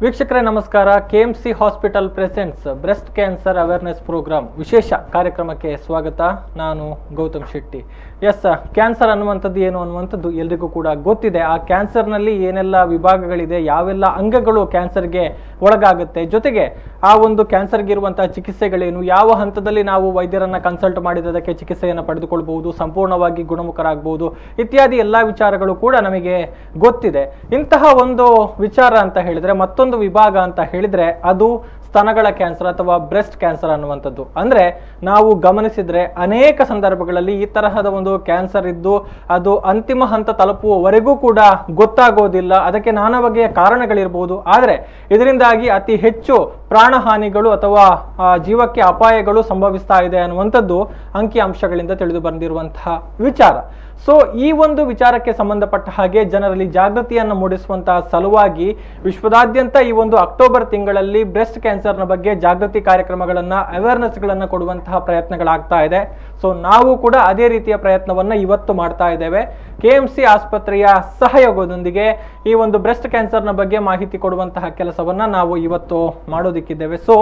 ವೀಕ್ಷಕರೇ ನಮಸ್ಕಾರ. KMC hospital presents breast cancer awareness programme ವಿಶೇಷ ಕಾರ್ಯಕ್ರಮಕ್ಕೆ ಸ್ವಾಗತ. ನಾನು ಗೌತಮ್ ಶೆಟ್ಟಿ. ಕ್ಯಾನ್ಸರ್ ಅನ್ನುವಂಥದ್ದು ಏನು ಅನ್ನುವಂಥದ್ದು ಎಲ್ರಿಗೂ ಕೂಡ ಗೊತ್ತಿದೆ. ಆ ಕ್ಯಾನ್ಸರ್ನಲ್ಲಿ ಏನೆಲ್ಲ ವಿಭಾಗಗಳಿದೆ, ಯಾವೆಲ್ಲ ಅಂಗಗಳು ಕ್ಯಾನ್ಸರ್ಗೆ ಒಳಗಾಗುತ್ತೆ, ಜೊತೆಗೆ ಆ ಒಂದು ಕ್ಯಾನ್ಸರ್ಗೆ ಇರುವಂತಹ ಚಿಕಿತ್ಸೆಗಳೇನು, ಯಾವ ಹಂತದಲ್ಲಿ ನಾವು ವೈದ್ಯರನ್ನ ಕನ್ಸಲ್ಟ್ ಮಾಡಿದಕ್ಕೆ ಚಿಕಿತ್ಸೆಯನ್ನು ಪಡೆದುಕೊಳ್ಬಹುದು, ಸಂಪೂರ್ಣವಾಗಿ ಗುಣಮುಖರಾಗಬಹುದು ಇತ್ಯಾದಿ ಎಲ್ಲ ವಿಚಾರಗಳು ಕೂಡ ನಮಗೆ ಗೊತ್ತಿದೆ. ಇಂತಹ ಒಂದು ವಿಚಾರ ಅಂತ ಹೇಳಿದ್ರೆ, ಮತ್ತೊಂದು ವಿಭಾಗ ಅಂತ ಹೇಳಿದ್ರೆ ಅದು ಸ್ತನಗಳ ಕ್ಯಾನ್ಸರ್ ಅಥವಾ ಬ್ರೆಸ್ಟ್ ಕ್ಯಾನ್ಸರ್ ಅನ್ನುವಂಥದ್ದು. ಅಂದ್ರೆ ನಾವು ಗಮನಿಸಿದ್ರೆ ಅನೇಕ ಸಂದರ್ಭಗಳಲ್ಲಿ ಈ ತರಹದ ಒಂದು ಕ್ಯಾನ್ಸರ್ ಇದ್ದು ಅದು ಅಂತಿಮ ಹಂತ ತಲುಪುವವರೆಗೂ ಕೂಡ ಗೊತ್ತಾಗೋದಿಲ್ಲ. ಅದಕ್ಕೆ ನಾನಾ ಬಗೆಯ ಕಾರಣಗಳಿರಬಹುದು. ಆದರೆ ಇದರಿಂದಾಗಿ ಅತಿ ಹೆಚ್ಚು ಪ್ರಾಣಹಾನಿಗಳು ಅಥವಾ ಜೀವಕ್ಕೆ ಅಪಾಯಗಳು ಸಂಭವಿಸ್ತಾ ಇದೆ ಅನ್ನುವಂಥದ್ದು ಅಂಕಿ ಅಂಶಗಳಿಂದ ತಿಳಿದು ಬಂದಿರುವಂತಹ ವಿಚಾರ. ಸೊ ಈ ಒಂದು ವಿಚಾರಕ್ಕೆ ಸಂಬಂಧಪಟ್ಟ ಹಾಗೆ ಜನರಲ್ಲಿ ಜಾಗೃತಿಯನ್ನು ಮೂಡಿಸುವಂತಹ ಸಲುವಾಗಿ ವಿಶ್ವದಾದ್ಯಂತ ಈ ಒಂದು ಅಕ್ಟೋಬರ್ ತಿಂಗಳಲ್ಲಿ ಬ್ರೆಸ್ಟ್ ಕ್ಯಾನ್ಸರ್ನ ಬಗ್ಗೆ ಜಾಗೃತಿ ಕಾರ್ಯಕ್ರಮಗಳನ್ನ ಅವೇರ್ನೆಸ್ಗಳನ್ನು ಕೊಡುವಂತಹ ಪ್ರಯತ್ನಗಳಾಗ್ತಾ ಇದೆ. ಸೊ ನಾವು ಕೂಡ ಅದೇ ರೀತಿಯ ಪ್ರಯತ್ನವನ್ನ ಇವತ್ತು ಮಾಡ್ತಾ ಇದ್ದೇವೆ. ಕೆಎಂಸಿ ಆಸ್ಪತ್ರೆಯ ಸಹಯೋಗದೊಂದಿಗೆ ಈ ಒಂದು ಬ್ರೆಸ್ಟ್ ಕ್ಯಾನ್ಸರ್ನ ಬಗ್ಗೆ ಮಾಹಿತಿ ಕೊಡುವಂತಹ ಕೆಲಸವನ್ನ ನಾವು ಇವತ್ತು ಮಾಡೋದಿಕ್ಕಿದ್ದೇವೆ. ಸೊ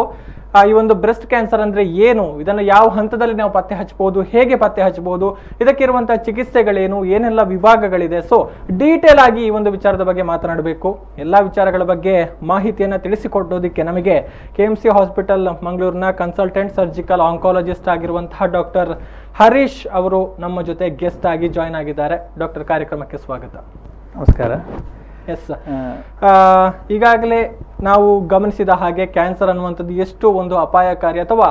ಈ ಒಂದು ಬ್ರೆಸ್ಟ್ ಕ್ಯಾನ್ಸರ್ ಅಂದ್ರೆ ಏನು, ಇದನ್ನು ಯಾವ ಹಂತದಲ್ಲಿ ನಾವು ಪತ್ತೆ ಹಚ್ಚಬಹುದು, ಹೇಗೆ ಪತ್ತೆ ಹಚ್ಚಬಹುದು, ಇದಕ್ಕಿರುವಂತಹ ಚಿಕಿತ್ಸೆಗಳೇನು, ಏನೆಲ್ಲ ವಿಭಾಗಗಳಿದೆ, ಸೊ ಡೀಟೇಲ್ ಆಗಿ ಈ ಒಂದು ವಿಚಾರದ ಬಗ್ಗೆ ಮಾತನಾಡಬೇಕು. ಎಲ್ಲಾ ವಿಚಾರಗಳ ಬಗ್ಗೆ ಮಾಹಿತಿಯನ್ನು ತಿಳಿಸಿಕೊಡೋದಕ್ಕೆ ನಮಗೆ ಕೆಎಂಸಿ ಹಾಸ್ಪಿಟಲ್ ಮಂಗಳೂರಿನ ಕನ್ಸಲ್ಟೆಂಟ್ ಸರ್ಜಿಕಲ್ ಆಂಕಾಲಜಿಸ್ಟ್ ಆಗಿರುವಂತಹ ಡಾಕ್ಟರ್ ಹರೀಶ್ ಅವರು ನಮ್ಮ ಜೊತೆ ಗೆಸ್ಟ್ ಆಗಿ ಜಾಯ್ನ್ ಆಗಿದ್ದಾರೆ. ಡಾಕ್ಟರ್, ಕಾರ್ಯಕ್ರಮಕ್ಕೆ ಸ್ವಾಗತ. ನಮಸ್ಕಾರ. ಎಸ್, ಈಗಾಗಲೇ ನಾವು ಗಮನಿಸಿದ ಹಾಗೆ ಕ್ಯಾನ್ಸರ್ ಅನ್ನುವಂಥದ್ದು ಎಷ್ಟು ಒಂದು ಅಪಾಯಕಾರಿ ಅಥವಾ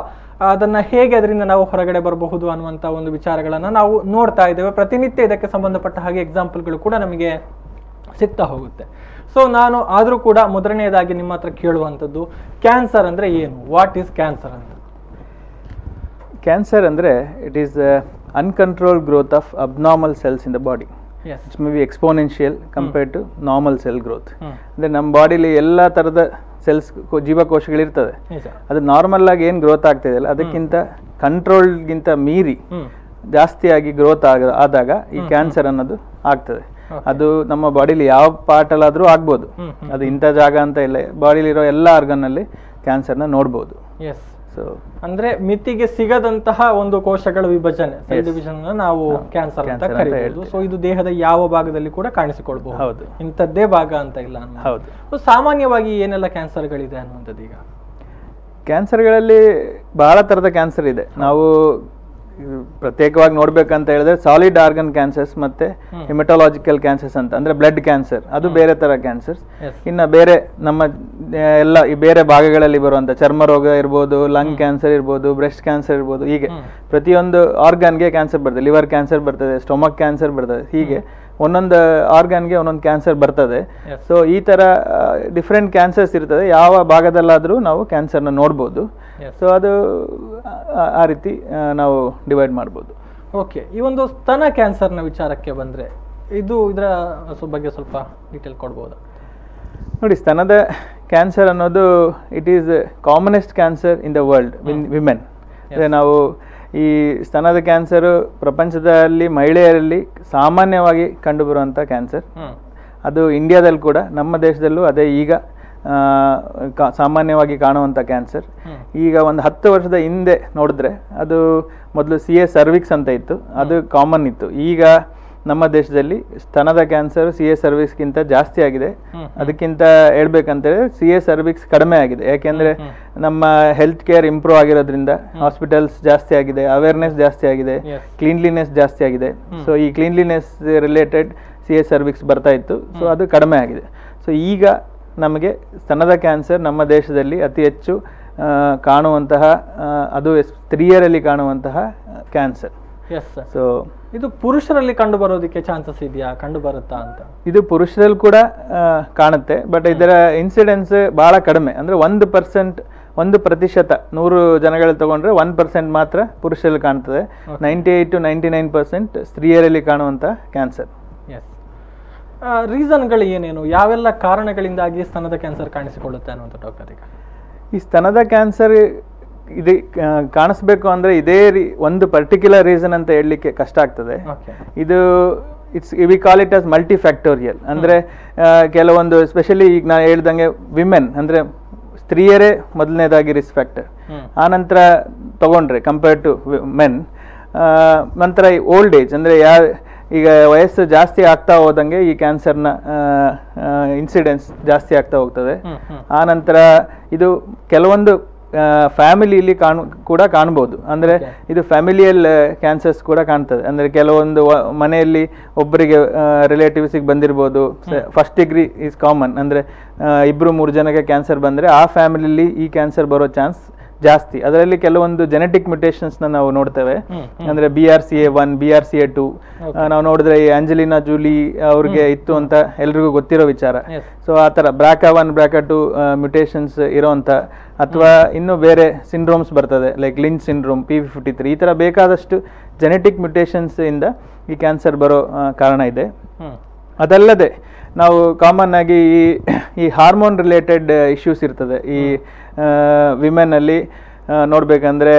ಅದನ್ನ ಹೇಗೆ ಅದರಿಂದ ನಾವು ಹೊರಗಡೆ ಬರಬಹುದು ಅನ್ನುವಂಥ ಒಂದು ವಿಚಾರಗಳನ್ನ ನಾವು ನೋಡ್ತಾ ಇದ್ದೇವೆ. ಪ್ರತಿನಿತ್ಯ ಇದಕ್ಕೆ ಸಂಬಂಧಪಟ್ಟ ಹಾಗೆ ಎಕ್ಸಾಂಪಲ್ಗಳು ಕೂಡ ನಮಗೆ ಸಿಗ್ತಾ ಹೋಗುತ್ತೆ. ಸೊ ನಾನು ಆದರೂ ಕೂಡ ಮೊದಲನೆಯದಾಗಿ ನಿಮ್ಮ ಹತ್ರ ಕೇಳುವಂಥದ್ದು, ಕ್ಯಾನ್ಸರ್ ಅಂದ್ರೆ ಏನು? ವಾಟ್ ಈಸ್ ಕ್ಯಾನ್ಸರ್ ಅಂತ? ಕ್ಯಾನ್ಸರ್ ಅಂದರೆ it is uncontrolled growth of abnormal cells in the body. It's may be exponential compared to normal cell growth. ಅಂದರೆ ನಮ್ಮ ಬಾಡಿಲಿ ಎಲ್ಲ ಥರದ ಸೆಲ್ಸ್ ಜೀವಕೋಶಗಳಿರ್ತದೆ. ಅದು ನಾರ್ಮಲ್ ಆಗಿ ಏನು ಗ್ರೋತ್ ಆಗ್ತಿದೆಯಲ್ಲ ಅದಕ್ಕಿಂತ ಕಂಟ್ರೋಲ್ಗಿಂತ ಮೀರಿ ಜಾಸ್ತಿಯಾಗಿ ಗ್ರೋತ್ ಆದಾಗ ಈ ಕ್ಯಾನ್ಸರ್ ಅನ್ನೋದು ಆಗ್ತದೆ. ಅದು ನಮ್ಮ ಬಾಡಿಲಿ ಯಾವ ಪಾರ್ಟಲ್ಲಾದರೂ ಆಗ್ಬೋದು. ಅದು ಇಂಥ ಜಾಗ ಅಂತ ಇಲ್ಲ, ಬಾಡಿಲಿರೋ ಎಲ್ಲ ಆರ್ಗನ್ನಲ್ಲಿ ಕ್ಯಾನ್ಸರ್ನ ನೋಡ್ಬೋದು. ಎಸ್, ಸೊ ಅಂದ್ರೆ ಮಿತಿಗೆ ಸಿಗದಂತಹ ಒಂದು ಕೋಶಗಳ ವಿಭಜನೆ, ಸೆಲ್ ಡಿವಿಷನ್ ನಾವು ಕ್ಯಾನ್ಸರ್ ಅಂತ ಕರೀಬಹುದು. ಸೊ ಇದು ದೇಹದ ಯಾವ ಭಾಗದಲ್ಲಿ ಕೂಡ ಕಾಣಿಸಿಕೊಳ್ಬಹುದು. ಹೌದು, ಇಂಥದ್ದೇ ಭಾಗ ಅಂತ ಇಲ್ಲ. ಹೌದು. ಸಾಮಾನ್ಯವಾಗಿ ಏನೆಲ್ಲ ಕ್ಯಾನ್ಸರ್ಗಳಿದೆ ಅನ್ನುವಂಥದ್ದು? ಈಗ ಕ್ಯಾನ್ಸರ್ಗಳಲ್ಲಿ ಬಹಳ ಥರದ ಕ್ಯಾನ್ಸರ್ ಇದೆ. ನಾವು ಪ್ರತ್ಯೇಕವಾಗಿ ನೋಡ್ಬೇಕಂತ ಹೇಳಿದ್ರೆ ಸಾಲಿಡ್ ಆರ್ಗನ್ ಕ್ಯಾನ್ಸರ್ಸ್ ಮತ್ತೆ ಹೆಮಟೋಲಾಜಿಕಲ್ ಕ್ಯಾನ್ಸರ್ಸ್ ಅಂತ, ಅಂದ್ರೆ ಬ್ಲಡ್ ಕ್ಯಾನ್ಸರ್, ಅದು ಬೇರೆ ತರ ಕ್ಯಾನ್ಸರ್ಸ್. ಇನ್ನು ಬೇರೆ ನಮ್ಮ ಎಲ್ಲ ಈ ಬೇರೆ ಭಾಗಗಳಲ್ಲಿ ಬರುವಂತ ಚರ್ಮ ರೋಗ ಇರ್ಬೋದು, ಲಂಗ್ ಕ್ಯಾನ್ಸರ್ ಇರ್ಬೋದು, ಬ್ರೆಸ್ಟ್ ಕ್ಯಾನ್ಸರ್ ಇರ್ಬೋದು, ಹೀಗೆ ಪ್ರತಿಯೊಂದು ಆರ್ಗನ್ಗೆ ಕ್ಯಾನ್ಸರ್ ಬರ್ತದೆ. ಲಿವರ್ ಕ್ಯಾನ್ಸರ್ ಬರ್ತದೆ, ಸ್ಟೊಮಕ್ ಕ್ಯಾನ್ಸರ್ ಬರ್ತದೆ, ಹೀಗೆ ಒಂದೊಂದು ಆರ್ಗನ್ಗೆ ಒಂದೊಂದು ಕ್ಯಾನ್ಸರ್ ಬರ್ತದೆ. ಸೊ ಈ ತರ ಡಿಫ್ರೆಂಟ್ ಕ್ಯಾನ್ಸರ್ಸ್ ಇರ್ತದೆ. ಯಾವ ಭಾಗದಲ್ಲಾದ್ರೂ ನಾವು ಕ್ಯಾನ್ಸರ್ನ ನೋಡ್ಬೋದು. ಸೊ ಅದು ಆ ರೀತಿ ನಾವು ಡಿವೈಡ್ ಮಾಡ್ಬೋದು. ಓಕೆ, ಈ ಒಂದು ಸ್ತನ ಕ್ಯಾನ್ಸರ್ನ ವಿಚಾರಕ್ಕೆ ಬಂದ್ರೆ ಇದರ ಬಗ್ಗೆ ಸ್ವಲ್ಪ ಡೀಟೇಲ್ ಕೊಡ್ಬೋದಾ? ನೋಡಿ, ಸ್ತನದ ಕ್ಯಾನ್ಸರ್ ಅನ್ನೋದು it is commonest cancer in the world women. ನಾವು ಈ ಸ್ತನದ ಕ್ಯಾನ್ಸರು ಪ್ರಪಂಚದಲ್ಲಿ ಮಹಿಳೆಯರಲ್ಲಿ ಸಾಮಾನ್ಯವಾಗಿ ಕಂಡುಬರುವಂಥ ಕ್ಯಾನ್ಸರ್. ಅದು ಇಂಡಿಯಾದಲ್ಲಿ ಕೂಡ, ನಮ್ಮ ದೇಶದಲ್ಲೂ ಅದೇ ಈಗ ಸಾಮಾನ್ಯವಾಗಿ ಕಾಣುವಂಥ ಕ್ಯಾನ್ಸರ್. ಈಗ ಒಂದು 10 ವರ್ಷದ ಹಿಂದೆ ನೋಡಿದ್ರೆ ಅದು ಮೊದಲು CA ಸರ್ವಿಕ್ಸ್ ಅಂತ ಇತ್ತು, ಅದು ಕಾಮನ್ ಇತ್ತು. ಈಗ ನಮ್ಮ ದೇಶದಲ್ಲಿ ಸ್ತನದ ಕ್ಯಾನ್ಸರ್ CA ಸರ್ವಿಕ್ಸ್ಗಿಂತ ಜಾಸ್ತಿ ಆಗಿದೆ. ಅದಕ್ಕಿಂತ ಹೇಳ್ಬೇಕಂತೇಳಿದ್ರೆ CA ಸರ್ವಿಕ್ಸ್ ಕಡಿಮೆ ಆಗಿದೆ. ಯಾಕೆಂದ್ರೆ ನಮ್ಮ ಹೆಲ್ತ್ ಕೇರ್ ಇಂಪ್ರೂವ್ ಆಗಿರೋದ್ರಿಂದ ಹಾಸ್ಪಿಟಲ್ಸ್ ಜಾಸ್ತಿ ಆಗಿದೆ, ಅವೇರ್ನೆಸ್ ಜಾಸ್ತಿ ಆಗಿದೆ, ಕ್ಲೀನ್ಲಿನೆಸ್ ಜಾಸ್ತಿ ಆಗಿದೆ. ಸೊ ಈ ಕ್ಲೀನ್ಲಿನೆಸ್ ರಿಲೇಟೆಡ್ CA ಸರ್ವಿಕ್ಸ್ ಬರ್ತಾ ಇತ್ತು, ಸೊ ಅದು ಕಡಿಮೆ ಆಗಿದೆ. ಸೊ ಈಗ ನಮಗೆ ಸ್ತನದ ಕ್ಯಾನ್ಸರ್ ನಮ್ಮ ದೇಶದಲ್ಲಿ ಅತಿ ಹೆಚ್ಚು ಕಾಣುವಂತಹ, ಅದು ಸ್ತ್ರೀಯರಲ್ಲಿ ಕಾಣುವಂತಹ ಕ್ಯಾನ್ಸರ್. ಸೊ ಇದು ಪುರುಷರಲ್ಲಿ ಕಂಡು ಬರೋದಕ್ಕೆ ಚಾನ್ಸಸ್ ಇದೆಯಾ, ಕಂಡು ಬರುತ್ತಾ ಅಂತ? ಇದು ಪುರುಷರಲ್ಲಿ ಕೂಡ ಕಾಣುತ್ತೆ, ಬಟ್ ಇದರ ಇನ್ಸಿಡೆನ್ಸ್ ಬಹಳ ಕಡಿಮೆ. ಅಂದ್ರೆ 1%, 1% 100 ಜನಗಳಲ್ಲಿ ತಗೊಂಡ್ರೆ 1% ಮಾತ್ರ ಪುರುಷರಲ್ಲಿ ಕಾಣ್ತದೆ. 98 to 99% ಸ್ತ್ರೀಯರಲ್ಲಿ ಕಾಣುವಂತ ಕ್ಯಾನ್ಸರ್. ರೀಸನ್ಗಳು ಏನೇನು, ಯಾವೆಲ್ಲ ಕಾರಣಗಳಿಂದಾಗಿ ಸ್ತನದ ಕ್ಯಾನ್ಸರ್ ಕಾಣಿಸಿಕೊಳ್ಳುತ್ತೆ ಅನ್ನುವಂಥ ಡಾಕ್ಟರ್? ಈಗ ಈ ಸ್ತನದ ಕ್ಯಾನ್ಸರ್ ಇದು ಕಾಣಿಸ್ಬೇಕು ಅಂದ್ರೆ ಇದೇ ಒಂದು ಪರ್ಟಿಕ್ಯುಲರ್ ರೀಸನ್ ಅಂತ ಹೇಳಲಿಕ್ಕೆ ಕಷ್ಟ ಆಗ್ತದೆ. ಇದು we call it as multifactorial. ಅಂದರೆ ಕೆಲವೊಂದು ಸ್ಪೆಷಲಿ ಈಗ ನಾನು ಹೇಳ್ದಂಗೆ ವಿಮೆನ್ ಅಂದರೆ ಸ್ತ್ರೀಯರೇ ಮೊದಲನೇದಾಗಿ ರಿಸ್ಕ್ ಫ್ಯಾಕ್ಟರ್. ಆನಂತರ ತಗೊಂಡ್ರೆ ಕಂಪೇರ್ಡ್ ಟು ಮೆನ್, ನಂತರ ಓಲ್ಡ್ ಏಜ್ ಅಂದರೆ ಈಗ ವಯಸ್ಸು ಜಾಸ್ತಿ ಆಗ್ತಾ ಹೋದಂಗೆ ಈ ಕ್ಯಾನ್ಸರ್ನ ಇನ್ಸಿಡೆನ್ಸ್ ಜಾಸ್ತಿ ಆಗ್ತಾ ಹೋಗ್ತದೆ. ಆನಂತರ ಇದು ಕೆಲವೊಂದು ಫ್ಯಾಮಿಲಿಯಲ್ಲಿ ಕೂಡ ಕಾಣ್ಬೋದು. ಅಂದರೆ ಇದು ಫ್ಯಾಮಿಲಿಯಲ್ ಕ್ಯಾನ್ಸರ್ಸ್ ಕೂಡ ಕಾಣ್ತದೆ. ಅಂದರೆ ಕೆಲವೊಂದು ಮನೆಯಲ್ಲಿ ಒಬ್ಬರಿಗೆ ರಿಲೇಟಿವ್ಸಿಗೆ ಬಂದಿರ್ಬೋದು. ಫಸ್ಟ್ ಡಿಗ್ರಿ ಈಸ್ ಕಾಮನ್, ಅಂದರೆ 2-3 ಜನಕ್ಕೆ ಕ್ಯಾನ್ಸರ್ ಬಂದರೆ ಆ ಫ್ಯಾಮಿಲಿಯಲ್ಲಿ ಈ ಕ್ಯಾನ್ಸರ್ ಬರೋ ಚಾನ್ಸ್ ಜಾಸ್ತಿ. ಅದರಲ್ಲಿ ಕೆಲವೊಂದು ಜೆನೆಟಿಕ್ ಮ್ಯುಟೇಷನ್ಸ್ನ ನಾವು ನೋಡ್ತೇವೆ. ಅಂದರೆ BRCA1, BRCA2 ನಾವು ನೋಡಿದ್ರೆ ಈ ಆಂಜಲಿನಾ ಜೂಲಿ ಅವ್ರಿಗೆ ಇತ್ತು ಅಂತ ಎಲ್ರಿಗೂ ಗೊತ್ತಿರೋ ವಿಚಾರ. ಸೊ ಆ ಥರ BRCA1, BRCA2 ಮ್ಯುಟೇಷನ್ಸ್ ಇರೋಂಥ, ಅಥವಾ ಇನ್ನೂ ಬೇರೆ ಸಿಂಡ್ರೋಮ್ಸ್ ಬರ್ತದೆ ಲೈಕ್ ಲಿಂಚ್ ಸಿಂಡ್ರೋಮ್, P53, ಈ ಥರ ಬೇಕಾದಷ್ಟು ಜೆನೆಟಿಕ್ ಮ್ಯುಟೇಷನ್ಸ್ ಇಂದ ಈ ಕ್ಯಾನ್ಸರ್ ಬರೋ ಕಾರಣ ಇದೆ. ಅದಲ್ಲದೆ ನಾವು ಕಾಮನ್ ಆಗಿ ಈ ಹಾರ್ಮೋನ್ ರಿಲೇಟೆಡ್ ಇಶ್ಯೂಸ್ ಇರ್ತದೆ ಈ ವಿಮೆನಲ್ಲಿ ನೋಡ್ಬೇಕಂದ್ರೆ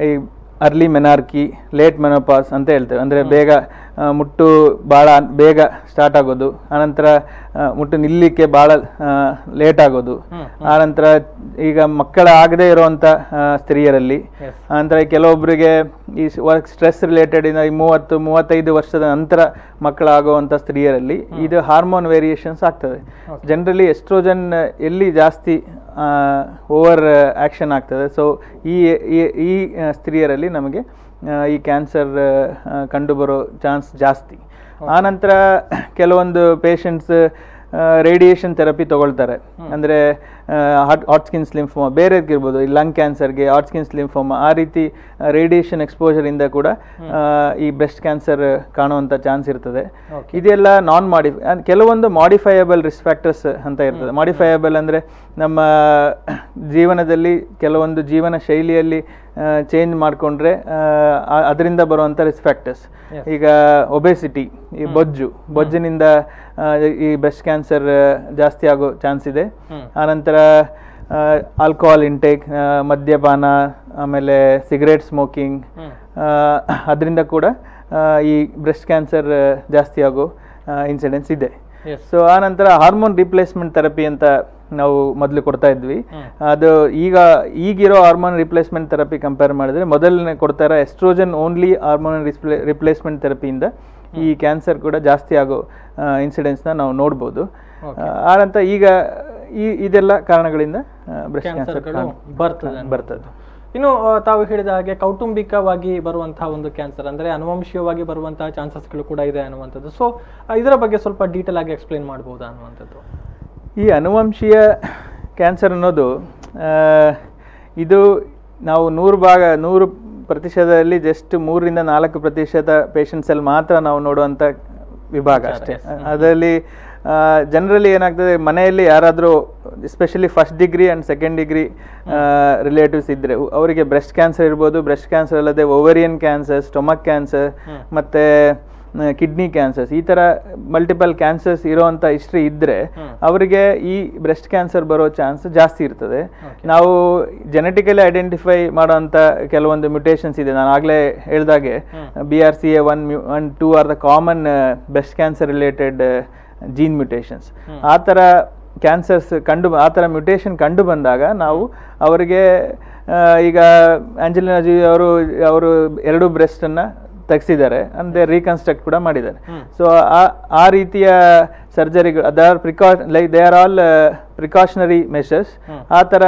ಈ ಅರ್ಲಿ ಮೆನಾರ್ಕಿ, ಲೇಟ್ ಮೆನೋಪಾಸ್ ಅಂತ ಹೇಳ್ತೇವೆ. ಅಂದರೆ ಬೇಗ ಮುಟ್ಟು ಭಾಳ ಬೇಗ ಸ್ಟಾರ್ಟ್ ಆಗೋದು, ಆನಂತರ ಮುಟ್ಟು ನಿಲ್ಲಲಿಕ್ಕೆ ಭಾಳ ಲೇಟ್ ಆಗೋದು, ಆನಂತರ ಈಗ ಮಕ್ಕಳ ಆಗದೆ ಇರುವಂಥ ಸ್ತ್ರೀಯರಲ್ಲಿ, ಆನಂತರ ಕೆಲವೊಬ್ಬರಿಗೆ ಈ ಸ್ಟ್ರೆಸ್ ರಿಲೇಟೆಡ್ ಇಂದ ಈ 30-35 ವರ್ಷದ ನಂತರ ಮಕ್ಕಳಾಗುವಂಥ ಸ್ತ್ರೀಯರಲ್ಲಿ ಇದು ಹಾರ್ಮೋನ್ ವೇರಿಯೇಷನ್ಸ್ ಆಗ್ತದೆ. ಜನರಲಿ ಎಸ್ಟ್ರೋಜನ್ ಎಲ್ಲಿ ಜಾಸ್ತಿ ಓವರ್ ಆ್ಯಕ್ಷನ್ ಆಗ್ತದೆ. ಸೊ ಈ ಸ್ತ್ರೀಯರಲ್ಲಿ ನಮಗೆ ಈ ಕ್ಯಾನ್ಸರ್ ಕಂಡುಬರೋ ಚಾನ್ಸ್ ಜಾಸ್ತಿ. ಆನಂತರ ಕೆಲವೊಂದು ಪೇಷಂಟ್ಸ್ ರೇಡಿಯೇಷನ್ ಥೆರಪಿ ತಗೊಳ್ತಾರೆ. ಅಂದರೆ ಹಾಟ್ಸ್ಕಿನ್ಸ್ ಲಿಂಫೋಮಾ ಬೇರೆದ್ಗಿರ್ಬೋದು, ಈ ಲಂಗ್ ಕ್ಯಾನ್ಸರ್ಗೆ ಹಾಟ್ಸ್ಕಿನ್ಸ್ ಲಿಂಫೋಮಾ, ಆ ರೀತಿ ರೇಡಿಯೇಷನ್ ಎಕ್ಸ್ಪೋಜರಿಂದ ಕೂಡ ಈ ಬ್ರೆಸ್ಟ್ ಕ್ಯಾನ್ಸರ್ ಕಾಣುವಂಥ ಚಾನ್ಸ್ ಇರ್ತದೆ. ಇದೆಲ್ಲ ಕೆಲವೊಂದು ಮಾಡಿಫೈಯಬಲ್ ರಿಸ್ಕ್ ಫ್ಯಾಕ್ಟರ್ಸ್ ಅಂತ ಇರ್ತದೆ. ಮಾಡಿಫೈಯಬಲ್ ಅಂದರೆ ನಮ್ಮ ಜೀವನದಲ್ಲಿ ಕೆಲವೊಂದು ಜೀವನ ಶೈಲಿಯಲ್ಲಿ ಚೇಂಜ್ ಮಾಡಿಕೊಂಡ್ರೆ ಅದರಿಂದ ಬರುವಂಥ ರಿಸ್ಕ್ ಫ್ಯಾಕ್ಟರ್ಸ್. ಈಗ ಒಬೆಸಿಟಿ, ಈ ಬೊಜ್ಜಿನಿಂದ ಈ ಬ್ರೆಸ್ಟ್ ಕ್ಯಾನ್ಸರ್ ಜಾಸ್ತಿ ಆಗೋ ಚಾನ್ಸ್ ಇದೆ. ಆನಂತರ ಆಲ್ಕೋಹಾಲ್ ಇಂಟೇಕ್, ಮದ್ಯಪಾನ, ಆಮೇಲೆ ಸಿಗರೇಟ್ ಸ್ಮೋಕಿಂಗ್, ಅದರಿಂದ ಕೂಡ ಈ ಬ್ರೆಸ್ಟ್ ಕ್ಯಾನ್ಸರ್ ಜಾಸ್ತಿ ಆಗೋ ಇನ್ಸಿಡೆನ್ಸ್ ಇದೆ. ಸೊ ಆನಂತರ ಹಾರ್ಮೋನ್ ರಿಪ್ಲೇಸ್ಮೆಂಟ್ ಥೆರಪಿ ಅಂತ ನಾವು ಮೊದಲು ಕೊಡ್ತಾ ಇದ್ವಿ. ಅದು ಈಗಿರೋ ಹಾರ್ಮೋನ್ ರಿಪ್ಲೇಸ್ಮೆಂಟ್ ಥೆರಪಿ ಕಂಪೇರ್ ಮಾಡಿದ್ರೆ ಮೊದಲನೇ ಕೊಡ್ತಾರ ಎಸ್ಟ್ರೋಜನ್ ಓನ್ಲಿ ಹಾರ್ಮೋನ್ ರಿಪ್ಲೇಸ್ಮೆಂಟ್ ಥೆರಪಿಯಿಂದ ಈ ಕ್ಯಾನ್ಸರ್ ಕೂಡ ಜಾಸ್ತಿ ಆಗೋ ಇನ್ಸಿಡೆನ್ಸ್ನ ನಾವು ನೋಡ್ಬೋದು. ಆನಂತರ ಇದೆಲ್ಲ ಕಾರಣಗಳಿಂದ ಬ್ರೆಸ್ಟ್ ಕ್ಯಾನ್ಸರ್ ಬರ್ತದೆ. ಇನ್ನು ತಾವು ಹೇಳಿದ ಹಾಗೆ ಕೌಟುಂಬಿಕವಾಗಿ ಬರುವಂತಹ ಒಂದು ಕ್ಯಾನ್ಸರ್ ಅಂದರೆ ಅನುವಂಶೀಯವಾಗಿ ಬರುವಂತಹ ಚಾನ್ಸಸ್ಗಳು ಕೂಡ ಇದೆ ಅನ್ನುವಂಥದ್ದು. ಸೊ ಇದರ ಬಗ್ಗೆ ಸ್ವಲ್ಪ ಡೀಟೇಲ್ ಆಗಿ ಎಕ್ಸ್ಪ್ಲೇನ್ ಮಾಡ್ಬೋದಾ ಅನ್ನುವಂಥದ್ದು. ಈ ಅನುವಂಶೀಯ ಕ್ಯಾನ್ಸರ್ ಅನ್ನೋದು ಇದು ನಾವು 100% ಜಸ್ಟ್ 3-4% ಪೇಷಂಟ್ಸಲ್ಲಿ ಮಾತ್ರ ನಾವು ನೋಡುವಂಥ ವಿಭಾಗ ಅಷ್ಟೇ. ಅದರಲ್ಲಿ ಜನರಲಿ ಏನಾಗ್ತದೆ, ಮನೆಯಲ್ಲಿ ಯಾರಾದರೂ especially first degree and second degree relatives ಇದ್ದರೆ ಅವರಿಗೆ ಬ್ರೆಸ್ಟ್ ಕ್ಯಾನ್ಸರ್ ಇರ್ಬೋದು. ಬ್ರೆಸ್ಟ್ ಕ್ಯಾನ್ಸರ್ ಅಲ್ಲದೆ ಓವೇರಿಯನ್ ಕ್ಯಾನ್ಸರ್, ಸ್ಟೊಮಕ್ ಕ್ಯಾನ್ಸರ್ ಮತ್ತು ಕಿಡ್ನಿ ಕ್ಯಾನ್ಸರ್ಸ್, ಈ ಥರ ಮಲ್ಟಿಪಲ್ ಕ್ಯಾನ್ಸರ್ಸ್ ಇರೋವಂಥ ಹಿಸ್ಟ್ರಿ ಇದ್ದರೆ ಅವರಿಗೆ ಈ ಬ್ರೆಸ್ಟ್ ಕ್ಯಾನ್ಸರ್ ಬರೋ ಚಾನ್ಸ್ ಜಾಸ್ತಿ ಇರ್ತದೆ. ನಾವು ಜೆನೆಟಿಕಲಿ ಐಡೆಂಟಿಫೈ ಮಾಡೋವಂಥ ಕೆಲವೊಂದು ಮ್ಯುಟೇಷನ್ಸ್ ಇದೆ. ನಾನು ಆಗಲೇ ಹೇಳ್ದಾಗೆ BRCA1 and 2 are the common breast cancer related gene mutations. ಆ ಥರ ಕ್ಯಾನ್ಸರ್ಸ್ ಆ ಥರ ಮ್ಯುಟೇಷನ್ ಕಂಡು ಬಂದಾಗ ನಾವು ಅವರಿಗೆ ಈಗ ಆಂಜಲಿನಾ ಜೋಲಿ ಅವರು 2 ಬ್ರೆಸ್ಟನ್ನು ತೆಗೆಸಿದ್ದಾರೆ, ಅಂದರೆ ರೀಕನ್ಸ್ಟ್ರಕ್ಟ್ ಕೂಡ ಮಾಡಿದ್ದಾರೆ. ಸೊ ಆ ರೀತಿಯ ಸರ್ಜರಿಗಳು they are all precautionary measures. ಆ ಥರ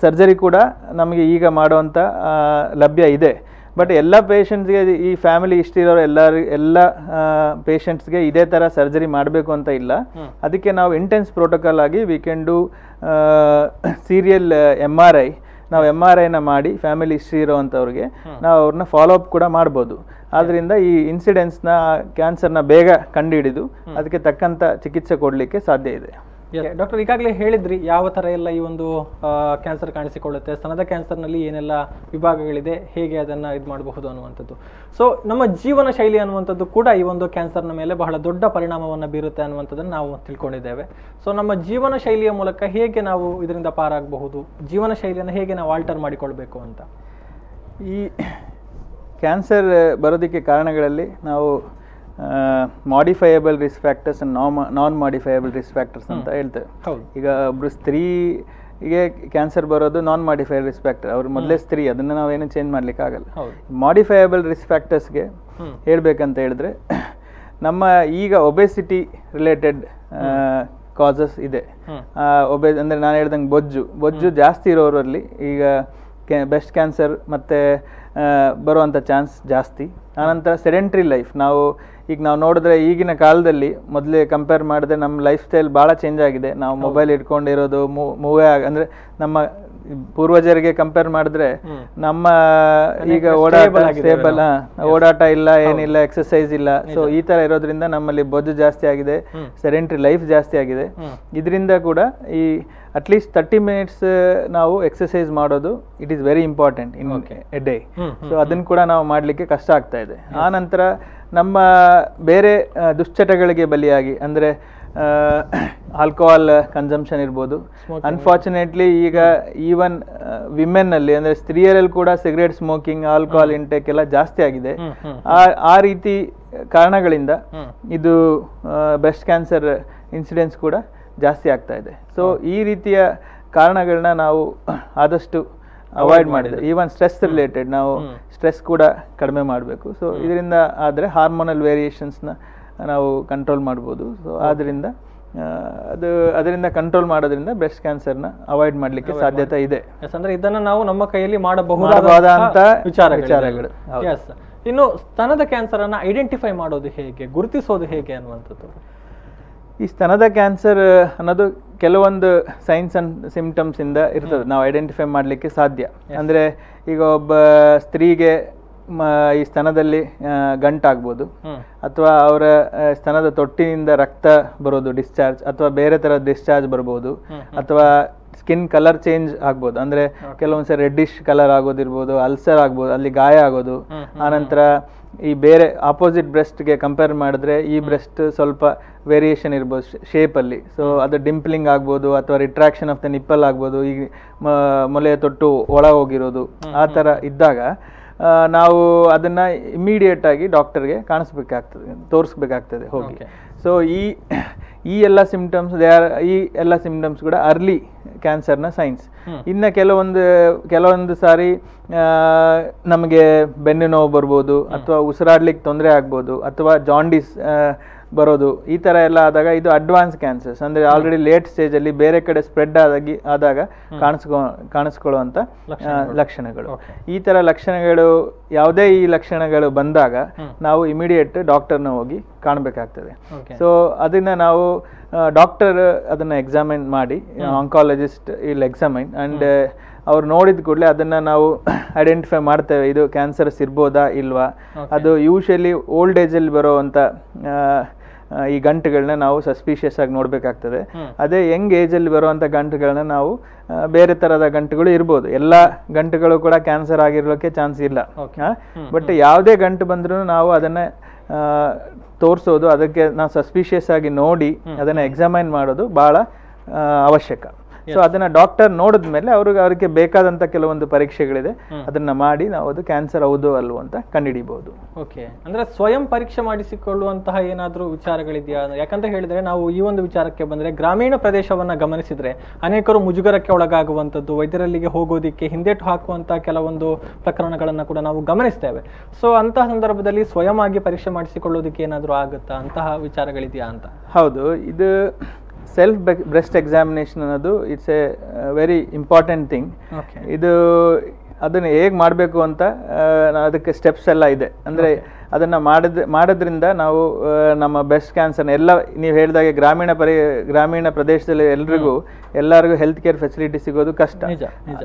ಸರ್ಜರಿ ಕೂಡ ನಮಗೆ ಈಗ ಮಾಡುವಂಥ ಲಭ್ಯ ಇದೆ. ಬಟ್ ಎಲ್ಲ ಪೇಷಂಟ್ಸ್ಗೆ, ಈ ಫ್ಯಾಮಿಲಿ ಹಿಸ್ಟ್ರಿ ಇರೋರು ಎಲ್ಲ ಪೇಷಂಟ್ಸ್ಗೆ ಇದೇ ಥರ ಸರ್ಜರಿ ಮಾಡಬೇಕು ಅಂತ ಇಲ್ಲ. ಅದಕ್ಕೆ ನಾವು ಇಂಟೆನ್ಸ್ ಪ್ರೋಟೋಕಾಲ್ ಆಗಿ we can do serial MRI. ನಾವು MRIನ ಮಾಡಿ ಫ್ಯಾಮಿಲಿ ಹಿಸ್ಟ್ರಿ ಇರೋವಂಥವ್ರಿಗೆ ನಾವು ಅವ್ರನ್ನ ಫಾಲೋ ಅಪ್ ಕೂಡ ಮಾಡ್ಬೋದು. ಆದ್ದರಿಂದ ಈ ಇನ್ಸಿಡೆನ್ಸ್ನ ಕ್ಯಾನ್ಸರ್ನ ಬೇಗ ಕಂಡುಹಿಡಿದು ಅದಕ್ಕೆ ತಕ್ಕಂಥ ಚಿಕಿತ್ಸೆ ಕೊಡಲಿಕ್ಕೆ ಸಾಧ್ಯ ಇದೆ. ಡಾಕ್ಟರ್, ಈಗಾಗಲೇ ಹೇಳಿದ್ರಿ ಯಾವ ಥರ ಎಲ್ಲ ಈ ಒಂದು ಕ್ಯಾನ್ಸರ್ ಕಾಣಿಸಿಕೊಳ್ಳುತ್ತೆ, ಸ್ತನದ ಕ್ಯಾನ್ಸರ್ನಲ್ಲಿ ಏನೆಲ್ಲ ವಿಭಾಗಗಳಿದೆ, ಹೇಗೆ ಅದನ್ನು ಇದು ಮಾಡಬಹುದು ಅನ್ನುವಂಥದ್ದು. ಸೊ ನಮ್ಮ ಜೀವನ ಶೈಲಿ ಅನ್ನುವಂಥದ್ದು ಕೂಡ ಈ ಒಂದು ಕ್ಯಾನ್ಸರ್ನ ಮೇಲೆ ಬಹಳ ದೊಡ್ಡ ಪರಿಣಾಮವನ್ನು ಬೀರುತ್ತೆ ಅನ್ನುವಂಥದ್ದನ್ನು ನಾವು ತಿಳ್ಕೊಂಡಿದ್ದೇವೆ. ಸೊ ನಮ್ಮ ಜೀವನ ಶೈಲಿಯ ಮೂಲಕ ಹೇಗೆ ನಾವು ಇದರಿಂದ ಪಾರಾಗಬಹುದು, ಜೀವನ ಶೈಲಿಯನ್ನು ಹೇಗೆ ನಾವು ಆಲ್ಟರ್ ಮಾಡಿಕೊಳ್ಬೇಕು ಅಂತ. ಈ ಕ್ಯಾನ್ಸರ್ ಬರೋದಕ್ಕೆ ಕಾರಣಗಳಲ್ಲಿ ನಾವು modifiable risk factors and non modifiable risk factors ಅಂತ ಹೇಳ್ತೇವೆ. ಈಗ ಒಬ್ರು ಸ್ತ್ರೀಗೆ ಕ್ಯಾನ್ಸರ್ ಬರೋದು ನಾನ್ ಮಾಡಿಫೈಯಬಲ್ ರಿಸ್ಕ್ ಫ್ಯಾಕ್ಟರ್, ಅವ್ರು ಮೊದಲೇ ಸ್ತ್ರೀ, ಅದನ್ನ ನಾವೇನು ಚೇಂಜ್ ಮಾಡ್ಲಿಕ್ಕೆ ಆಗಲ್ಲ. ಮಾಡಿಫೈಯಬಲ್ ರಿಸ್ಕ್ ಫ್ಯಾಕ್ಟರ್ಸ್ಗೆ ಹೇಳ್ಬೇಕಂತ ಹೇಳಿದ್ರೆ ನಮ್ಮ ಈಗ ಒಬೆಸಿಟಿ ರಿಲೇಟೆಡ್ ಕಾಸಸ್ ಇದೆ. ಅಂದ್ರೆ ನಾನು ಹೇಳ್ದಂಗೆ ಬೊಜ್ಜು ಜಾಸ್ತಿ ಇರೋರಲ್ಲಿ ಈಗ ಬ್ರೆಸ್ಟ್ ಕ್ಯಾನ್ಸರ್ ಮತ್ತೆ ಬರುವಂಥ ಚಾನ್ಸ್ ಜಾಸ್ತಿ. ಆನಂತರ ಸೆಡೆಂಟ್ರಿ ಲೈಫ್, ಈಗ ನಾವು ನೋಡಿದ್ರೆ ಈಗಿನ ಕಾಲದಲ್ಲಿ ಮೊದಲೇ ಕಂಪೇರ್ ಮಾಡಿದ್ರೆ ನಮ್ಮ ಲೈಫ್ ಸ್ಟೈಲ್ ಭಾಳ ಚೇಂಜ್ ಆಗಿದೆ. ನಾವು ಮೊಬೈಲ್ ಇಟ್ಕೊಂಡಿರೋದು ಮೂವೇ ಅಂದರೆ ನಮ್ಮ ಪೂರ್ವಜರಿಗೆ ಕಂಪೇರ್ ಮಾಡಿದ್ರೆ ನಮ್ಮ ಈಗ ಓಡಾಟ ಇಲ್ಲ, ಏನಿಲ್ಲ, ಎಕ್ಸರ್ಸೈಸ್ ಇಲ್ಲ. ಸೊ ಈ ತರ ಇರೋದ್ರಿಂದ ನಮ್ಮಲ್ಲಿ ಬೊಜ್ಜು ಜಾಸ್ತಿ ಆಗಿದೆ, ಸೆಡೆಂಟ್ರಿ ಲೈಫ್ ಜಾಸ್ತಿ ಆಗಿದೆ. ಇದರಿಂದ ಕೂಡ ಈ ಅಟ್ಲೀಸ್ಟ್ 30 minutes ನಾವು ಎಕ್ಸರ್ಸೈಸ್ ಮಾಡೋದು it is very important in a day. So ಅದನ್ನು ಕೂಡ ನಾವು ಮಾಡಲಿಕ್ಕೆ ಕಷ್ಟ ಆಗ್ತಾ ಇದೆ. ಆ ನಂತರ ನಮ್ಮ ಬೇರೆ ದುಶ್ಚಟಗಳಿಗೆ ಬಲಿಯಾಗಿ ಅಂದರೆ ಆಲ್ಕೋಹಾಲ್ ಕನ್ಸಂಪ್ಷನ್ ಇರ್ಬೋದು. ಅನ್ಫಾರ್ಚುನೇಟ್ಲಿ ಈಗ ಈವನ್ ವಿಮೆನ್ ಅಲ್ಲಿ ಅಂದರೆ ಸ್ತ್ರೀಯರಲ್ಲಿ ಕೂಡ ಸಿಗರೇಟ್ ಸ್ಮೋಕಿಂಗ್, ಆಲ್ಕೋಹಾಲ್ ಇಂಟೇಕ್ ಎಲ್ಲ ಜಾಸ್ತಿ ಆಗಿದೆ. ಆ ರೀತಿ ಕಾರಣಗಳಿಂದ ಇದು ಬ್ರೆಸ್ಟ್ ಕ್ಯಾನ್ಸರ್ ಇನ್ಸಿಡೆನ್ಸ್ ಕೂಡ ಜಾಸ್ತಿ ಆಗ್ತಾ ಇದೆ. ಸೊ ಈ ರೀತಿಯ ಕಾರಣಗಳನ್ನ ನಾವು ಆದಷ್ಟು ಅವಾಯ್ಡ್ ಮಾಡಿದ್ರೆ, ಈವನ್ ಸ್ಟ್ರೆಸ್ ರಿಲೇಟೆಡ್ ನಾವು ಸ್ಟ್ರೆಸ್ ಕೂಡ ಕಡಿಮೆ ಮಾಡಬೇಕು. ಸೊ ಇದರಿಂದ ಆದರೆ ಹಾರ್ಮೋನಲ್ ವೇರಿಯೇಷನ್ಸ್ನ ನಾವು ಕಂಟ್ರೋಲ್ ಮಾಡ್ಬೋದು. ಸೊ ಅದರಿಂದ ಅದರಿಂದ ಕಂಟ್ರೋಲ್ ಮಾಡೋದ್ರಿಂದ ಬ್ರೆಸ್ಟ್ ಕ್ಯಾನ್ಸರ್ನ ಅವಾಯ್ಡ್ ಮಾಡಲಿಕ್ಕೆ ಸಾಧ್ಯತೆ ಇದೆ. ಅಂದ್ರೆ ಇದನ್ನ ನಾವು ನಮ್ಮ ಕೈಯಲ್ಲಿ ಮಾಡಬಹುದಾದಂತ ವಿಚಾರಗಳು. ಇನ್ನು ಸ್ತನದ ಕ್ಯಾನ್ಸರ್ ಅನ್ನ ಐಡೆಂಟಿಫೈ ಮಾಡೋದು ಹೇಗೆ, ಗುರುತಿಸೋದು ಹೇಗೆ ಅನ್ನುವಂಥದ್ದು? ಈ ಸ್ತನದ ಕ್ಯಾನ್ಸರ್ ಅನ್ನೋದು ಕೆಲವೊಂದು ಸೈನ್ಸ್ ಅಂಡ್ ಸಿಂಪ್ಟಮ್ಸ್ ಇಂದ ಇರ್ತದೆ, ನಾವು ಐಡೆಂಟಿಫೈ ಮಾಡಲಿಕ್ಕೆ ಸಾಧ್ಯ. ಅಂದರೆ ಈಗ ಒಬ್ಬ ಸ್ತ್ರೀಗೆ ಈ ಸ್ತನದಲ್ಲಿ ಗಂಟಾಗ್ಬೋದು, ಅಥವಾ ಅವರ ಸ್ತನದ ತೊಟ್ಟಿನಿಂದ ರಕ್ತ ಬರೋದು, ಡಿಸ್ಚಾರ್ಜ್, ಅಥವಾ ಬೇರೆ ಥರ ಡಿಸ್ಚಾರ್ಜ್ ಬರ್ಬೋದು, ಅಥವಾ ಸ್ಕಿನ್ ಕಲರ್ ಚೇಂಜ್ ಆಗ್ಬೋದು. ಅಂದರೆ ಕೆಲವೊಂದ್ಸರಿ ರೆಡ್ಡಿಶ್ ಕಲರ್ ಆಗೋದಿರ್ಬೋದು, ಅಲ್ಸರ್ ಆಗ್ಬೋದು, ಅಲ್ಲಿ ಗಾಯ ಆಗೋದು. ಆನಂತರ ಈ ಬೇರೆ ಆಪೋಸಿಟ್ ಬ್ರೆಸ್ಟ್ಗೆ ಕಂಪೇರ್ ಮಾಡಿದ್ರೆ ಈ ಬ್ರೆಸ್ಟ್ ಸ್ವಲ್ಪ ವೇರಿಯೇಷನ್ ಇರ್ಬೋದು ಶೇಪಲ್ಲಿ. ಸೊ ಅದು ಡಿಂಪ್ಲಿಂಗ್ ಆಗ್ಬೋದು, ಅಥವಾ ರಿಟ್ರಾಕ್ಷನ್ ಆಫ್ ದ ನಿಪ್ಪಲ್ ಆಗ್ಬೋದು, ಈ ಮೊಲೆಯ ತೊಟ್ಟು ಒಳ ಹೋಗಿರೋದು. ಆ ಥರ ಇದ್ದಾಗ ನಾವು ಅದನ್ನ ಇಮಿಡಿಯೇಟ್ ಆಗಿ ಡಾಕ್ಟರ್ಗೆ ತೋರಿಸ್ಬೇಕಾಗ್ತದೆ ಹೋಗಿ. ಸೊ ಈ ಎಲ್ಲ ಸಿಂಪ್ಟಮ್ಸ್ ಈ ಎಲ್ಲ ಸಿಂಪ್ಟಮ್ಸ್ ಕೂಡ ಅರ್ಲಿ ಕ್ಯಾನ್ಸರ್ನ ಸೈನ್ಸ್. ಇನ್ನು ಕೆಲವೊಂದು ಸಾರಿ ನಮಗೆ ಬೆನ್ನು ನೋವು ಬರ್ಬೋದು, ಅಥವಾ ಉಸಿರಾಡ್ಲಿಕ್ಕೆ ತೊಂದರೆ ಆಗ್ಬೋದು, ಅಥವಾ ಜಾಂಡಿಸ್ ಬರೋದು. ಈ ಥರ ಎಲ್ಲ ಆದಾಗ ಇದು ಅಡ್ವಾನ್ಸ್ ಕ್ಯಾನ್ಸರ್ಸ್, ಅಂದರೆ ಆಲ್ರೆಡಿ ಲೇಟ್ ಸ್ಟೇಜಲ್ಲಿ ಬೇರೆ ಕಡೆ ಸ್ಪ್ರೆಡ್ ಆದಾಗ ಕಾಣಿಸ್ಕೊಳ್ಳುವಂಥ ಲಕ್ಷಣಗಳು. ಈ ಥರ ಲಕ್ಷಣಗಳು ಯಾವುದೇ ಈ ಲಕ್ಷಣಗಳು ಬಂದಾಗ ನಾವು ಇಮಿಡಿಯೇಟ್ ಡಾಕ್ಟರ್ನ ಹೋಗಿ ಕಾಣಬೇಕಾಗ್ತದೆ. ಸೊ ಅದನ್ನ ನಾವು ಡಾಕ್ಟರ್ ಅದನ್ನ ಎಕ್ಸಾಮಿನ್ ಮಾಡಿ, ಆಂಕಾಲಜಿಸ್ಟ್ ಇಲ್ಲಿ ಎಕ್ಸಾಮಿನ್, ಆ್ಯಂಡ್ ಅವ್ರು ನೋಡಿದ ಕೂಡಲೇ ಅದನ್ನು ನಾವು ಐಡೆಂಟಿಫೈ ಮಾಡ್ತೇವೆ, ಇದು ಕ್ಯಾನ್ಸರ್ಸ್ ಇರ್ಬೋದಾ ಇಲ್ವಾ. ಅದು ಯೂಶಲಿ ಓಲ್ಡ್ ಏಜಲ್ಲಿ ಬರೋವಂಥ ಈ ಗಂಟುಗಳನ್ನ ನಾವು ಸಸ್ಪಿಷಿಯಸ್ ಆಗಿ ನೋಡಬೇಕಾಗ್ತದೆ. ಅದೇ ಯಂಗ್ ಏಜಲ್ಲಿ ಬರುವಂಥ ಗಂಟುಗಳನ್ನ ನಾವು ಬೇರೆ ಥರದ ಗಂಟುಗಳು ಇರ್ಬೋದು. ಎಲ್ಲ ಗಂಟುಗಳು ಕೂಡ ಕ್ಯಾನ್ಸರ್ ಆಗಿರೋಕ್ಕೆ ಚಾನ್ಸ್ ಇಲ್ಲ. ಬಟ್ ಯಾವುದೇ ಗಂಟು ಬಂದ್ರೂ ನಾವು ಅದನ್ನು ತೋರಿಸೋದು, ಅದಕ್ಕೆ ನಾವು ಸಸ್ಪಿಷಿಯಸ್ ಆಗಿ ನೋಡಿ ಅದನ್ನು ಎಕ್ಸಾಮೈನ್ ಮಾಡೋದು ಭಾಳ ಅವಶ್ಯಕ. ಸೊ ಅದನ್ನ ಡಾಕ್ಟರ್ ನೋಡಿದ್ಮೇಲೆ ಅವ್ರಿಗೆ ಬೇಕಾದಂತ ಕೆಲವೊಂದು ಪರೀಕ್ಷೆಗಳಿದೆ, ಅದನ್ನ ಮಾಡಿ ನಾವು ಅದು ಕ್ಯಾನ್ಸರ್ ಹೌದು ಅಲ್ವೋ ಅಂತ ಕಂಡುಹಿಡಿಬಹುದು. ಓಕೆ, ಅಂದ್ರೆ ಸ್ವಯಂ ಪರೀಕ್ಷೆ ಮಾಡಿಸಿಕೊಳ್ಳುವಂತಹ ಏನಾದರೂ ವಿಚಾರಗಳಿದೆಯಾ? ಯಾಕಂತ ಹೇಳಿದ್ರೆ ನಾವು ಈ ಒಂದು ವಿಚಾರಕ್ಕೆ ಬಂದ್ರೆ ಗ್ರಾಮೀಣ ಪ್ರದೇಶವನ್ನ ಗಮನಿಸಿದ್ರೆ ಅನೇಕರು ಮುಜುಗರಕ್ಕೆ ಒಳಗಾಗುವಂಥದ್ದು, ವೈದ್ಯರಲ್ಲಿಗೆ ಹೋಗೋದಿಕ್ಕೆ ಹಿಂದೇಟು ಹಾಕುವಂತಹ ಕೆಲವೊಂದು ಪ್ರಕರಣಗಳನ್ನ ಕೂಡ ನಾವು ಗಮನಿಸ್ತೇವೆ. ಸೊ ಅಂತಹ ಸಂದರ್ಭದಲ್ಲಿ ಸ್ವಯಂ ಆಗಿ ಪರೀಕ್ಷೆ ಮಾಡಿಸಿಕೊಳ್ಳೋದಕ್ಕೆ ಏನಾದರೂ ಆಗುತ್ತಾ, ಅಂತಹ ವಿಚಾರಗಳಿದೆಯಾ ಅಂತ? ಹೌದು, ಇದು ಸೆಲ್ಫ್ ಬ್ರೆಸ್ಟ್ ಎಕ್ಸಾಮಿನೇಷನ್ ಅನ್ನೋದು it's a very important thing. ಇದು ಅದನ್ನು ಹೇಗೆ ಮಾಡಬೇಕು ಅಂತ ಅದಕ್ಕೆ ಸ್ಟೆಪ್ಸ್ ಎಲ್ಲ ಇದೆ. ಅಂದರೆ ಅದನ್ನು ಮಾಡೋದ್ರಿಂದ ನಾವು ನಮ್ಮ ಬ್ರೆಸ್ಟ್ ಕ್ಯಾನ್ಸರ್ನ ಎಲ್ಲ ನೀವು ಹೇಳಿದಾಗೆ ಗ್ರಾಮೀಣ ಪ್ರದೇಶದಲ್ಲಿ ಎಲ್ಲರಿಗೂ ಹೆಲ್ತ್ ಕೇರ್ ಫೆಸಿಲಿಟಿ ಸಿಗೋದು ಕಷ್ಟ.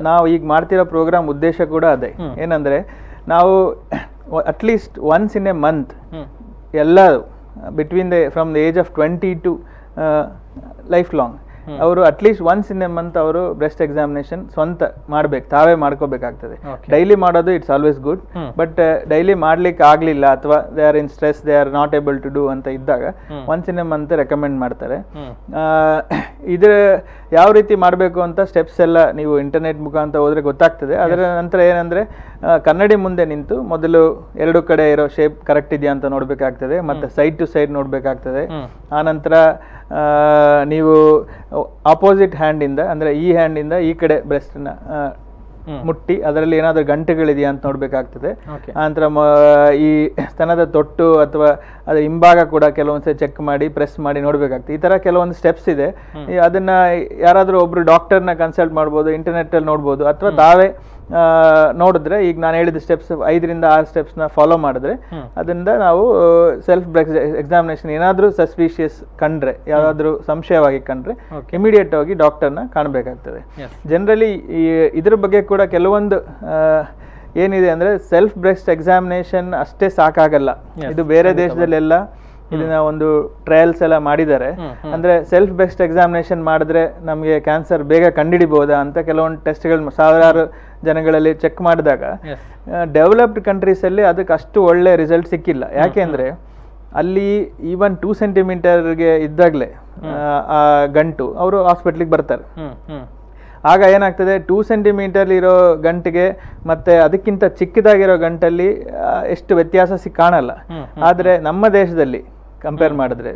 ನಾವು ಈಗ ಮಾಡ್ತಿರೋ ಪ್ರೋಗ್ರಾಮ್ ಉದ್ದೇಶ ಕೂಡ ಅದೇ. ಏನಂದರೆ ನಾವು at least once in a month ಎಲ್ಲ from the age of 20 to lifelong ಅವರು at least once in a month ಅವರು ಬ್ರೆಸ್ಟ್ ಎಕ್ಸಾಮಿನೇಷನ್ ಸ್ವಂತ ತಾವೇ ಮಾಡ್ಕೋಬೇಕಾಗ್ತದೆ. ಡೈಲಿ ಮಾಡೋದು it's always good, but daily ಮಾಡ್ಲಿಕ್ಕೆ ಆಗ್ಲಿಲ್ಲ ಅಥವಾ they are in stress, they are not able to do ಅಂತ ಇದ್ದಾಗ once in a month recommend ಮಾಡ್ತಾರೆ. ಇದ್ರ ಯಾವ ರೀತಿ ಮಾಡಬೇಕು ಅಂತ ಸ್ಟೆಪ್ಸ್ ಎಲ್ಲ ನೀವು ಇಂಟರ್ನೆಟ್ ಮುಖಾಂತರ ಹೋದ್ರೆ ಗೊತ್ತಾಗ್ತದೆ. ಅದರ ನಂತರ ಏನಂದ್ರೆ ಕನ್ನಡಿ ಮುಂದೆ ನಿಂತು ಮೊದಲು ಎರಡು ಕಡೆ ಇರೋ ಶೇಪ್ ಕರೆಕ್ಟ್ ಇದೆಯಾ ಅಂತ ನೋಡಬೇಕಾಗ್ತದೆ, ಮತ್ತು ಸೈಡ್ ಟು ಸೈಡ್ ನೋಡಬೇಕಾಗ್ತದೆ. ಆನಂತರ ನೀವು ಆಪೋಸಿಟ್ ಹ್ಯಾಂಡಿಂದ, ಅಂದರೆ ಈ ಹ್ಯಾಂಡಿಂದ ಈ ಕಡೆ ಬ್ರೆಸ್ಟ್ನ ಮುಟ್ಟಿ ಅದರಲ್ಲಿ ಏನಾದರೂ ಗಂಟೆಗಳಿದೆಯಾ ಅಂತ ನೋಡಬೇಕಾಗ್ತದೆ. ಆನಂತರ ಈ ಸ್ತನದ ತೊಟ್ಟು ಅಥವಾ ಅದರ ಹಿಂಭಾಗ ಕೂಡ ಕೆಲವೊಂದ್ಸರಿ ಚೆಕ್ ಮಾಡಿ ಪ್ರೆಸ್ ಮಾಡಿ ನೋಡಬೇಕಾಗ್ತದೆ. ಈ ಥರ ಕೆಲವೊಂದು ಸ್ಟೆಪ್ಸ್ ಇದೆ. ಅದನ್ನು ಯಾರಾದರೂ ಒಬ್ಬರು ಡಾಕ್ಟರ್ನ ಕನ್ಸಲ್ಟ್ ಮಾಡ್ಬೋದು, ಇಂಟರ್ನೆಟ್ಟಲ್ಲಿ ನೋಡ್ಬೋದು, ಅಥವಾ ತಾವೇ ನೋಡಿದ್ರೆ ಈಗ ನಾನು ಹೇಳಿದ ಸ್ಟೆಪ್ಸ್ 5 ರಿಂದ 6 ಸ್ಟೆಪ್ಸ್ನ ಫಾಲೋ ಮಾಡಿದ್ರೆ ಅದರಿಂದ ನಾವು ಸೆಲ್ಫ್ ಬ್ರೆಸ್ಟ್ ಎಕ್ಸಾಮಿನೇಷನ್ ಏನಾದರೂ ಸಸ್ಪಿಷಿಯಸ್ ಕಂಡ್ರೆ, ಯಾವುದಾದ್ರೂ ಸಂಶಯವಾಗಿ ಕಂಡ್ರೆ ಇಮಿಡಿಯೇಟ್ ಆಗಿ ಡಾಕ್ಟರ್ನ ಕಾಣಬೇಕಾಗ್ತದೆ. ಜನರಲಿ ಇದ್ರ ಬಗ್ಗೆ ಕೂಡ ಕೆಲವೊಂದು ಏನಿದೆ ಅಂದರೆ ಸೆಲ್ಫ್ ಬ್ರೆಸ್ಟ್ ಎಕ್ಸಾಮಿನೇಷನ್ ಅಷ್ಟೇ ಸಾಕಾಗಲ್ಲ. ಇದು ಬೇರೆ ದೇಶದಲ್ಲೆಲ್ಲ ಇದನ್ನ ಒಂದು ಟ್ರಯಲ್ಸ್ ಎಲ್ಲ ಮಾಡಿದ್ದಾರೆ. ಅಂದ್ರೆ ಸೆಲ್ಫ್ ಬ್ರೆಸ್ಟ್ ಎಕ್ಸಾಮಿನೇಷನ್ ಮಾಡಿದ್ರೆ ನಮಗೆ ಕ್ಯಾನ್ಸರ್ ಬೇಗ ಕಂಡುಹಿಡಿಬಹುದಾ ಅಂತ ಕೆಲವೊಂದು ಟೆಸ್ಟ್ಗಳು ಸಾವಿರಾರು ಜನಗಳಲ್ಲಿ ಚೆಕ್ ಮಾಡಿದಾಗ ಡೆವಲಪ್ಡ್ ಕಂಟ್ರೀಸ್ ಅಲ್ಲಿ ಅದಕ್ಕೆ ಅಷ್ಟು ಒಳ್ಳೆ ರಿಸಲ್ಟ್ ಸಿಕ್ಕಿಲ್ಲ. ಯಾಕೆಂದ್ರೆ ಅಲ್ಲಿ ಈವನ್ 2 ಸೆಂಟಿಮೀಟರ್ಗೆ ಇದ್ದಾಗಲೇ ಆ ಗಂಟು ಅವರು ಹಾಸ್ಪಿಟ್ಲಿಗೆ ಬರ್ತಾರೆ. ಆಗ ಏನಾಗ್ತದೆ, 2 ಸೆಂಟಿಮೀಟರ್ ಇರೋ ಗಂಟಿಗೆ ಮತ್ತೆ ಅದಕ್ಕಿಂತ ಚಿಕ್ಕದಾಗಿರೋ ಗಂಟಲ್ಲಿ ಎಷ್ಟು ವ್ಯತ್ಯಾಸ ಕಾಣಲ್ಲ. ಆದರೆ ನಮ್ಮ ದೇಶದಲ್ಲಿ ಕಂಪೇರ್ ಮಾಡಿದ್ರೆ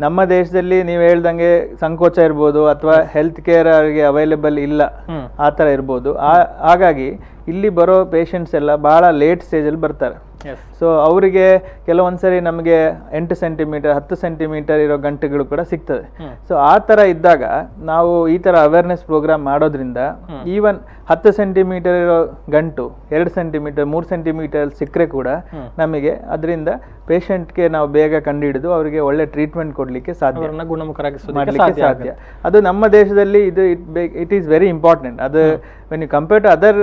ನಮ್ಮ ದೇಶದಲ್ಲಿ ನೀವು ಹೇಳ್ದಂಗೆ ಸಂಕೋಚ ಇರ್ಬೋದು, ಅಥವಾ ಹೆಲ್ತ್ ಕೇರ್ ಅವರಿಗೆ ಅವೈಲೇಬಲ್ ಇಲ್ಲ, ಆ ಥರ ಇರ್ಬೋದು. ಹಾಗಾಗಿ ಇಲ್ಲಿ ಬರೋ ಪೇಷಂಟ್ಸ್ ಎಲ್ಲ ಬಹಳ ಲೇಟ್ ಸ್ಟೇಜಲ್ಲಿ ಬರ್ತಾರೆ. ಸೊ ಅವರಿಗೆ ಕೆಲವೊಂದ್ಸರಿ ನಮಗೆ 8 ಸೆಂಟಿಮೀಟರ್ 10 ಸೆಂಟಿಮೀಟರ್ ಇರೋ ಗಂಟೆಗಳು ಕೂಡ ಸಿಗ್ತದೆ. ಸೊ ಆ ಥರ ಇದ್ದಾಗ ನಾವು ಈ ಥರ ಅವೇರ್ನೆಸ್ ಪ್ರೋಗ್ರಾಮ್ ಮಾಡೋದ್ರಿಂದ ಈವನ್ 10 ಸೆಂಟಿಮೀಟರ್ ಇರೋ ಗಂಟು 2 ಸೆಂಟಿಮೀಟರ್ 3 ಸೆಂಟಿಮೀಟರ್ ಸಿಕ್ಕರೆ ಕೂಡ ನಮಗೆ ಅದರಿಂದ ಪೇಷಂಟ್ಗೆ ನಾವು ಬೇಗ ಕಂಡುಹಿಡಿದು ಅವರಿಗೆ ಒಳ್ಳೆ ಟ್ರೀಟ್ಮೆಂಟ್ ಕೊಡಲಿಕ್ಕೆ ಸಾಧ್ಯ, ಮಾಡಲಿಕ್ಕೆ ಸಾಧ್ಯ. ಅದು ನಮ್ಮ ದೇಶದಲ್ಲಿ ಇಟ್ ಈಸ್ ವೆರಿ ಇಂಪಾರ್ಟೆಂಟ್. ಅದು when you compare to other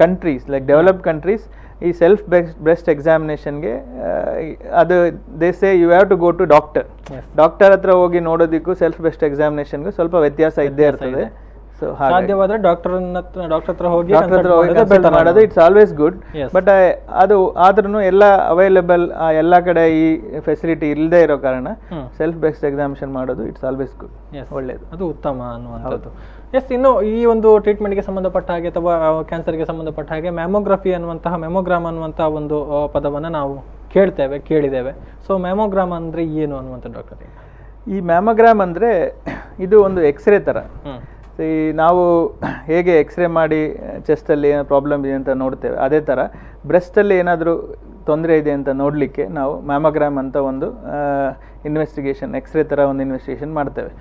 countries like developed countries, ಈ ಸೆಲ್ಫ್ ಬ್ರೆಸ್ಟ್ ಎಕ್ಸಾಮಿನೇಷನ್ಗೆ ಅದು they say you have to go to doctor ಹತ್ರ ಹೋಗಿ ನೋಡೋದಕ್ಕೂ ಸೆಲ್ಫ್ ಬ್ರೆಸ್ಟ್ ಎಕ್ಸಾಮಿನೇಷನ್ಗೂ ಸ್ವಲ್ಪ ವ್ಯತ್ಯಾಸ ಇದ್ದೇ ಇರ್ತದೆ. ಸೊ ಸಾಧ್ಯವಾದ್ರೆ ಡಾಕ್ಟರ್ ಹತ್ರ ಹೋಗಿ ಮಾಡೋದು ಇಟ್ಸ್ ಆಲ್ವೇಸ್ ಗುಡ್. ಬಟ್ ಅದು ಆದ್ರೂ ಎಲ್ಲ ಅವೈಲೇಬಲ್ ಎಲ್ಲ ಕಡೆ ಈ ಫೆಸಿಲಿಟಿ ಇಲ್ಲದೆ ಇರೋ ಕಾರಣ ಸೆಲ್ಫ್ ಬ್ರೆಸ್ಟ್ ಎಕ್ಸಾಮಿನೇಷನ್ ಮಾಡೋದು ಇಟ್ಸ್ ಆಲ್ವೇಸ್ ಗುಡ್, ಒಳ್ಳೇದು, ಅದು ಉತ್ತಮ ಅನ್ನುವಂಥದ್ದು. ಇನ್ನು ಈ ಒಂದು ಟ್ರೀಟ್ಮೆಂಟ್ಗೆ ಸಂಬಂಧಪಟ್ಟ ಹಾಗೆ ಅಥವಾ ಕ್ಯಾನ್ಸರ್ಗೆ ಸಂಬಂಧಪಟ್ಟ ಹಾಗೆ ಮೆಮೊಗ್ರಾಮ್ ಅನ್ನುವಂತಹ ಒಂದು ಪದವನ್ನು ನಾವು ಕೇಳಿದ್ದೇವೆ. ಸೊ ಮೆಮೊಗ್ರಾಮ್ ಅಂದ್ರೆ ಏನು ಅನ್ನುವಂಥ ಡಾಕ್ಟರ್? ಈ ಮ್ಯಾಮೋಗ್ರಾಮ್ ಅಂದ್ರೆ ಇದು ಒಂದು ಎಕ್ಸ್ರೇ ತರ. ಈ ನಾವು ಹೇಗೆ ಎಕ್ಸ್ರೇ ಮಾಡಿ ಚೆಸ್ಟಲ್ಲಿ ಏನೋ ಪ್ರಾಬ್ಲಮ್ ಇದೆ ಅಂತ ನೋಡ್ತೇವೆ, ಅದೇ ಥರ ಬ್ರೆಸ್ಟಲ್ಲಿ ಏನಾದರೂ ತೊಂದರೆ ಇದೆ ಅಂತ ನೋಡಲಿಕ್ಕೆ ನಾವು ಮ್ಯಾಮೋಗ್ರಾಮ್ ಅಂತ ಒಂದು ಇನ್ವೆಸ್ಟಿಗೇಷನ್, ಎಕ್ಸ್ರೇ ಥರ ಒಂದು ಇನ್ವೆಸ್ಟಿಗೇಷನ್ ಮಾಡ್ತೇವೆ.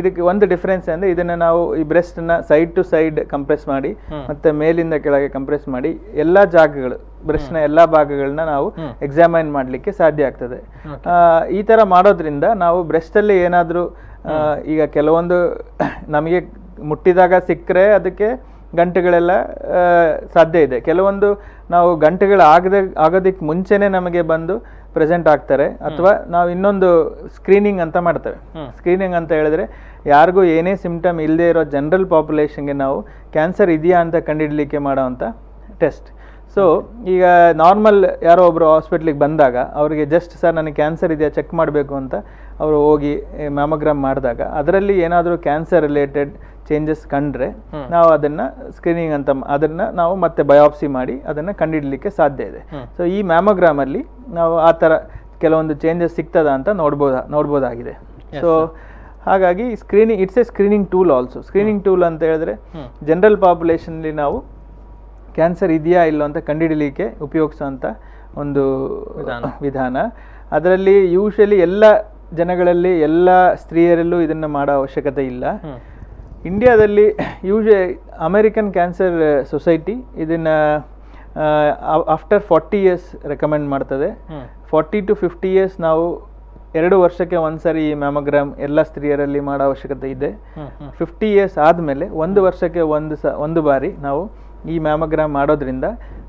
ಇದಕ್ಕೆ ಒಂದು ಡಿಫ್ರೆನ್ಸ್ ಅಂದರೆ ಇದನ್ನು ನಾವು ಈ ಬ್ರೆಸ್ಟನ್ನು ಸೈಡ್ ಟು ಸೈಡ್ ಕಂಪ್ರೆಸ್ ಮಾಡಿ ಮತ್ತು ಮೇಲಿಂದ ಕೆಳಗೆ ಕಂಪ್ರೆಸ್ ಮಾಡಿ ಎಲ್ಲ ಜಾಗಗಳು, ಬ್ರೆಸ್ಟ್ನ ಎಲ್ಲ ಭಾಗಗಳನ್ನ ನಾವು ಎಕ್ಸಾಮೈನ್ ಮಾಡಲಿಕ್ಕೆ ಸಾಧ್ಯ ಆಗ್ತದೆ. ಈ ಥರ ಮಾಡೋದ್ರಿಂದ ನಾವು ಬ್ರೆಸ್ಟಲ್ಲಿ ಏನಾದರೂ ಈಗ ಕೆಲವೊಂದು ನಮಗೆ ಮುಟ್ಟಿದಾಗ ಸಿಕ್ಕರೆ ಅದಕ್ಕೆ ಗಂಟೆಗಳೆಲ್ಲ ಸಾಧ್ಯ ಇದೆ. ಕೆಲವೊಂದು ನಾವು ಗಂಟೆಗಳು ಆಗೋದಕ್ಕೆ ಮುಂಚೆನೆ ನಮಗೆ ಬಂದು ಪ್ರೆಸೆಂಟ್ ಆಗ್ತಾರೆ. ಅಥವಾ ನಾವು ಇನ್ನೊಂದು ಸ್ಕ್ರೀನಿಂಗ್ ಅಂತ ಮಾಡ್ತೇವೆ. ಸ್ಕ್ರೀನಿಂಗ್ ಅಂತ ಹೇಳಿದ್ರೆ ಯಾರಿಗೂ ಏನೇ ಸಿಂಪ್ಟಮ್ ಇಲ್ಲದೆ ಇರೋ ಜನರಲ್ ಪಾಪ್ಯುಲೇಷನ್ಗೆ ನಾವು ಕ್ಯಾನ್ಸರ್ ಇದೆಯಾ ಅಂತ ಕಂಡುಹಿಡಲಿಕ್ಕೆ ಮಾಡೋವಂಥ ಟೆಸ್ಟ್. ಸೊ ಈಗ ನಾರ್ಮಲ್ ಯಾರೋ ಒಬ್ಬರು ಹಾಸ್ಪಿಟ್ಲಿಗೆ ಬಂದಾಗ ಅವರಿಗೆ ಜಸ್ಟ್ ಸರ್ ನನಗೆ ಕ್ಯಾನ್ಸರ್ ಇದೆಯಾ ಚೆಕ್ ಮಾಡಬೇಕು ಅಂತ ಅವರು ಹೋಗಿ ಮ್ಯಾಮೋಗ್ರಾಮ್ ಮಾಡಿದಾಗ ಅದರಲ್ಲಿ ಏನಾದರೂ ಕ್ಯಾನ್ಸರ್ ರಿಲೇಟೆಡ್ ಚೇಂಜಸ್ ಕಂಡ್ರೆ ನಾವು ಅದನ್ನು ಸ್ಕ್ರೀನಿಂಗ್ ಅಂತ ಅದನ್ನು ನಾವು ಮತ್ತೆ ಬಯಾಪ್ಸಿ ಮಾಡಿ ಅದನ್ನು ಕಂಡುಹಿಡಲಿಕ್ಕೆ ಸಾಧ್ಯ ಇದೆ. ಸೊ ಈ ಮ್ಯಾಮೋಗ್ರಾಮಲ್ಲಿ ನಾವು ಆ ಥರ ಕೆಲವೊಂದು ಚೇಂಜಸ್ ಸಿಗ್ತದ ಅಂತ ನೋಡ್ಬೋದಾಗಿದೆ. ಸೊ ಹಾಗಾಗಿ screening it's A screening tool also. Screening tool ಅಂತ ಹೇಳಿದ್ರೆ ಜನರಲ್ ಪಾಪ್ಯುಲೇಷನ್ಲಿ ನಾವು ಕ್ಯಾನ್ಸರ್ ಇದೆಯಾ ಇಲ್ಲೋ ಅಂತ ಕಂಡುಹಿಡಲಿಕ್ಕೆ ಉಪಯೋಗಿಸುವಂಥ ಒಂದು ವಿಧಾನ. ಅದರಲ್ಲಿ ಯೂಶಲಿ ಎಲ್ಲ ಜನಗಳಲ್ಲಿ ಎಲ್ಲ ಸ್ತ್ರೀಯರಲ್ಲೂ ಇದನ್ನು ಮಾಡೋ ಅವಶ್ಯಕತೆ ಇಲ್ಲ. ಇಂಡಿಯಾದಲ್ಲಿ ಅಮೆರಿಕನ್ ಕ್ಯಾನ್ಸರ್ ಸೊಸೈಟಿ ಇದನ್ನು ಆಫ್ಟರ್ 40 years ರೆಕಮೆಂಡ್ ಮಾಡ್ತದೆ. 40 to 50 years ನಾವು 2 ವರ್ಷಕ್ಕೆ ಒಂದ್ಸರಿ ಈ ಮ್ಯಾಮೋಗ್ರಾಮ್ ಎಲ್ಲ ಸ್ತ್ರೀಯರಲ್ಲಿ ಮಾಡೋ ಅವಶ್ಯಕತೆ ಇದೆ. 50 years ಆದಮೇಲೆ 1 ವರ್ಷಕ್ಕೆ ಒಂದು ಬಾರಿ ನಾವು ಈ ಮ್ಯಾಮೋಗ್ರಾಮ್ ಮಾಡೋದ್ರಿಂದ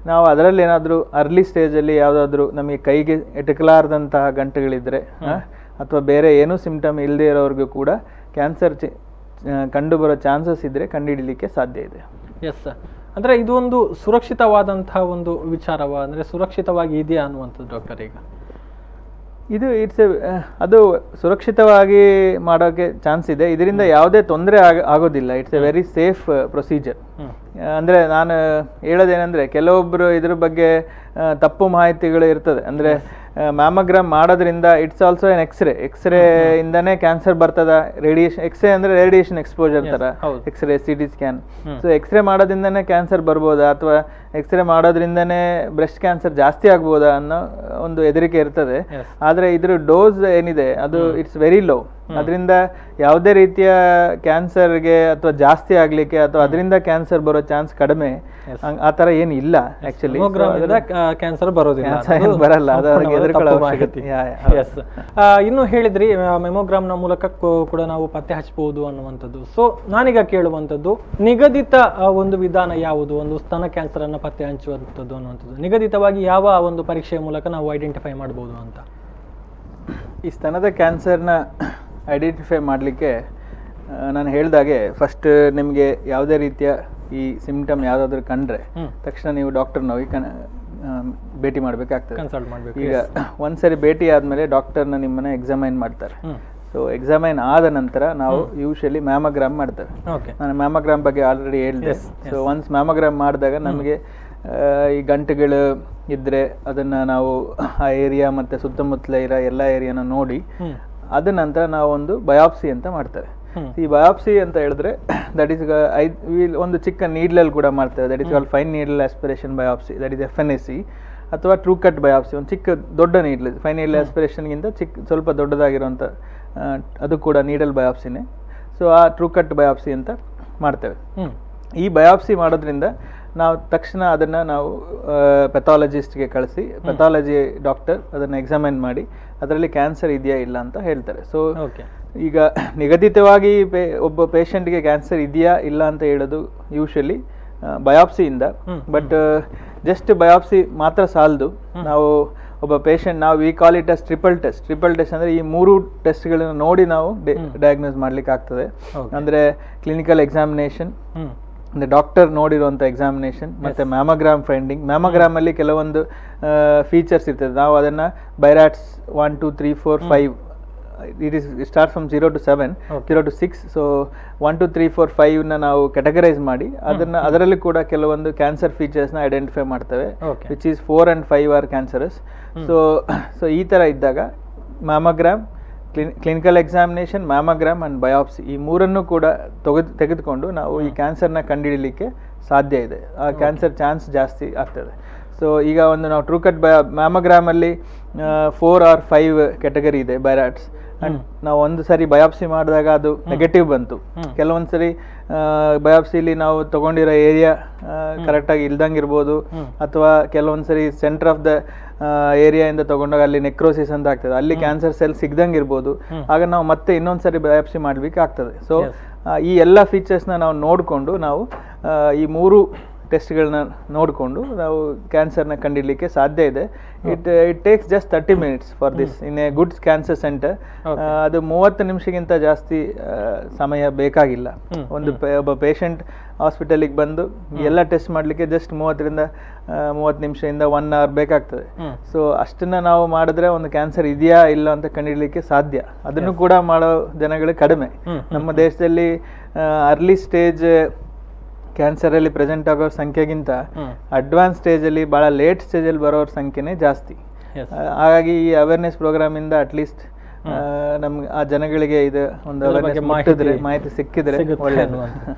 ನಾವು ಅದರಲ್ಲಿ ಏನಾದರೂ ಅರ್ಲಿ ಸ್ಟೇಜಲ್ಲಿ ಯಾವುದಾದ್ರೂ ನಮಗೆ ಕೈಗೆ ಎಟಕಲಾರದಂತಹ ಗಂಟೆಗಳಿದ್ರೆ ಅಥವಾ ಬೇರೆ ಏನೂ ಸಿಂಪ್ಟಮ್ ಇಲ್ಲದೆ ಇರೋರಿಗೂ ಕೂಡ ಕ್ಯಾನ್ಸರ್ ಕಂಡುಬರೋ ಚಾನ್ಸಸ್ ಇದ್ದರೆ ಕಂಡುಹಿಡಲಿಕ್ಕೆ ಸಾಧ್ಯ ಇದೆ. ಎಸ್, ಅಂದರೆ ಇದು ಒಂದು ಸುರಕ್ಷಿತವಾದಂತಹ ಒಂದು ವಿಚಾರವ, ಅಂದರೆ ಸುರಕ್ಷಿತವಾಗಿ ಇದೆಯಾ ಅನ್ನುವಂಥದ್ದು ಡಾಕ್ಟರ್? ಈಗ ಇದು ಅದು ಸುರಕ್ಷಿತವಾಗಿ ಮಾಡೋಕ್ಕೆ ಚಾನ್ಸ್ ಇದೆ. ಇದರಿಂದ ಯಾವುದೇ ತೊಂದರೆ ಆಗೋದಿಲ್ಲ. It's a very safe procedure. ಅಂದರೆ ನಾನು ಹೇಳೋದೇನೆಂದರೆ ಕೆಲವೊಬ್ಬರು ಇದ್ರ ಬಗ್ಗೆ ತಪ್ಪು ಮಾಹಿತಿಗಳು ಇರ್ತದೆ. ಅಂದರೆ ಮ್ಯಾಮೋಗ್ರಾಮ್ ಮಾಡೋದ್ರಿಂದ ಇಟ್ಸ್ ಆಲ್ಸೋ ಎನ್ ಎಕ್ಸ್ರೇ ಇಂದನೇ ಕ್ಯಾನ್ಸರ್ ಬರ್ತದ. ರೇಡಿಯೇಷನ್ ಎಕ್ಸ್ರೇ ಅಂದರೆ ರೇಡಿಯೇಷನ್ ಎಕ್ಸ್ಪೋಜರ್ ಥರ X-ray CT scan. So X-ray ಮಾಡೋದ್ರಿಂದನೇ ಕ್ಯಾನ್ಸರ್ ಬರ್ಬೋದಾ ಅಥವಾ ಎಕ್ಸ್ರೇ ಮಾಡೋದ್ರಿಂದನೇ ಬ್ರೆಸ್ಟ್ ಕ್ಯಾನ್ಸರ್ ಜಾಸ್ತಿ ಆಗ್ಬೋದಾ ಅನ್ನೋ ಒಂದು ಹೆದರಿಕೆ ಇರ್ತದೆ. ಆದರೆ ಇದ್ರ ಡೋಸ್ ಏನಿದೆ ಅದು ಇಟ್ಸ್ ವೆರಿ ಲೋ. ಅದರಿಂದ ಯಾವುದೇ ರೀತಿಯ ಕ್ಯಾನ್ಸರ್ಗೆ ಅಥವಾ ಜಾಸ್ತಿ ಆಗಲಿಕ್ಕೆ ಅಥವಾ ಅದರಿಂದ ಕ್ಯಾನ್ಸರ್ ಬರೋ ಚಾನ್ಸ್ ಕಡಿಮೆ. ಆ ಥರ ಏನು ಇಲ್ಲ ಆ್ಯಕ್ಚುಲಿ. ಕ್ಯಾನ್ಸರ್ ಬರೋದಿಲ್ಲ, ಬರಲ್ಲ. ಇನ್ನು ಹೇಳಿದ್ರಿ ಮೆಮೊಗ್ರಾಮ್ನ ಮೂಲಕ ಕೂಡ ನಾವು ಪತ್ತೆ ಹಚ್ಚಬಹುದು ಅನ್ನುವಂಥದ್ದು. ಸೊ ನಾನೀಗ ಕೇಳುವಂಥದ್ದು, ನಿಗದಿತ ಒಂದು ವಿಧಾನ ಯಾವುದು ಒಂದು ಸ್ತನ ಕ್ಯಾನ್ಸರ್ ಅನ್ನ ಪತ್ತೆ ಹಚ್ಚುವಂಥದ್ದು ಅನ್ನುವಂಥದ್ದು? ನಿಗದಿತವಾಗಿ ಯಾವ ಒಂದು ಪರೀಕ್ಷೆಯ ಮೂಲಕ ನಾವು ಐಡೆಂಟಿಫೈ ಮಾಡಬಹುದು ಅಂತ? ಈ ಸ್ತನದ ಕ್ಯಾನ್ಸರ್ನ ಐಡೆಂಟಿಫೈ ಮಾಡಲಿಕ್ಕೆ ನಾನು ಹೇಳಿದಾಗೆ ಫಸ್ಟ್ ನಿಮಗೆ ಯಾವುದೇ ರೀತಿಯ ಈ ಸಿಂಪ್ಟಮ್ ಯಾವುದಾದ್ರೂ ಕಂಡ್ರೆ ತಕ್ಷಣ ನೀವು ಡಾಕ್ಟರ್ನ ಹೋಗಿ ಭೇಟಿ ಮಾಡಬೇಕಾಗ್ತದೆ. ಈಗ ಒಂದ್ಸರಿ ಭೇಟಿ ಆದಮೇಲೆ ಡಾಕ್ಟರ್ನ ನಿಮ್ಮನ್ನ ಎಕ್ಸಾಮೈನ್ ಮಾಡ್ತಾರೆ. ಸೊ ಎಕ್ಸಾಮೈನ್ ಆದ ನಂತರ ನಾವು ಯೂಶಲಿ ಮ್ಯಾಮೋಗ್ರಾಮ್ ಮಾಡ್ತೇವೆ. ನಾನು ಮ್ಯಾಮೋಗ್ರಾಮ್ ಬಗ್ಗೆ ಆಲ್ರೆಡಿ ಹೇಳಿದೆ. ಸೊ ಒನ್ಸ್ ಮ್ಯಾಮೋಗ್ರಾಮ್ ಮಾಡಿದಾಗ ನಮಗೆ ಈ ಗಂಟುಗಳು ಇದ್ರೆ ಅದನ್ನ ನಾವು ಆ ಏರಿಯಾ ಮತ್ತೆ ಸುತ್ತಮುತ್ತಲ ಇರೋ ಎಲ್ಲ ಏರಿಯಾನ ನೋಡಿ ಅದ ನಂತರ ನಾವು ಒಂದು ಬಯಾಪ್ಸಿ ಅಂತ ಮಾಡ್ತೇವೆ. ಈ ಬಯಾಪ್ಸಿ ಅಂತ ಹೇಳಿದ್ರೆ ದಟ್ ಈಸ್ ಒಂದು ಚಿಕ್ಕ ನೀಡ್ಲಲ್ಲಿ ಕೂಡ ಮಾಡ್ತೇವೆ. That is call fine needle aspiration biopsy, that is FNAC, ಅಥವಾ ಟ್ರೂ ಕಟ್ ಬಯಾಪ್ಸಿ, ಒಂದು ಚಿಕ್ಕ ದೊಡ್ಡ ನೀಡ್ಲ್. ಫೈನ್ ನೀಡಲ್ ಆಸ್ಪಿರೇಷನ್ಗಿಂತ ಸ್ವಲ್ಪ ದೊಡ್ಡದಾಗಿರುವಂಥ ಅದು ಕೂಡ ನೀಡಲ್ ಬಯಾಪ್ಸಿನೇ. ಸೊ ಆ ಟ್ರೂ ಕಟ್ ಬಯಾಪ್ಸಿ ಅಂತ ಮಾಡ್ತೇವೆ. ಈ ಬಯಾಪ್ಸಿ ಮಾಡೋದ್ರಿಂದ ನಾವು ತಕ್ಷಣ ಅದನ್ನು ನಾವು ಪೆಥಾಲಜಿಸ್ಟ್ಗೆ ಕಳಿಸಿ ಪೆಥಾಲಜಿ ಡಾಕ್ಟರ್ ಅದನ್ನು ಎಕ್ಸಾಮೈನ್ ಮಾಡಿ ಅದರಲ್ಲಿ ಕ್ಯಾನ್ಸರ್ ಇದೆಯಾ ಇಲ್ಲ ಅಂತ ಹೇಳ್ತಾರೆ. ಸೊ ಈಗ ನಿಗದಿತವಾಗಿ ಒಬ್ಬ ಪೇಷಂಟ್ಗೆ ಕ್ಯಾನ್ಸರ್ ಇದೆಯಾ ಇಲ್ಲ ಅಂತ ಹೇಳೋದು ಯೂಶಲಿ ಬಯಾಪ್ಸಿಯಿಂದ. ಬಟ್ ಜಸ್ಟ್ ಬಯಾಪ್ಸಿ ಮಾತ್ರ ಸಾಲದು. ನಾವು ಒಬ್ಬ ಪೇಷಂಟ್ ನಾವು we call it as triple test ಅಂದರೆ ಈ 3 ಟೆಸ್ಟ್ಗಳನ್ನು ನೋಡಿ ನಾವು ಡಯಾಗ್ನೋಸ್ ಮಾಡ್ಲಿಕ್ಕೆ ಆಗ್ತದೆ. ಅಂದರೆ ಕ್ಲಿನಿಕಲ್ ಎಕ್ಸಾಮಿನೇಷನ್, ಅಂದರೆ ಡಾಕ್ಟರ್ ನೋಡಿರುವಂಥ ಎಕ್ಸಾಮಿನೇಷನ್, ಮತ್ತು ಮ್ಯಾಮೋಗ್ರಾಮ್ ಫೈಂಡಿಂಗ್. ಮ್ಯಾಮೋಗ್ರಾಮ್ ಅಲ್ಲಿ ಕೆಲವೊಂದು ಫೀಚರ್ಸ್ ಇರ್ತದೆ. ನಾವು ಅದನ್ನು ಬೈರಾಟ್ಸ್ 1 2 3 4 5 it starts from 0 to 7, 0 to 6. So 1 2 3 4 5ನ ನಾವು ಕ್ಯಾಟಗರೈಸ್ ಮಾಡಿ ಅದರಲ್ಲಿ ಕೂಡ ಕೆಲವೊಂದು ಕ್ಯಾನ್ಸರ್ ಫೀಚರ್ಸ್ನ ಐಡೆಂಟಿಫೈ ಮಾಡ್ತೇವೆ, which is 4 and 5 are cancerous. So ಈ ಥರ ಇದ್ದಾಗ mammogram, clinical examination, mammogram and biopsy ಈ 3 ಕೂಡ ತೆಗೆದುಕೊಂಡು ನಾವು ಈ ಕ್ಯಾನ್ಸರ್ನ ಕಂಡುಹಿಡಲಿಕ್ಕೆ ಸಾಧ್ಯ ಇದೆ. ಆ ಕ್ಯಾನ್ಸರ್ ಚಾನ್ಸ್ ಜಾಸ್ತಿ ಆಗ್ತದೆ. ಸೊ ಈಗ ಒಂದು ನಾವು ಟ್ರೂ ಕಟ್ ಮ್ಯಾಮೋಗ್ರಾಮಲ್ಲಿ 4 or 5 ಕ್ಯಾಟಗರಿ ಇದೆ ಬೈರಾಟ್ಸ್. ಆ್ಯಂಡ್ ನಾವು ಒಂದು ಸರಿ ಬಯಾಪ್ಸಿ ಮಾಡಿದಾಗ ಅದು ನೆಗೆಟಿವ್ ಬಂತು. ಕೆಲವೊಂದು ಸರಿ ಬಯಾಪ್ಸಿಲಿ ನಾವು ತಗೊಂಡಿರೋ ಏರಿಯಾ ಕರೆಕ್ಟಾಗಿ ಇಲ್ದಂಗಿರ್ಬೋದು, ಅಥವಾ ಕೆಲವೊಂದು ಸರಿ ಸೆಂಟರ್ ಆಫ್ ದ ಏರಿಯಾಯಿಂದ ತಗೊಂಡಾಗ ಅಲ್ಲಿ ನೆಕ್ರೋಸಿಸ್ ಅಂತ ಆಗ್ತದೆ, ಅಲ್ಲಿ ಕ್ಯಾನ್ಸರ್ ಸೆಲ್ ಸಿಗ್ದಂಗಿರ್ಬೋದು. ಆಗ ನಾವು ಮತ್ತೆ ಇನ್ನೊಂದು ಸರಿ ಬಯಾಪ್ಸಿ ಮಾಡಬೇಕಾಗ್ತದೆ. ಸೊ ಈ ಎಲ್ಲ ಫೀಚರ್ಸ್ನ ನಾವು ನೋಡಿಕೊಂಡು ನಾವು ಈ 3 ಟೆಸ್ಟ್ಗಳನ್ನ ನೋಡಿಕೊಂಡು ನಾವು ಕ್ಯಾನ್ಸರ್ನ ಕಂಡಿಡ್ಲಿಕ್ಕೆ ಸಾಧ್ಯ ಇದೆ. It takes just 30 minutes for this in a good cancer centre. ಅದು 30 ನಿಮಿಷಕ್ಕಿಂತ ಜಾಸ್ತಿ ಸಮಯ ಬೇಕಾಗಿಲ್ಲ. ಒಬ್ಬ ಪೇಷಂಟ್ ಹಾಸ್ಪಿಟಲಿಗೆ ಬಂದು ಎಲ್ಲ ಟೆಸ್ಟ್ ಮಾಡಲಿಕ್ಕೆ ಜಸ್ಟ್ 30 ನಿಮಿಷದಿಂದ 1 hour ಬೇಕಾಗ್ತದೆ. ಸೊ ಅಷ್ಟನ್ನ ನಾವು ಮಾಡಿದ್ರೆ ಒಂದು ಕ್ಯಾನ್ಸರ್ ಇದೆಯಾ ಇಲ್ಲ ಅಂತ ಕಂಡುಹಿಡಲಿಕ್ಕೆ ಸಾಧ್ಯ. ಅದನ್ನು ಕೂಡ ಮಾಡೋ ಜನಗಳು ಕಡಿಮೆ. ನಮ್ಮ ದೇಶದಲ್ಲಿ ಅರ್ಲಿ ಸ್ಟೇಜ್ ಕ್ಯಾನ್ಸರಲ್ಲಿ ಪ್ರೆಸೆಂಟ್ ಆಗೋ ಸಂಖ್ಯೆಗಿಂತ ಅಡ್ವಾನ್ಸ್ ಸ್ಟೇಜಲ್ಲಿ ಭಾಳ ಲೇಟ್ ಸ್ಟೇಜಲ್ಲಿ ಬರೋರ ಸಂಖ್ಯೆನೇ ಜಾಸ್ತಿ. ಹಾಗಾಗಿ ಈ ಅವೇರ್ನೆಸ್ ಪ್ರೋಗ್ರಾಮಿಂದ ಅಟ್ಲೀಸ್ಟ್ ನಮ್ಗೆ ಆ ಜನಗಳಿಗೆ ಇದು ಒಂದು ಮಾಹಿತಿ ಸಿಕ್ಕಿದ್ರೆ ಒಳ್ಳೆಯದು.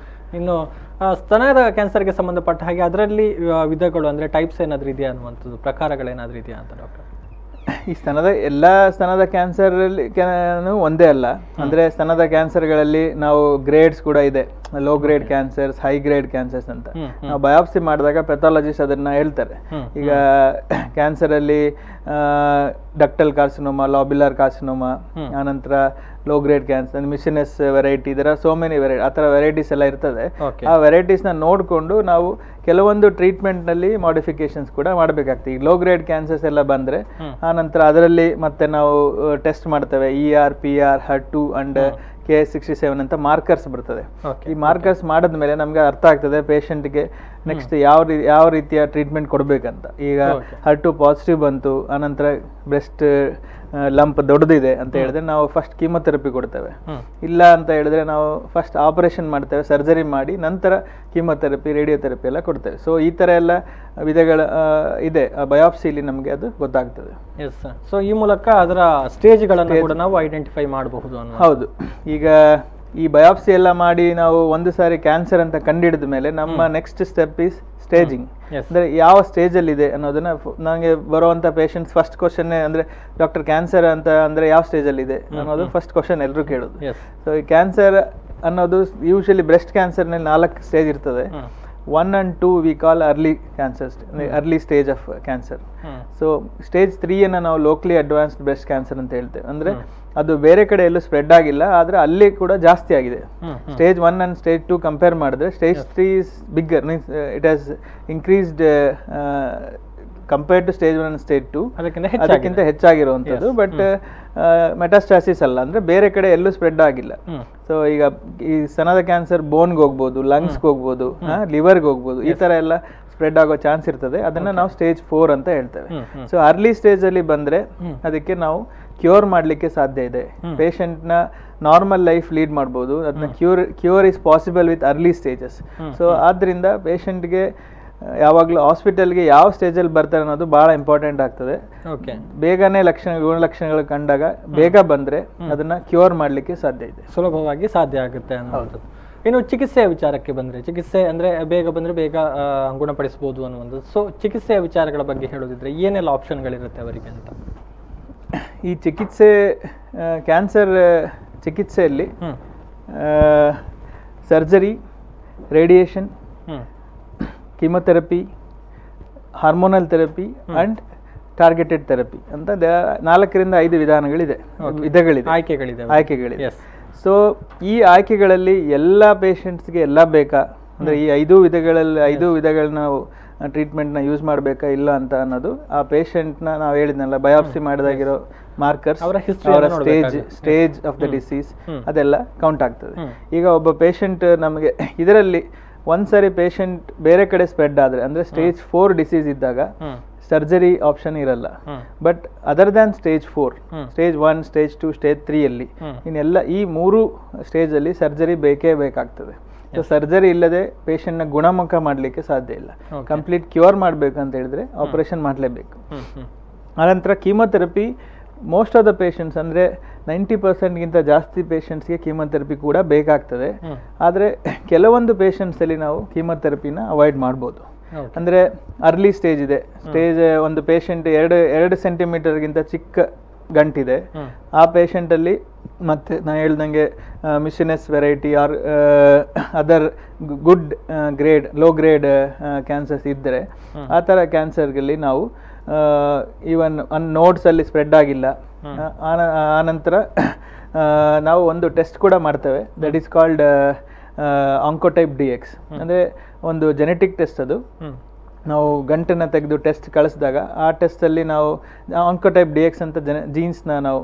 ಇನ್ನು ಸ್ತನದ ಕ್ಯಾನ್ಸರ್ಗೆ ಸಂಬಂಧಪಟ್ಟ ಹಾಗೆ ಅದರಲ್ಲಿ ವಿಧಗಳು ಅಂದರೆ ಟೈಪ್ಸ್ ಏನಾದರೂ ಇದೆಯಾ ಅನ್ನುವಂಥದ್ದು, ಪ್ರಕಾರಗಳೇನಾದರೂ ಇದೆಯಾ ಅಂತ ಡಾಕ್ಟರ್? ಈ ಎಲ್ಲ ಸ್ತನದ ಕ್ಯಾನ್ಸರಲ್ಲಿ ಒಂದೇ ಅಲ್ಲ. ಅಂದರೆ ಸ್ತನದ ಕ್ಯಾನ್ಸರ್ಗಳಲ್ಲಿ ನಾವು ಗ್ರೇಡ್ಸ್ ಕೂಡ ಇದೆ, low grade cancers, high grade cancers ಅಂತ. ನಾವು ಬಯಾಪ್ಸಿ ಮಾಡಿದಾಗ ಪೆಥಾಲಜಿಸ್ಟ್ ಅದನ್ನ ಹೇಳ್ತಾರೆ. ಈಗ ಕ್ಯಾನ್ಸರಲ್ಲಿ ಡಕ್ಟಲ್ ಕಾರ್ಸಿನೋಮಾ, ಲಾಬ್ಯುಲರ್ ಕಾರ್ಸಿನೋಮಾ, ಆನಂತರ ಲೋ ಗ್ರೇಡ್ ಕ್ಯಾನ್ಸರ್, ಮಿಷನಸ್ ವೆರೈಟಿ, ಇದರ ಸೋ ಮೆನಿ ವೆರೈಟಿ, ಆ ಥರ ವೆರೈಟೀಸ್ ಎಲ್ಲ ಇರ್ತದೆ. ಆ ವೆರೈಟೀಸ್ನ ನೋಡಿಕೊಂಡು ನಾವು ಕೆಲವೊಂದು ಟ್ರೀಟ್ಮೆಂಟ್ನಲ್ಲಿ ಮಾಡಿಫಿಕೇಶನ್ಸ್ ಕೂಡ ಮಾಡಬೇಕಾಗ್ತದೆ. ಈಗ ಲೋ ಗ್ರೇಡ್ ಕ್ಯಾನ್ಸರ್ಸ್ ಎಲ್ಲ ಬಂದರೆ ಆನಂತರ ಅದರಲ್ಲಿ ಮತ್ತೆ ನಾವು ಟೆಸ್ಟ್ ಮಾಡ್ತೇವೆ. ER, PR, HER2 and Ki-67 ಅಂತ ಮಾರ್ಕರ್ಸ್ ಬರ್ತದೆ. ಈ ಮಾರ್ಕರ್ಸ್ ಮಾಡಿದ್ಮೇಲೆ ನಮ್ಗೆ ಅರ್ಥ ಆಗ್ತದೆ ಪೇಷಂಟ್ಗೆ ನೆಕ್ಸ್ಟ್ ಯಾವ ರೀತಿಯ ಟ್ರೀಟ್ಮೆಂಟ್ ಕೊಡಬೇಕಂತ. ಈಗ HER2 ಪಾಸಿಟಿವ್ ಬಂತು, ಆನಂತರ ಬ್ರೆಸ್ಟ್ ಲಂಪ್ ದೊಡ್ಡದಿದೆ ಅಂತ ಹೇಳಿದ್ರೆ ನಾವು ಫಸ್ಟ್ ಕೀಮೊಥೆರಪಿ ಕೊಡ್ತೇವೆ. ಇಲ್ಲ ಅಂತ ಹೇಳಿದ್ರೆ ನಾವು ಫಸ್ಟ್ ಆಪರೇಷನ್ ಮಾಡ್ತೇವೆ, ಸರ್ಜರಿ ಮಾಡಿ ನಂತರ ಕೀಮೊಥೆರಪಿ, ರೇಡಿಯೋಥೆರಪಿ ಎಲ್ಲ ಕೊಡ್ತೇವೆ. ಸೊ ಈ ಥರ ಎಲ್ಲ ವಿಧಗಳ ಇದೆ. ಬಯಾಪ್ಸಿಲಿ ನಮಗೆ ಅದು ಗೊತ್ತಾಗ್ತದೆ. ಎಸ್. ಸೊ ಈ ಮೂಲಕ ಅದರ ಸ್ಟೇಜ್ಗಳನ್ನು ಕೂಡ ನಾವು ಐಡೆಂಟಿಫೈ ಮಾಡಬಹುದು. ಹೌದು. ಈಗ ಈ ಬಯಾಪ್ಸಿ ಎಲ್ಲ ಮಾಡಿ ನಾವು ಒಂದು ಸಾರಿ ಕ್ಯಾನ್ಸರ್ ಅಂತ ಕಂಡಿಡಿದ ಮೇಲೆ ನಮ್ಮ ನೆಕ್ಸ್ಟ್ ಸ್ಟೆಪ್ ಈಸ್ ಸ್ಟೇಜಿಂಗ್. ಅಂದ್ರೆ ಯಾವ ಸ್ಟೇಜ್ ಅಲ್ಲಿ ಇದೆ ಅನ್ನೋದನ್ನ ನನಗೆ ಬರುವಂತ ಪೇಷಂಟ್ಸ್ ಫಸ್ಟ್ ಕ್ವಶನ್ ಅಂದ್ರೆ ಡಾಕ್ಟರ್ ಕ್ಯಾನ್ಸರ್ ಅಂತ ಅಂದ್ರೆ ಯಾವ ಸ್ಟೇಜ್ ಅಲ್ಲಿ ಇದೆ ಅನ್ನೋದು ಫಸ್ಟ್ ಕ್ವಶನ್ ಎಲ್ಲರೂ ಕೇಳೋದು. ಸೊ ಈ ಕ್ಯಾನ್ಸರ್ ಅನ್ನೋದು ಯೂಶಲಿ ಬ್ರೆಸ್ಟ್ ಕ್ಯಾನ್ಸರ್ ನಲ್ಲಿ 4 ಸ್ಟೇಜ್ ಇರ್ತದೆ. 1 and 2 we call early cancers, early stage of cancer. So stage 3 ಅನ್ನ ನಾವು locally advanced breast cancer ಅಂತ ಹೇಳ್ತೇವೆ. ಅಂದ್ರೆ ಅದು ಬೇರೆ ಕಡೆ ಎಲ್ಲೂ ಸ್ಪ್ರೆಡ್ ಆಗಿಲ್ಲ, ಆದ್ರೆ ಅಲ್ಲಿ ಕೂಡ ಜಾಸ್ತಿ ಆಗಿದೆ. ಸ್ಟೇಜ್ 1 and stage 2 ಕಂಪೇರ್ ಮಾಡಿದ್ರೆ stage 3 is bigger, means it has increased compared to stage 1 and stage 2 ಅದಕ್ಕಿಂತ ಹೆಚ್ಚಾಗಿರುವಂಥದ್ದು. ಬಟ್ ಮೆಟಾಸ್ಟಾಸಿಸ್ ಅಲ್ಲ, ಅಂದ್ರೆ ಬೇರೆ ಕಡೆ ಎಲ್ಲೂ ಸ್ಪ್ರೆಡ್ ಆಗಿಲ್ಲ. ಸೊ ಈಗ ಈ ಸ್ತನದ ಕ್ಯಾನ್ಸರ್ ಬೋನ್ಗೆ ಹೋಗ್ಬೋದು, ಲಂಗ್ಸ್ಗೆ ಹೋಗ್ಬೋದು, ಲಿವರ್ಗೆ ಹೋಗ್ಬೋದು, ಈ ತರ ಎಲ್ಲ ಸ್ಪ್ರೆಡ್ ಆಗೋ ಚಾನ್ಸ್ ಇರ್ತದೆ. ಅದನ್ನ ನಾವು ಸ್ಟೇಜ್ 4 ಅಂತ ಹೇಳ್ತೇವೆ. ಸೊ ಅರ್ಲಿ ಸ್ಟೇಜ್ ಅಲ್ಲಿ ಬಂದ್ರೆ ಅದಕ್ಕೆ ನಾವು ಕ್ಯೂರ್ ಮಾಡ್ಲಿಕ್ಕೆ ಸಾಧ್ಯ ಇದೆ. ಪೇಷಂಟ್ ನ ನಾರ್ಮಲ್ ಲೈಫ್ ಲೀಡ್ ಮಾಡ್ಬೋದು. ಅದನ್ನ cure is possible with early stages. So ಆದ್ರಿಂದ ಪೇಷಂಟ್ಗೆ ಯಾವಾಗಲೂ ಹಾಸ್ಪಿಟಲ್ಗೆ ಯಾವ ಸ್ಟೇಜಲ್ಲಿ ಬರ್ತಾರೆ ಅನ್ನೋದು ಬಹಳ ಇಂಪಾರ್ಟೆಂಟ್ ಆಗ್ತದೆ. ಬೇಗನೆ ಗುಣಲಕ್ಷಣಗಳು ಕಂಡಾಗ ಬೇಗ ಬಂದ್ರೆ ಅದನ್ನ ಕ್ಯೂರ್ ಮಾಡ್ಲಿಕ್ಕೆ ಸಾಧ್ಯ ಇದೆ, ಸುಲಭವಾಗಿ ಸಾಧ್ಯ ಆಗುತ್ತೆ ಅನ್ನೋದು. ಇನ್ನು ಚಿಕಿತ್ಸೆಯ ವಿಚಾರಕ್ಕೆ ಬಂದ್ರೆ, ಚಿಕಿತ್ಸೆ ಅಂದ್ರೆ ಬೇಗ ಬಂದ್ರೆ ಬೇಗ ಗುಣಪಡಿಸಬಹುದು ಅನ್ನುವಂಥದ್ದು. ಸೊ ಚಿಕಿತ್ಸೆಯ ವಿಚಾರಗಳ ಬಗ್ಗೆ ಹೇಳೋದಿದ್ರೆ ಏನೆಲ್ಲ ಆಪ್ಷನ್ಗಳಿರುತ್ತೆ ಅವರಿಗೆ ಅಂತ? ಈ ಚಿಕಿತ್ಸೆ ಕ್ಯಾನ್ಸರ್ ಚಿಕಿತ್ಸೆಯಲ್ಲಿ surgery, radiation, chemotherapy, hormonal therapy and targeted therapy ಅಂತ 4 ರಿಂದ 5 ವಿಧಗಳಿದೆ. ಆಯ್ಕೆಗಳಿದೆ. ಸೊ ಈ ಆಯ್ಕೆಗಳಲ್ಲಿ ಎಲ್ಲ ಪೇಷಂಟ್ಸ್ಗೆ ಎಲ್ಲ ಬೇಕಾ, ಅಂದ್ರೆ ಈ 5 ವಿಧಗಳನ್ನ ನಾವು ಟ್ರೀಟ್ಮೆಂಟ್ನ ಯೂಸ್ ಮಾಡಬೇಕಾ ಇಲ್ಲ ಅಂತ ಅನ್ನೋದು ಆ ಪೇಷಂಟ್ನ ನಾವು ಹೇಳಿದ್ನಲ್ಲ ಬಯಾಪ್ಸಿ ಮಾಡಿದಾಗಿರೋ ಮಾರ್ಕರ್ಸ್, ಅವರ ಸ್ಟೇಜ್ ಆಫ್ ದ ಡಿಸೀಸ್ ಅದೆಲ್ಲ ಕೌಂಟ್ ಆಗ್ತದೆ. ಈಗ ಒಬ್ಬ ಪೇಷಂಟ್ ನಮಗೆ ಇದರಲ್ಲಿ ಒಂದ್ಸರಿ ಪೇಷಂಟ್ ಬೇರೆ ಕಡೆ ಸ್ಪ್ರೆಡ್ ಆದ್ರೆ, ಅಂದ್ರೆ ಸ್ಟೇಜ್ 4 ಡಿಸೀಸ್ ಇದ್ದಾಗ ಸರ್ಜರಿ ಆಪ್ಷನ್ ಇರಲ್ಲ. But other than stage 4, stage 1, stage 2, stage 3 ಅಲ್ಲಿ ಇನ್ನೆಲ್ಲ ಈ 3 ಸ್ಟೇಜ್ ಅಲ್ಲಿ ಸರ್ಜರಿ ಬೇಕೇ ಬೇಕಾಗ್ತದೆ. ಸೊ ಸರ್ಜರಿ ಇಲ್ಲದೆ ಪೇಷಂಟ್ ನ ಗುಣಮುಖ ಮಾಡ್ಲಿಕ್ಕೆ ಸಾಧ್ಯ ಇಲ್ಲ. ಕಂಪ್ಲೀಟ್ ಕ್ಯೂರ್ ಮಾಡ್ಬೇಕಂತ ಹೇಳಿದ್ರೆ ಆಪರೇಷನ್ ಮಾಡಲೇಬೇಕು. ಆನಂತರ chemotherapy most of the patients, ಅಂದ್ರೆ 90% ಜಾಸ್ತಿ ಪೇಷಂಟ್ಸ್ಗೆ ಕೀಮೊಥೆರಪಿ ಕೂಡ ಬೇಕಾಗ್ತದೆ. ಆದರೆ ಕೆಲವೊಂದು ಪೇಷಂಟ್ಸ್ ಅಲ್ಲಿ ನಾವು ಕೀಮೊಥೆರಪಿನ ಅವಾಯ್ಡ್ ಮಾಡ್ಬೋದು. ಅಂದ್ರೆ ಅರ್ಲಿ ಸ್ಟೇಜ್ ಇದೆ, ಸ್ಟೇಜ್ ಒಂದು ಪೇಷಂಟ್ 2 ಸೆಂಟಿಮೀಟರ್ಗಿಂತ ಚಿಕ್ಕ ಗಂಟಿದೆ, ಆ ಪೇಷಂಟ್ ಅಲ್ಲಿ ಮತ್ತೆ ನಾನು ಹೇಳ್ದಂಗೆ mucinous variety are other good grade, low grade cancers ಇದ್ದರೆ ಆ ಥರ ಕ್ಯಾನ್ಸರ್ಗಳಲ್ಲಿ ನಾವು ಈವನ್ ನೋಡ್ಸ್ ಅಲ್ಲಿ ಸ್ಪ್ರೆಡ್ ಆಗಿಲ್ಲ, ಆನಂತರ ನಾವು ಒಂದು ಟೆಸ್ಟ್ ಕೂಡ ಮಾಡ್ತೇವೆ, ದಟ್ ಈಸ್ ಕಾಲ್ಡ್ ಆಂಕೋಟೈಪ್ DX. ಅಂದರೆ ಒಂದು ಜೆನೆಟಿಕ್ ಟೆಸ್ಟ್ ಅದು. ನಾವು ಗಂಟನ್ನು ತೆಗೆದು ಟೆಸ್ಟ್ ಕಳಿಸಿದಾಗ ಆ ಟೆಸ್ಟಲ್ಲಿ ನಾವು ಆಂಕೋಟೈಪ್ DX ಅಂತ ಜೀನ್ಸ್ನ ನಾವು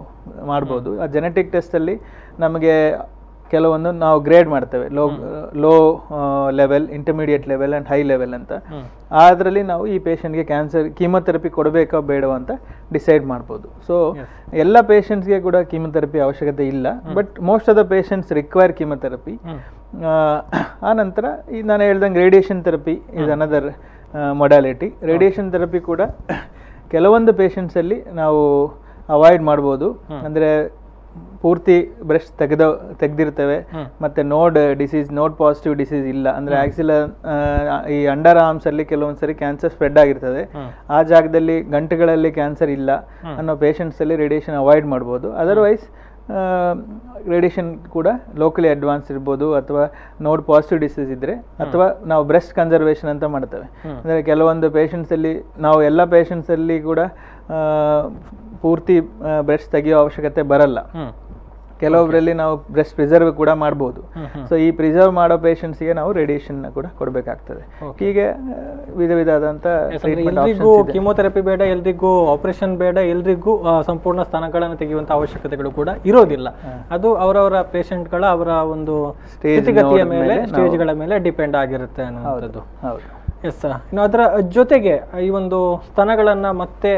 ಮಾಡ್ಬೋದು. ಆ ಜೆನೆಟಿಕ್ ಟೆಸ್ಟಲ್ಲಿ ನಮಗೆ ಕೆಲವೊಂದು ನಾವು ಗ್ರೇಡ್ ಮಾಡ್ತೇವೆ, low level, intermediate level and high level ಅಂತ. ಅದರಲ್ಲಿ ನಾವು ಈ ಪೇಷಂಟ್ಗೆ ಕ್ಯಾನ್ಸರ್ ಕೀಮೊಥೆರಪಿ ಕೊಡಬೇಕೋ ಬೇಡೋ ಅಂತ ಡಿಸೈಡ್ ಮಾಡ್ಬೋದು. ಸೊ ಎಲ್ಲ ಪೇಷಂಟ್ಸ್ಗೆ ಕೂಡ ಕೀಮೊಥೆರಪಿ ಅವಶ್ಯಕತೆ ಇಲ್ಲ, but most of the patients require chemotherapy. ಆ ನಂತರ ಈ ನಾನು ಹೇಳ್ದಂಗೆ radiation therapy is another modality. Radiation therapy ಕೂಡ ಕೆಲವೊಂದು ಪೇಷಂಟ್ಸಲ್ಲಿ ನಾವು ಅವಾಯ್ಡ್ ಮಾಡ್ಬೋದು. ಅಂದರೆ ಪೂರ್ತಿ ಬ್ರೆಸ್ಟ್ ತೆಗೆದಿರ್ತೇವೆ, ಮತ್ತೆ ನೋಡ್ ಪಾಸಿಟಿವ್ ಡಿಸೀಸ್ ಇಲ್ಲ, ಅಂದ್ರೆ ಆಕ್ಸಿಲರ್ ಈ ಅಂಡರ್ ಆರ್ಮ್ಸ್ ಅಲ್ಲಿ ಕೆಲವೊಂದ್ಸರಿ ಕ್ಯಾನ್ಸರ್ ಸ್ಪ್ರೆಡ್ ಆಗಿರ್ತದೆ, ಆ ಜಾಗದಲ್ಲಿ ಗಂಟುಗಳಲ್ಲಿ ಕ್ಯಾನ್ಸರ್ ಇಲ್ಲ ಅನ್ನೋ ಪೇಷಂಟ್ಸ್ ಅಲ್ಲಿ ರೇಡಿಯೇಷನ್ ಅವಾಯ್ಡ್ ಮಾಡ್ಬೋದು. ಅದರ್ವೈಸ್ ರೇಡಿಯೇಷನ್ ಕೂಡ ಲೋಕಲಿ ಅಡ್ವಾನ್ಸ್ ಇರ್ಬೋದು, ಅಥವಾ ನೋಡ್ ಪಾಸಿಟಿವ್ ಡಿಸೀಸ್ ಇದ್ರೆ, ಅಥವಾ ನಾವು ಬ್ರೆಸ್ಟ್ ಕನ್ಸರ್ವೇಷನ್ ಅಂತ ಮಾಡ್ತೇವೆ. ಅಂದರೆ ಕೆಲವೊಂದು ಪೇಷಂಟ್ಸ್ ಅಲ್ಲಿ ನಾವು ಎಲ್ಲ ಪೇಷಂಟ್ಸ್ ಅಲ್ಲಿ ಕೂಡ ಪೂರ್ತಿ ಬ್ರೆಸ್ಟ್ ತೆಗೆಯೋ ಅವಶ್ಯಕತೆ ಬರಲ್ಲ. ಕೆಲವೊಬ್ಬರಲ್ಲಿ ನಾವು ಬ್ರೆಸ್ಟ್ ಪ್ರಿಸರ್ವ್ ಕೂಡ ಮಾಡ್ಬೋದು. ಸೊ ಈ ಪ್ರಿಸರ್ವ್ ಮಾಡೋ ಪೇಷಂಟ್ಸ್ಗೆ ನಾವು ರೇಡಿಯೇಷನ್ ಕೂಡ ಕೊಡಬೇಕಾಗ್ತದೆ. ಹೀಗೆ ವಿಧವಾದಂತ ಎಲ್ರಿಗೂ ಕೀಮೊಥೆರಪಿ ಬೇಡ, ಎಲ್ರಿಗೂ ಆಪರೇಷನ್ ಬೇಡ, ಎಲ್ರಿಗೂ ಸಂಪೂರ್ಣ ಸ್ತನಗಳನ್ನು ತೆಗೆಯುವಂತ ಅವಶ್ಯಕತೆಗಳು ಕೂಡ ಇರೋದಿಲ್ಲ. ಅದು ಅವರವರ ಪೇಷಂಟ್ಗಳ ಅವರ ಒಂದು ಸ್ಥಿತಿಗತಿಯ ಮೇಲೆ, ಸ್ಟೇಜ್ಗಳ ಮೇಲೆ ಡಿಪೆಂಡ್ ಆಗಿರುತ್ತೆ ಅನ್ನುವಂಥದ್ದು. ಎಸ್ ಇನ್ನು ಅದರ ಜೊತೆಗೆ ಈ ಒಂದು ಸ್ತನಗಳನ್ನು ಮತ್ತೆ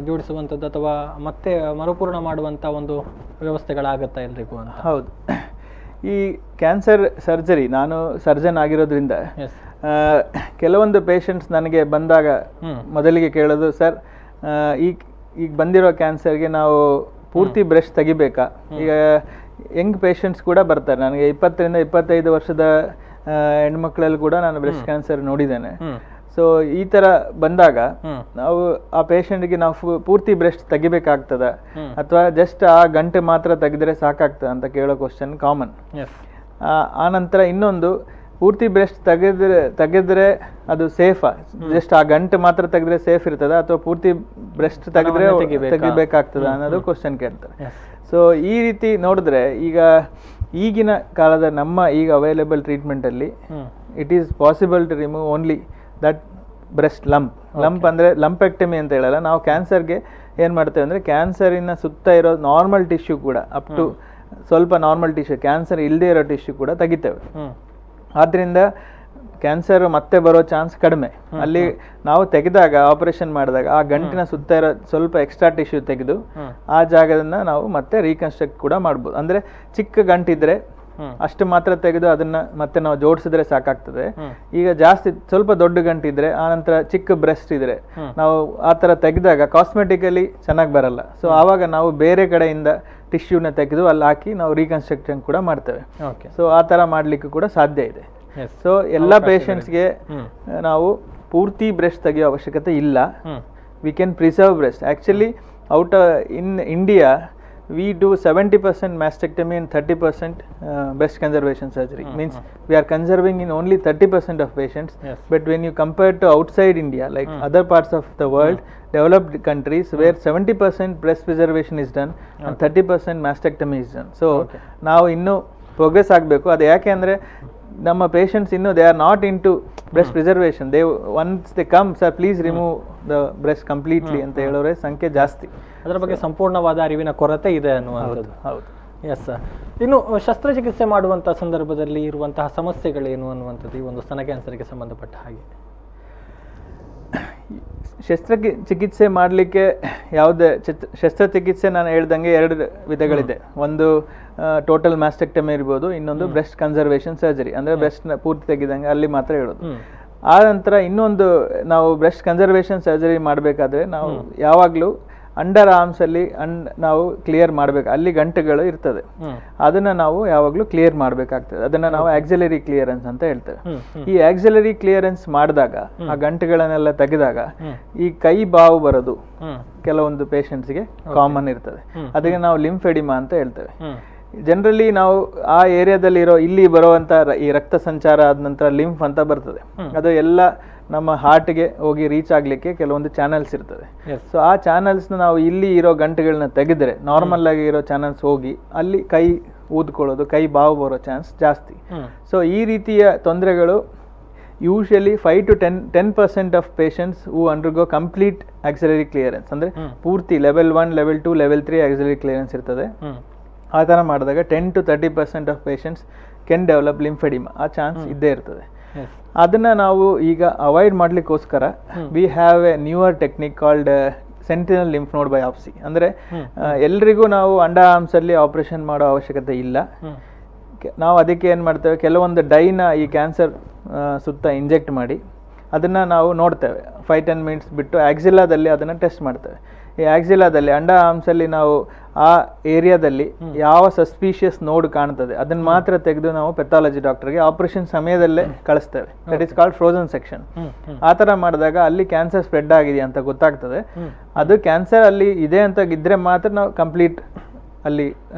ಜೋಡಿಸುವಂಥದ್ದು ಅಥವಾ ಮತ್ತೆ ಮರುಪೂರ್ಣ ಮಾಡುವಂಥ ಒಂದು ವ್ಯವಸ್ಥೆಗಳಾಗತ್ತಾ ಎಲ್ರಿಗೂ ಅಂತ? ಹೌದು, ಈ ಕ್ಯಾನ್ಸರ್ ಸರ್ಜರಿ, ನಾನು ಸರ್ಜನ್ ಆಗಿರೋದ್ರಿಂದ ಕೆಲವೊಂದು ಪೇಷಂಟ್ಸ್ ನನಗೆ ಬಂದಾಗ ಮೊದಲಿಗೆ ಕೇಳೋದು, ಸರ್ ಈಗ ಬಂದಿರೋ ಕ್ಯಾನ್ಸರ್ಗೆ ನಾವು ಪೂರ್ತಿ ಬ್ರೆಸ್ಟ್ ತೆಗಿಬೇಕಾ? ಈಗ ಯಂಗ್ ಪೇಷಂಟ್ಸ್ ಕೂಡ ಬರ್ತಾರೆ ನನಗೆ, 20 ರಿಂದ 25 ವರ್ಷದ ಹೆಣ್ಮಕ್ಳಲ್ಲಿ ಕೂಡ ನಾನು ಬ್ರೆಸ್ಟ್ ಕ್ಯಾನ್ಸರ್ ನೋಡಿದ್ದೇನೆ. ಸೊ ಈ ತರ ಬಂದಾಗ ನಾವು ಆ ಪೇಷಂಟ್ಗೆ ನಾವು ಪೂರ್ತಿ ಬ್ರೆಸ್ಟ್ ತೆಗಿಬೇಕಾಗ್ತದ ಅಥವಾ ಜಸ್ಟ್ ಆ ಗಂಟೆ ಮಾತ್ರ ತೆಗೆದ್ರೆ ಸಾಕಾಗ್ತದ ಅಂತ ಕೇಳೋ ಕ್ವಶನ್ ಕಾಮನ್. ಆ ನಂತರ ಇನ್ನೊಂದು, ಪೂರ್ತಿ ಬ್ರೆಸ್ಟ್ ತೆಗೆದ್ರೆ ಅದು ಸೇಫಾ? ಜಸ್ಟ್ ಆ ಗಂಟೆ ಮಾತ್ರ ತೆಗೆದ್ರೆ ಸೇಫ್ ಇರ್ತದ ಅಥವಾ ಪೂರ್ತಿ ಬ್ರೆಸ್ಟ್ ತೆಗೆದ್ರೆ ತೆಗಿಬೇಕಾಗ್ತದ ಅನ್ನೋದು ಕ್ವಶನ್ ಕೇಳ್ತಾರೆ. ಸೊ ಈ ರೀತಿ ನೋಡಿದ್ರೆ ಈಗ ಈಗಿನ ಕಾಲದ ನಮ್ಮ ಈಗ ಅವೈಲೇಬಲ್ ಟ್ರೀಟ್ಮೆಂಟ್ ಅಲ್ಲಿ it is possible to remove only that breast lump ಅಂದ್ರೆ ಲಂಪೆಕ್ಟಮಿ ಅಂತ ಹೇಳಲ್ಲ ನಾವು. ಕ್ಯಾನ್ಸರ್ಗೆ ಏನ್ ಮಾಡ್ತೇವೆ ಅಂದ್ರೆ ಕ್ಯಾನ್ಸರಿನ ಸುತ್ತ ಇರೋ ನಾರ್ಮಲ್ ಟಿಶ್ಯೂ ಕೂಡ ಅಪ್ ಟು ಸ್ವಲ್ಪ ನಾರ್ಮಲ್ ಟಿಶ್ಯೂ, ಕ್ಯಾನ್ಸರ್ ಇಲ್ಲದೆ ಇರೋ ಟಿಶ್ಯೂ ಕೂಡ ತೆಗಿತೇವೆ. ಆದ್ರಿಂದ ಕ್ಯಾನ್ಸರ್ ಮತ್ತೆ ಬರೋ ಚಾನ್ಸ್ ಕಡಿಮೆ. ಅಲ್ಲಿ ನಾವು ತೆಗೆದಾಗ, ಆಪರೇಷನ್ ಮಾಡಿದಾಗ ಆ ಗಂಟಿನ ಸುತ್ತ ಇರೋ ಸ್ವಲ್ಪ ಎಕ್ಸ್ಟ್ರಾ ಟಿಶ್ಯೂ ತೆಗೆದು ಆ ಜಾಗದನ್ನ ನಾವು ಮತ್ತೆ ರೀಕನ್ಸ್ಟ್ರಕ್ಟ್ ಕೂಡ ಮಾಡ್ಬೋದು. ಅಂದ್ರೆ ಚಿಕ್ಕ ಗಂಟಿದ್ರೆ ಅಷ್ಟು ಮಾತ್ರ ತೆಗೆದು ಅದನ್ನ ಮತ್ತೆ ನಾವು ಜೋಡಿಸಿದ್ರೆ ಸಾಕಾಗ್ತದೆ. ಈಗ ಜಾಸ್ತಿ ಸ್ವಲ್ಪ ದೊಡ್ಡ ಗಂಟಿದ್ರೆ, ಆ ನಂತರ ಚಿಕ್ಕ ಬ್ರೆಸ್ಟ್ ಇದ್ರೆ ನಾವು ಆ ತರ ತೆಗೆದಾಗ ಕಾಸ್ಮೆಟಿಕಲಿ ಚೆನ್ನಾಗಿ ಬರಲ್ಲ. ಸೊ ಆವಾಗ ನಾವು ಬೇರೆ ಕಡೆಯಿಂದ ಟಿಶ್ಯೂನ ತೆಗೆದು ಅಲ್ಲಿ ಹಾಕಿ ನಾವು ರೀಕನ್ಸ್ಟ್ರಕ್ಷನ್ ಕೂಡ ಮಾಡ್ತೇವೆ. ಸೊ ಆ ತರ ಮಾಡ್ಲಿಕ್ಕೆ ಕೂಡ ಸಾಧ್ಯ ಇದೆ. ಸೊ ಎಲ್ಲ ಪೇಷಂಟ್ಸ್ಗೆ ನಾವು ಪೂರ್ತಿ ಬ್ರೆಸ್ಟ್ ತೆಗೆಯೋ ಅವಶ್ಯಕತೆ ಇಲ್ಲ. We can preserve breast. Actually in India we do 70% mastectomy and 30% breast conservation surgery. Means we are conserving in only 30% of patients. But when you compare to outside India, like other parts of the world, developed countries where 70% breast preservation is done and 30% mastectomy is done. So ನಾವು ಇನ್ನೂ progress ಆಗಬೇಕು. ಅದು ಯಾಕೆ ಅಂದರೆ ನಮ್ಮ patients ಇನ್ನು they are not in to breast preservation. Once they come, sir please remove the breast completely ಅಂತ ಹೇಳೋರೆ ಸಂಖ್ಯೆ ಜಾಸ್ತಿ. ಅದರ ಬಗ್ಗೆ ಸಂಪೂರ್ಣವಾದ ಅರಿವಿನ ಕೊರತೆ ಇದೆ ಅನ್ನುವಂಥದ್ದು. ಹೌದು, ಎಸ್ ಸರ್. ಇನ್ನು ಶಸ್ತ್ರಚಿಕಿತ್ಸೆ ಮಾಡುವಂತಹ ಸಂದರ್ಭದಲ್ಲಿ ಇರುವಂತಹ ಸಮಸ್ಯೆಗಳೇನು ಅನ್ನುವಂಥದ್ದು ಈ ಒಂದು ಸ್ತನ ಕ್ಯಾನ್ಸರ್ಗೆ ಸಂಬಂಧಪಟ್ಟ ಹಾಗೆ? ಶಸ್ತ್ರಚಿಕಿತ್ಸೆ ಮಾಡಲಿಕ್ಕೆ ಯಾವುದೇ ಶಸ್ತ್ರಚಿಕಿತ್ಸೆ ನಾನು ಹೇಳ್ದಂಗೆ 2 ವಿಧಗಳಿದೆ. ಒಂದು ಟೋಟಲ್ ಮ್ಯಾಸ್ಟೆಕ್ಟಮಿ ಇರ್ಬೋದು, ಇನ್ನೊಂದು ಬ್ರೆಸ್ಟ್ ಕನ್ಸರ್ವೇಷನ್ ಸರ್ಜರಿ, ಅಂದರೆ ಬ್ರೆಸ್ಟ್ನ ಪೂರ್ತಿ ತೆಗೆದಂಗೆ ಅಲ್ಲಿ ಮಾತ್ರ ಹೇಳೋದು. ಆ ನಂತರ ಇನ್ನೊಂದು, ನಾವು ಬ್ರೆಸ್ಟ್ ಕನ್ಸರ್ವೇಷನ್ ಸರ್ಜರಿ ಮಾಡಬೇಕಾದ್ರೆ ನಾವು ಯಾವಾಗಲೂ ಅಂಡರ್ ಆರ್ಮ್ಸಲ್ಲಿ ನಾವು ಕ್ಲಿಯರ್ ಮಾಡಬೇಕು. ಅಲ್ಲಿ ಗಂಟೆಗಳು ಇರ್ತದೆ, ಅದನ್ನ ನಾವು ಯಾವಾಗಲೂ ಕ್ಲಿಯರ್ ಮಾಡಬೇಕಾಗ್ತದೆ. ಅದನ್ನ ನಾವು ಆಕ್ಸಿಲರಿ ಕ್ಲಿಯರೆನ್ಸ್ ಅಂತ ಹೇಳ್ತೇವೆ. ಈ ಆಕ್ಸಿಲರಿ ಕ್ಲಿಯರೆನ್ಸ್ ಮಾಡಿದಾಗ, ಆ ಗಂಟೆಗಳನ್ನೆಲ್ಲ ತೆಗೆದಾಗ ಈ ಕೈ ಬಾವು ಬರೋದು ಕೆಲವೊಂದು ಪೇಷಂಟ್ಸ್ಗೆ ಕಾಮನ್ ಇರ್ತದೆ. ಅದಕ್ಕೆ ನಾವು ಲಿಂಫೆಡಿಮಾ ಅಂತ ಹೇಳ್ತೇವೆ. ಜನರಲಿ ನಾವು ಆ ಏರಿಯಾದಲ್ಲಿ ಇಲ್ಲಿ ಬರುವಂತ ಈ ರಕ್ತ ಸಂಚಾರ ಆದ ನಂತರ ಲಿಂಫ್ ಅಂತ ಬರ್ತದೆ. ಅದು ಎಲ್ಲ ನಮ್ಮ ಹಾರ್ಟ್ಗೆ ಹೋಗಿ ರೀಚ್ ಆಗ್ಲಿಕ್ಕೆ ಕೆಲವೊಂದು ಚಾನಲ್ಸ್ ಇರ್ತದೆ. ಸೊ ಆ ಚಾನಲ್ಸ್ನ ನಾವು ಇಲ್ಲಿ ಇರೋ ಗಂಟೆಗಳನ್ನ ತೆಗೆದ್ರೆ ನಾರ್ಮಲ್ ಆಗಿ ಇರೋ ಚಾನಲ್ಸ್ ಹೋಗಿ ಅಲ್ಲಿ ಕೈ ಊದ್ಕೊಳ್ಳೋದು, ಕೈ ಬಾವು ಬರೋ ಚಾನ್ಸ್ ಜಾಸ್ತಿ. ಸೊ ಈ ರೀತಿಯ ತೊಂದರೆಗಳು usually 5 to 10% of patients who undergo complete axillary clearance, ಅಂದ್ರೆ ಪೂರ್ತಿ level 1, level 2, level 3 axillary clearance ಇರ್ತದೆ. ಆ ಥರ ಮಾಡಿದಾಗ 10 to 30% of patients can develop lymphoedema, ಆ ಚಾನ್ಸ್ ಇದ್ದೇ ಇರ್ತದೆ. ಅದನ್ನ ನಾವು ಈಗ ಅವಾಯ್ಡ್ ಮಾಡ್ಲಿಕ್ಕೋಸ್ಕರ we have a newer technique called sentinel lymph node biopsy. ಅಂದ್ರೆ ಎಲ್ರಿಗೂ ನಾವು ಅಂಡರ್ ಆರ್ಮ್ಸ್ ಅಲ್ಲಿ ಆಪರೇಷನ್ ಮಾಡೋ ಅವಶ್ಯಕತೆ ಇಲ್ಲ. ನಾವು ಅದಕ್ಕೆ ಏನು ಮಾಡ್ತೇವೆ, ಕೆಲವೊಂದು ಡೈನ ಈ ಕ್ಯಾನ್ಸರ್ ಸುತ್ತ ಇಂಜೆಕ್ಟ್ ಮಾಡಿ ಅದನ್ನ ನಾವು ನೋಡ್ತೇವೆ. 5-10 ಮಿನಿಟ್ಸ್ ಬಿಟ್ಟು ಆಕ್ಸಿಲಾದಲ್ಲಿ ಅದನ್ನ ಟೆಸ್ಟ್ ಮಾಡ್ತೇವೆ. ಈ ಆಕ್ಸಿಲಾದಲ್ಲಿ ಅಂಡರ್ ಆರ್ಮ್ಸಲ್ಲಿ ನಾವು ಆ ಏರಿಯಾದಲ್ಲಿ ಯಾವ ಸಸ್ಪಿಷಿಯಸ್ ನೋಡ್ ಕಾಣ್ತದೆ ಅದನ್ನ ಮಾತ್ರ ತೆಗೆದು ನಾವು ಪೆಥಾಲಜಿ ಡಾಕ್ಟರ್ಗೆ ಆಪರೇಷನ್ ಸಮಯದಲ್ಲೇ ಕಳಿಸ್ತೇವೆ. That is called frozen section. ಆ ಥರ ಮಾಡಿದಾಗ ಅಲ್ಲಿ ಕ್ಯಾನ್ಸರ್ ಸ್ಪ್ರೆಡ್ ಆಗಿದೆ ಅಂತ ಗೊತ್ತಾಗ್ತದೆ. ಅದು ಕ್ಯಾನ್ಸರ್ ಅಲ್ಲಿ ಇದೆ ಅಂತ ಇದ್ರೆ ಮಾತ್ರ ನಾವು ಕಂಪ್ಲೀಟ್ ಅಲ್ಲಿ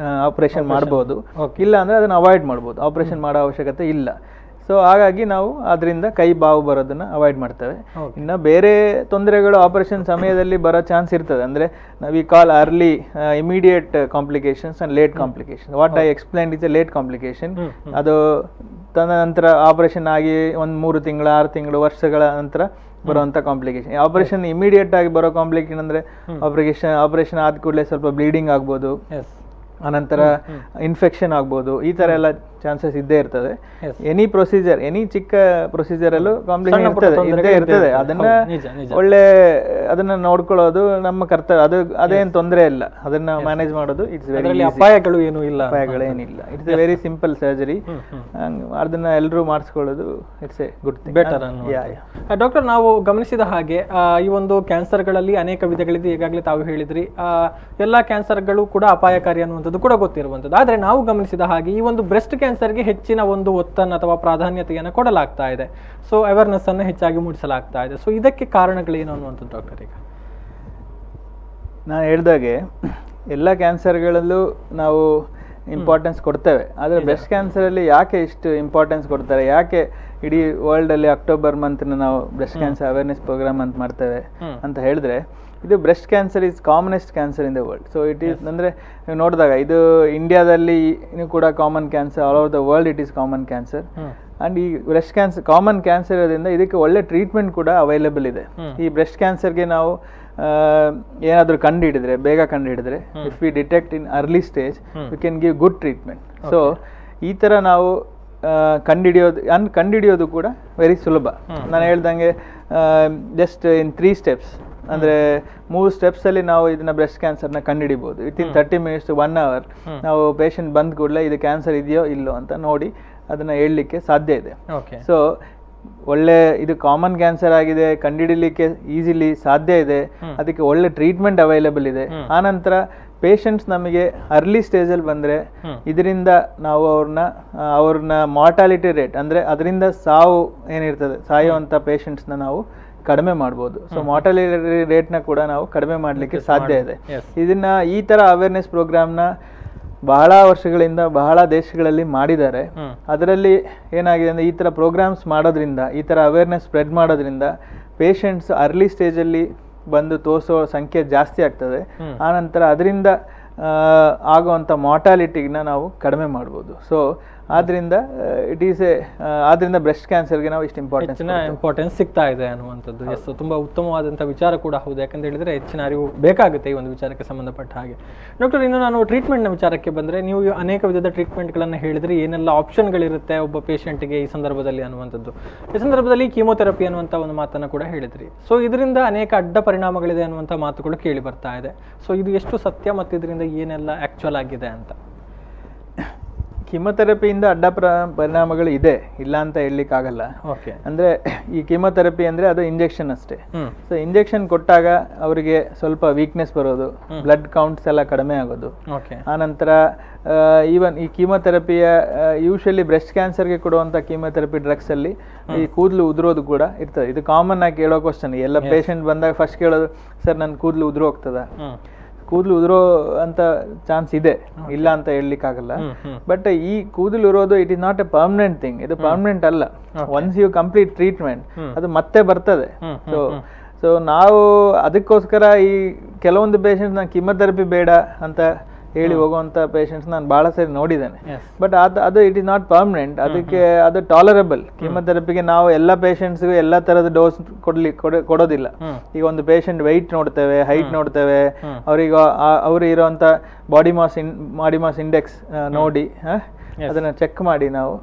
ಆಪರೇಷನ್ ಮಾಡ್ಬೋದು. ಇಲ್ಲ ಅಂದ್ರೆ ಅದನ್ನ ಅವಾಯ್ಡ್ ಮಾಡ್ಬೋದು, ಆಪರೇಷನ್ ಮಾಡೋ ಅವಶ್ಯಕತೆ ಇಲ್ಲ. ಸೊ ಹಾಗಾಗಿ ನಾವು ಅದರಿಂದ ಕೈ ಬಾವು ಬರೋದನ್ನ ಅವಾಯ್ಡ್ ಮಾಡ್ತೇವೆ. ಇನ್ನು ಬೇರೆ ತೊಂದರೆಗಳು ಆಪರೇಷನ್ ಸಮಯದಲ್ಲಿ ಬರೋ ಚಾನ್ಸ್ ಇರ್ತದೆ. ಅಂದ್ರೆ we call early immediate complications and late complication. What I explain is A late complication. ಅದು ತದನಂತರ ಆಪರೇಷನ್ ಆಗಿ 1-3 ತಿಂಗಳು, 6 ತಿಂಗಳು, ವರ್ಷಗಳ ನಂತರ ಬರುವಂತ ಕಾಂಪ್ಲಿಕೇಶನ್. ಆಪರೇಷನ್ ಇಮಿಡಿಯೇಟ್ ಆಗಿ ಬರೋ ಕಾಂಪ್ಲಿಕೇಶನ್ ಅಂದ್ರೆ ಆಪರೇಷನ್ ಆದ ಕೂಡಲೇ ಸ್ವಲ್ಪ ಬ್ಲೀಡಿಂಗ್ ಆಗ್ಬೋದು, ಅನಂತರ ಇನ್ಫೆಕ್ಷನ್ ಆಗ್ಬೋದು. ಈ ತರ ಎಲ್ಲ ಚಾನ್ಸಸ್ ಇದ್ದೇ ಇರ್ತದೆ. Yes. ಎನಿ ಪ್ರೊಸೀಜರ್, ಎನಿ ಚಿಕ್ಕ ಪ್ರೊಸೀಜರ್ ಅಲ್ಲೂ ಕಾಂಪ್ಲಿಕೇಶನ್ ಸಣ್ಣ ಪುಟ್ಟ ಇರ್ತದೆ, ಇದ್ದೇ ತೊಂದರೆಗಳು ಇರ್ತದೆ. ಇರ್ತದೆ. ಅದನ್ನ ಹೌದು, ನಿಜ, ನಿಜ. ಒಳ್ಳೆ ಅದನ್ನ ನೋಡ್ಕೊಳ್ಳೋದು ನಮ್ಮ ಕರ್ತವ್ಯ. ಅದೇನು ತೊಂದರೆ ಇಲ್ಲ, ಅದನ್ನ ಮ್ಯಾನೇಜ್ ಮಾಡೋದು ಇಟ್ಸ್ ವೆರಿ ಅದರಲ್ಲಿ ಅಪಾಯಗಳು ಏನು ಇಲ್ಲ. ಅಪಾಯಗಳೇನಿಲ್ಲ. It's a very simple surgery. ಅದನ್ನ ಎಲ್ಲರೂ ಮಾಡಿಸ್ಕೊಳ್ಳೋದು it's a good thing, better doctor. ನಾವು ಗಮನಿಸಿದ ಹಾಗೆ ಈ ಒಂದು ಕ್ಯಾನ್ಸರ್ಗಳಲ್ಲಿ ಅನೇಕ ವಿಧಗಳಿದೆ. ಈಗಾಗಲೇ ತಾವು ಹೇಳಿದ್ರಿ, ಎಲ್ಲ ಕ್ಯಾನ್ಸರ್ಗಳು ಕೂಡ ಅಪಾಯಕಾರಿ ಅನ್ನುವಂಥದ್ದು ಕೂಡ ಗೊತ್ತಿರುವಂಥದ್ದು. ಆದರೆ ನಾವು ಗಮನಿಸಿದ ಹಾಗೆ ಈ ಒಂದು ಬ್ರೆಸ್ಟ್ ಕ್ಯಾನ್ಸರ್ಗೆ ಹೆಚ್ಚಿನ ಒಂದು ಒತ್ತನ್ನು ಅಥವಾ ಪ್ರಾಧಾನ್ಯತೆಯನ್ನು ಕೊಡಲಾಗ್ತಾ ಇದೆ. ಸೊ ಅವೇರ್ನೆಸ್ ಅನ್ನು ಹೆಚ್ಚಾಗಿ ಮೂಡಿಸಲಾಗ್ತಾ ಇದೆ. ಸೊ ಇದಕ್ಕೆ ಕಾರಣಗಳೇನು ಅನ್ನುವಂಥದ್ದು ಡಾಕ್ಟರ್? ಈಗ ನಾನು ಹೇಳಿದಾಗೆ ಎಲ್ಲ ಕ್ಯಾನ್ಸರ್ಗಳಲ್ಲೂ ನಾವು ಇಂಪಾರ್ಟೆನ್ಸ್ ಕೊಡ್ತೇವೆ. ಆದರೆ ಬ್ರೆಸ್ಟ್ ಕ್ಯಾನ್ಸರಲ್ಲಿ ಯಾಕೆ ಇಷ್ಟು ಇಂಪಾರ್ಟೆನ್ಸ್ ಕೊಡ್ತಾರೆ, ಯಾಕೆ ಇಡೀ ವರ್ಲ್ಡಲ್ಲಿ ಅಕ್ಟೋಬರ್ ಮಂತ್ನ ನಾವು ಬ್ರೆಸ್ಟ್ ಕ್ಯಾನ್ಸರ್ ಅವೇರ್ನೆಸ್ ಪ್ರೋಗ್ರಾಮ್ ಅಂತ ಮಾಡ್ತೇವೆ ಅಂತ ಹೇಳಿದ್ರೆ, ಇದು breast cancer is commonest cancer in the world. So it is ಅಂದರೆ ನೀವು ನೋಡಿದಾಗ ಇದು ಇಂಡಿಯಾದಲ್ಲಿ ಕೂಡ common cancer, all over the world it is common cancer. And ಈ ಬ್ರೆಸ್ಟ್ ಕ್ಯಾನ್ಸರ್ ಕಾಮನ್ ಕ್ಯಾನ್ಸರ್ ಇರೋದ್ರಿಂದ ಇದಕ್ಕೆ ಒಳ್ಳೆ ಟ್ರೀಟ್ಮೆಂಟ್ ಕೂಡ ಅವೈಲೇಬಲ್ ಇದೆ. ಈ ಬ್ರೆಸ್ಟ್ ಕ್ಯಾನ್ಸರ್ಗೆ ನಾವು ಏನಾದರೂ ಕಂಡುಹಿಡಿದ್ರೆ, ಬೇಗ ಕಂಡುಹಿಡಿದ್ರೆ, if we detect in early stage we can give good treatment. So ಈ ಥರ ನಾವು ಕಂಡುಹಿಡಿಯೋದು ಕೂಡ ವೆರಿ ಸುಲಭ. ನಾನು ಹೇಳ್ದಂಗೆ ಜಸ್ಟ್ ಇನ್ 3 steps, ಅಂದರೆ 3 ಸ್ಟೆಪ್ಸಲ್ಲಿ ನಾವು ಇದನ್ನ ಬ್ರೆಸ್ಟ್ ಕ್ಯಾನ್ಸರ್ನ ಕಂಡುಹಿಡಿಬೋದು. ವಿತಿನ್ 30 minutes to 1 hour ನಾವು ಪೇಷಂಟ್ ಬಂದ ಕೂಡಲೇ ಇದು ಕ್ಯಾನ್ಸರ್ ಇದೆಯೋ ಇಲ್ಲೋ ಅಂತ ನೋಡಿ ಅದನ್ನು ಹೇಳಲಿಕ್ಕೆ ಸಾಧ್ಯ ಇದೆ. ಸೊ ಒಳ್ಳೆ ಇದು ಕಾಮನ್ ಕ್ಯಾನ್ಸರ್ ಆಗಿದೆ, ಕಂಡುಹಿಡಿಲಿಕ್ಕೆ ಈಸಿಲಿ ಸಾಧ್ಯ ಇದೆ, ಅದಕ್ಕೆ ಒಳ್ಳೆ ಟ್ರೀಟ್ಮೆಂಟ್ ಅವೈಲೇಬಲ್ ಇದೆ. ಆನಂತರ ಪೇಷಂಟ್ಸ್ ನಮಗೆ ಅರ್ಲಿ ಸ್ಟೇಜಲ್ಲಿ ಬಂದರೆ ಇದರಿಂದ ನಾವು ಅವ್ರನ್ನ ಮಾರ್ಟಾಲಿಟಿ ರೇಟ್, ಅಂದರೆ ಅದರಿಂದ ಸಾವು ಏನಿರ್ತದೆ, ಸಾಯುವಂಥ ಪೇಷಂಟ್ಸ್ನ ನಾವು ಕಡಿಮೆ ಮಾಡ್ಬೋದು. ಸೊ ಮಾರ್ಟಾಲಿಟಿ ರೇಟ್ನ ಕೂಡ ನಾವು ಕಡಿಮೆ ಮಾಡಲಿಕ್ಕೆ ಸಾಧ್ಯ ಇದೆ. ಇದನ್ನ ಈ ಥರ ಅವೇರ್ನೆಸ್ ಪ್ರೋಗ್ರಾಮ್ನ ಬಹಳ ವರ್ಷಗಳಿಂದ ಬಹಳ ದೇಶಗಳಲ್ಲಿ ಮಾಡಿದ್ದಾರೆ. ಅದರಲ್ಲಿ ಏನಾಗಿದೆ ಅಂದರೆ ಈ ಥರ ಪ್ರೋಗ್ರಾಮ್ಸ್ ಮಾಡೋದ್ರಿಂದ, ಈ ಥರ ಅವೇರ್ನೆಸ್ ಸ್ಪ್ರೆಡ್ ಮಾಡೋದ್ರಿಂದ ಪೇಷಂಟ್ಸ್ ಅರ್ಲಿ ಸ್ಟೇಜಲ್ಲಿ ಬಂದು ತೋರಿಸೋ ಸಂಖ್ಯೆ ಜಾಸ್ತಿ ಆಗ್ತದೆ. ಆನಂತರ ಅದರಿಂದ ಆಗುವಂಥ ಮಾರ್ಟಾಲಿಟಿನ ನಾವು ಕಡಿಮೆ ಮಾಡ್ಬೋದು. ಸೊ ಆದ್ರಿಂದ ಇಟ್ ಈಸ್ ಆದ್ರಿಂದ ಬ್ರೆಸ್ಟ್ ಕ್ಯಾನ್ಸರ್ಗೆ ನಾವು ಇಷ್ಟು ಇಂಪಾರ್ಟೆನ್ಸ್ ಸಿಗ್ತಾ ಇದೆ ಅನ್ನುವಂಥದ್ದು. ಎಸ್, ತುಂಬ ಉತ್ತಮವಾದಂಥ ವಿಚಾರ ಕೂಡ ಹೌದು. ಯಾಕಂತ ಹೇಳಿದ್ರೆ ಹೆಚ್ಚಿನ ಅರಿವು ಬೇಕಾಗುತ್ತೆ ಈ ಒಂದು ವಿಚಾರಕ್ಕೆ ಸಂಬಂಧಪಟ್ಟ ಹಾಗೆ. ಡಾಕ್ಟರ್, ಇನ್ನು ನಾನು ಟ್ರೀಟ್ಮೆಂಟ್ನ ವಿಚಾರಕ್ಕೆ ಬಂದರೆ, ನೀವು ಅನೇಕ ವಿಧದ ಟ್ರೀಟ್ಮೆಂಟ್ಗಳನ್ನು ಹೇಳಿದ್ರಿ, ಏನೆಲ್ಲ ಆಪ್ಷನ್ಗಳಿರುತ್ತೆ ಒಬ್ಬ ಪೇಷಂಟ್ಗೆ ಈ ಸಂದರ್ಭದಲ್ಲಿ ಅನ್ನುವಂಥದ್ದು. ಈ ಸಂದರ್ಭದಲ್ಲಿ ಕೀಮೋಥೆರಪಿ ಅನ್ನುವಂಥ ಒಂದು ಮಾತನ್ನು ಕೂಡ ಹೇಳಿದ್ರಿ. ಸೊ ಇದರಿಂದ ಅನೇಕ ಅಡ್ಡ ಪರಿಣಾಮಗಳಿದೆ ಅನ್ನುವಂಥ ಮಾತುಗಳು ಕೇಳಿ ಬರ್ತಾ ಇದೆ. ಸೊ ಇದು ಎಷ್ಟು ಸತ್ಯ ಮತ್ತು ಇದರಿಂದ ಏನೆಲ್ಲ ಆ್ಯಕ್ಚುಯಲ್ ಆಗಿದೆ ಅಂತ? ಕೀಮೋಥೆರಪಿಯಿಂದ ಅಡ್ಡ ಪರಿಣಾಮಗಳು ಇದೆ, ಇಲ್ಲ ಅಂತ ಹೇಳಲಿಕ್ಕಾಗಲ್ಲ. ಅಂದರೆ ಈ ಕೀಮೋಥೆರಪಿ ಅಂದರೆ ಅದು ಇಂಜೆಕ್ಷನ್ ಅಷ್ಟೇ. ಸೊ ಇಂಜೆಕ್ಷನ್ ಕೊಟ್ಟಾಗ ಅವರಿಗೆ ಸ್ವಲ್ಪ ವೀಕ್ನೆಸ್ ಬರೋದು, ಬ್ಲಡ್ ಕೌಂಟ್ಸ್ ಎಲ್ಲ ಕಡಿಮೆ ಆಗೋದು. ಆನಂತರ ಈವನ್ ಈ ಕೀಮೋಥೆರಪಿಯ ಯೂಶಲಿ ಬ್ರೆಸ್ಟ್ ಕ್ಯಾನ್ಸರ್ಗೆ ಕೊಡುವಂಥ ಕೀಮೋಥೆರಪಿ ಡ್ರಗ್ಸಲ್ಲಿ ಈ ಕೂದಲು ಉದುರೋದು ಕೂಡ ಇರ್ತದೆ. ಇದು ಕಾಮನ್ ಆಗಿ ಕೇಳೋ ಕ್ವಶನ್. ಎಲ್ಲ ಪೇಷಂಟ್ ಬಂದಾಗ ಫಸ್ಟ್ ಕೇಳೋದು, ಸರ್ ನನ್ನ ಕೂದಲು ಉದುರು ಹೋಗ್ತದ? ಕೂದಲು ಉದುರೋ ಅಂತ ಚಾನ್ಸ್ ಇದೆ, ಇಲ್ಲ ಅಂತ ಹೇಳಲಿಕ್ಕಾಗಲ್ಲ. ಬಟ್ ಈ ಕೂದಲು ಇರೋದು it is not A permanent thing. ಇದು ಪರ್ಮನೆಂಟ್ ಅಲ್ಲ. ಒನ್ಸ್ ಯು ಕಂಪ್ಲೀಟ್ ಟ್ರೀಟ್ಮೆಂಟ್ ಅದು ಮತ್ತೆ ಬರ್ತದೆ. ಸೊ ನಾವು ಅದಕ್ಕೋಸ್ಕರ ಈ ಕೆಲವೊಂದು ಪೇಷಂಟ್ಸ್ ನಾನು ಕೀಮೋಥೆರಪಿ ಬೇಡ ಅಂತ ಹೇಳಿ ಹೋಗುವಂಥ ಪೇಷಂಟ್ಸ್ ನಾನು ಭಾಳ ಸರಿ ನೋಡಿದ್ದೇನೆ. ಬಟ್ ಅದು ಇಟ್ ಇಸ್ ನಾಟ್ ಪರ್ಮನೆಂಟ್. ಅದಕ್ಕೆ ಅದು ಟಾಲರಬಲ್. ಕೀಮೋಥೆರಪಿಗೆ ನಾವು ಎಲ್ಲ ಪೇಷಂಟ್ಸ್ಗೂ ಎಲ್ಲ ಥರದ ಡೋಸ್ ಕೊಡೋದಿಲ್ಲ. ಈಗ ಒಂದು ಪೇಷಂಟ್ ವೆಯ್ಟ್ ನೋಡ್ತೇವೆ, ಹೈಟ್ ನೋಡ್ತೇವೆ, ಅವ್ರಿಗೆ ಅವ್ರು ಇರೋವಂಥ ಬಾಡಿ ಮಾಸ್ ಇಂಡೆಕ್ಸ್ ನೋಡಿ ಅದನ್ನು ಚೆಕ್ ಮಾಡಿ, ನಾವು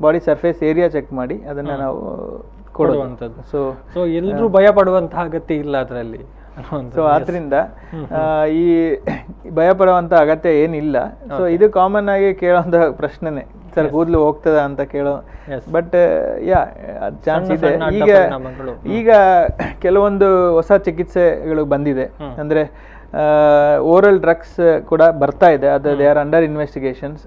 ಬಾಡಿ ಸರ್ಫೇಸ್ ಏರಿಯಾ ಚೆಕ್ ಮಾಡಿ ಅದನ್ನು ನಾವು ಕೊಡುವಂಥದ್ದು. ಸೊ ಎಲ್ಲರೂ ಭಯ ಪಡುವಂತಹ ಅಗತ್ಯ ಇಲ್ಲ ಅದರಲ್ಲಿ. ಸೊ ಆದ್ರಿಂದ ಈ ಭಯ ಪಡುವಂತ ಅಗತ್ಯ ಏನಿಲ್ಲ. ಸೊ ಇದು ಕಾಮನ್ ಆಗಿ ಕೇಳೋಂಥ ಪ್ರಶ್ನೆನೆ, ಸರ್ ಕೂದಲು ಹೋಗ್ತದ ಅಂತ ಕೇಳೋ. ಬಟ್ ಚಾನ್ಸ್ ಇದೆ. ಈಗ ಕೆಲವೊಂದು ಹೊಸ ಚಿಕಿತ್ಸೆಗಳು ಬಂದಿದೆ. ಅಂದ್ರೆ ಓರಲ್ ಡ್ರಗ್ಸ್ ಕೂಡ ಬರ್ತಾ ಇದೆ. ಅದು they are under investigations.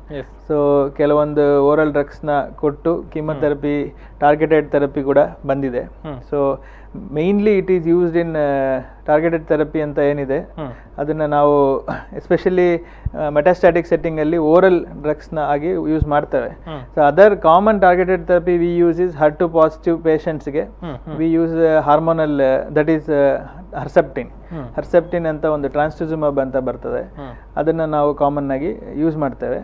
So ಕೆಲವೊಂದು ಓರಲ್ ಡ್ರಗ್ಸ್ನ ಕೊಟ್ಟು ಕೀಮೋಥೆರಪಿ, ಟಾರ್ಗೆಟೆಡ್ ಥೆರಪಿ ಕೂಡ ಬಂದಿದೆ. So mainly it is used in targeted therapy ಅಂತ ಏನಿದೆ ಅದನ್ನು ನಾವು ಎಸ್ಪೆಷಲಿ ಮೆಟಾಸ್ಟ್ಯಾಟಿಕ್ ಸೆಟ್ಟಿಂಗಲ್ಲಿ ಓರಲ್ ಡ್ರಗ್ಸ್ನ ಆಗಿ ಯೂಸ್ ಮಾಡ್ತೇವೆ. So other common targeted therapy we use is HER2 positive ಪೇಷಂಟ್ಸ್ಗೆ we use hormonal, that is Herceptin ಅಂತ ಒಂದು ಟ್ರಾನ್ಸ್ಟುಜುಮಬ್ ಅಂತ ಬರ್ತದೆ. ಅದನ್ನು ನಾವು ಕಾಮನ್ ಆಗಿ ಯೂಸ್ ಮಾಡ್ತೇವೆ.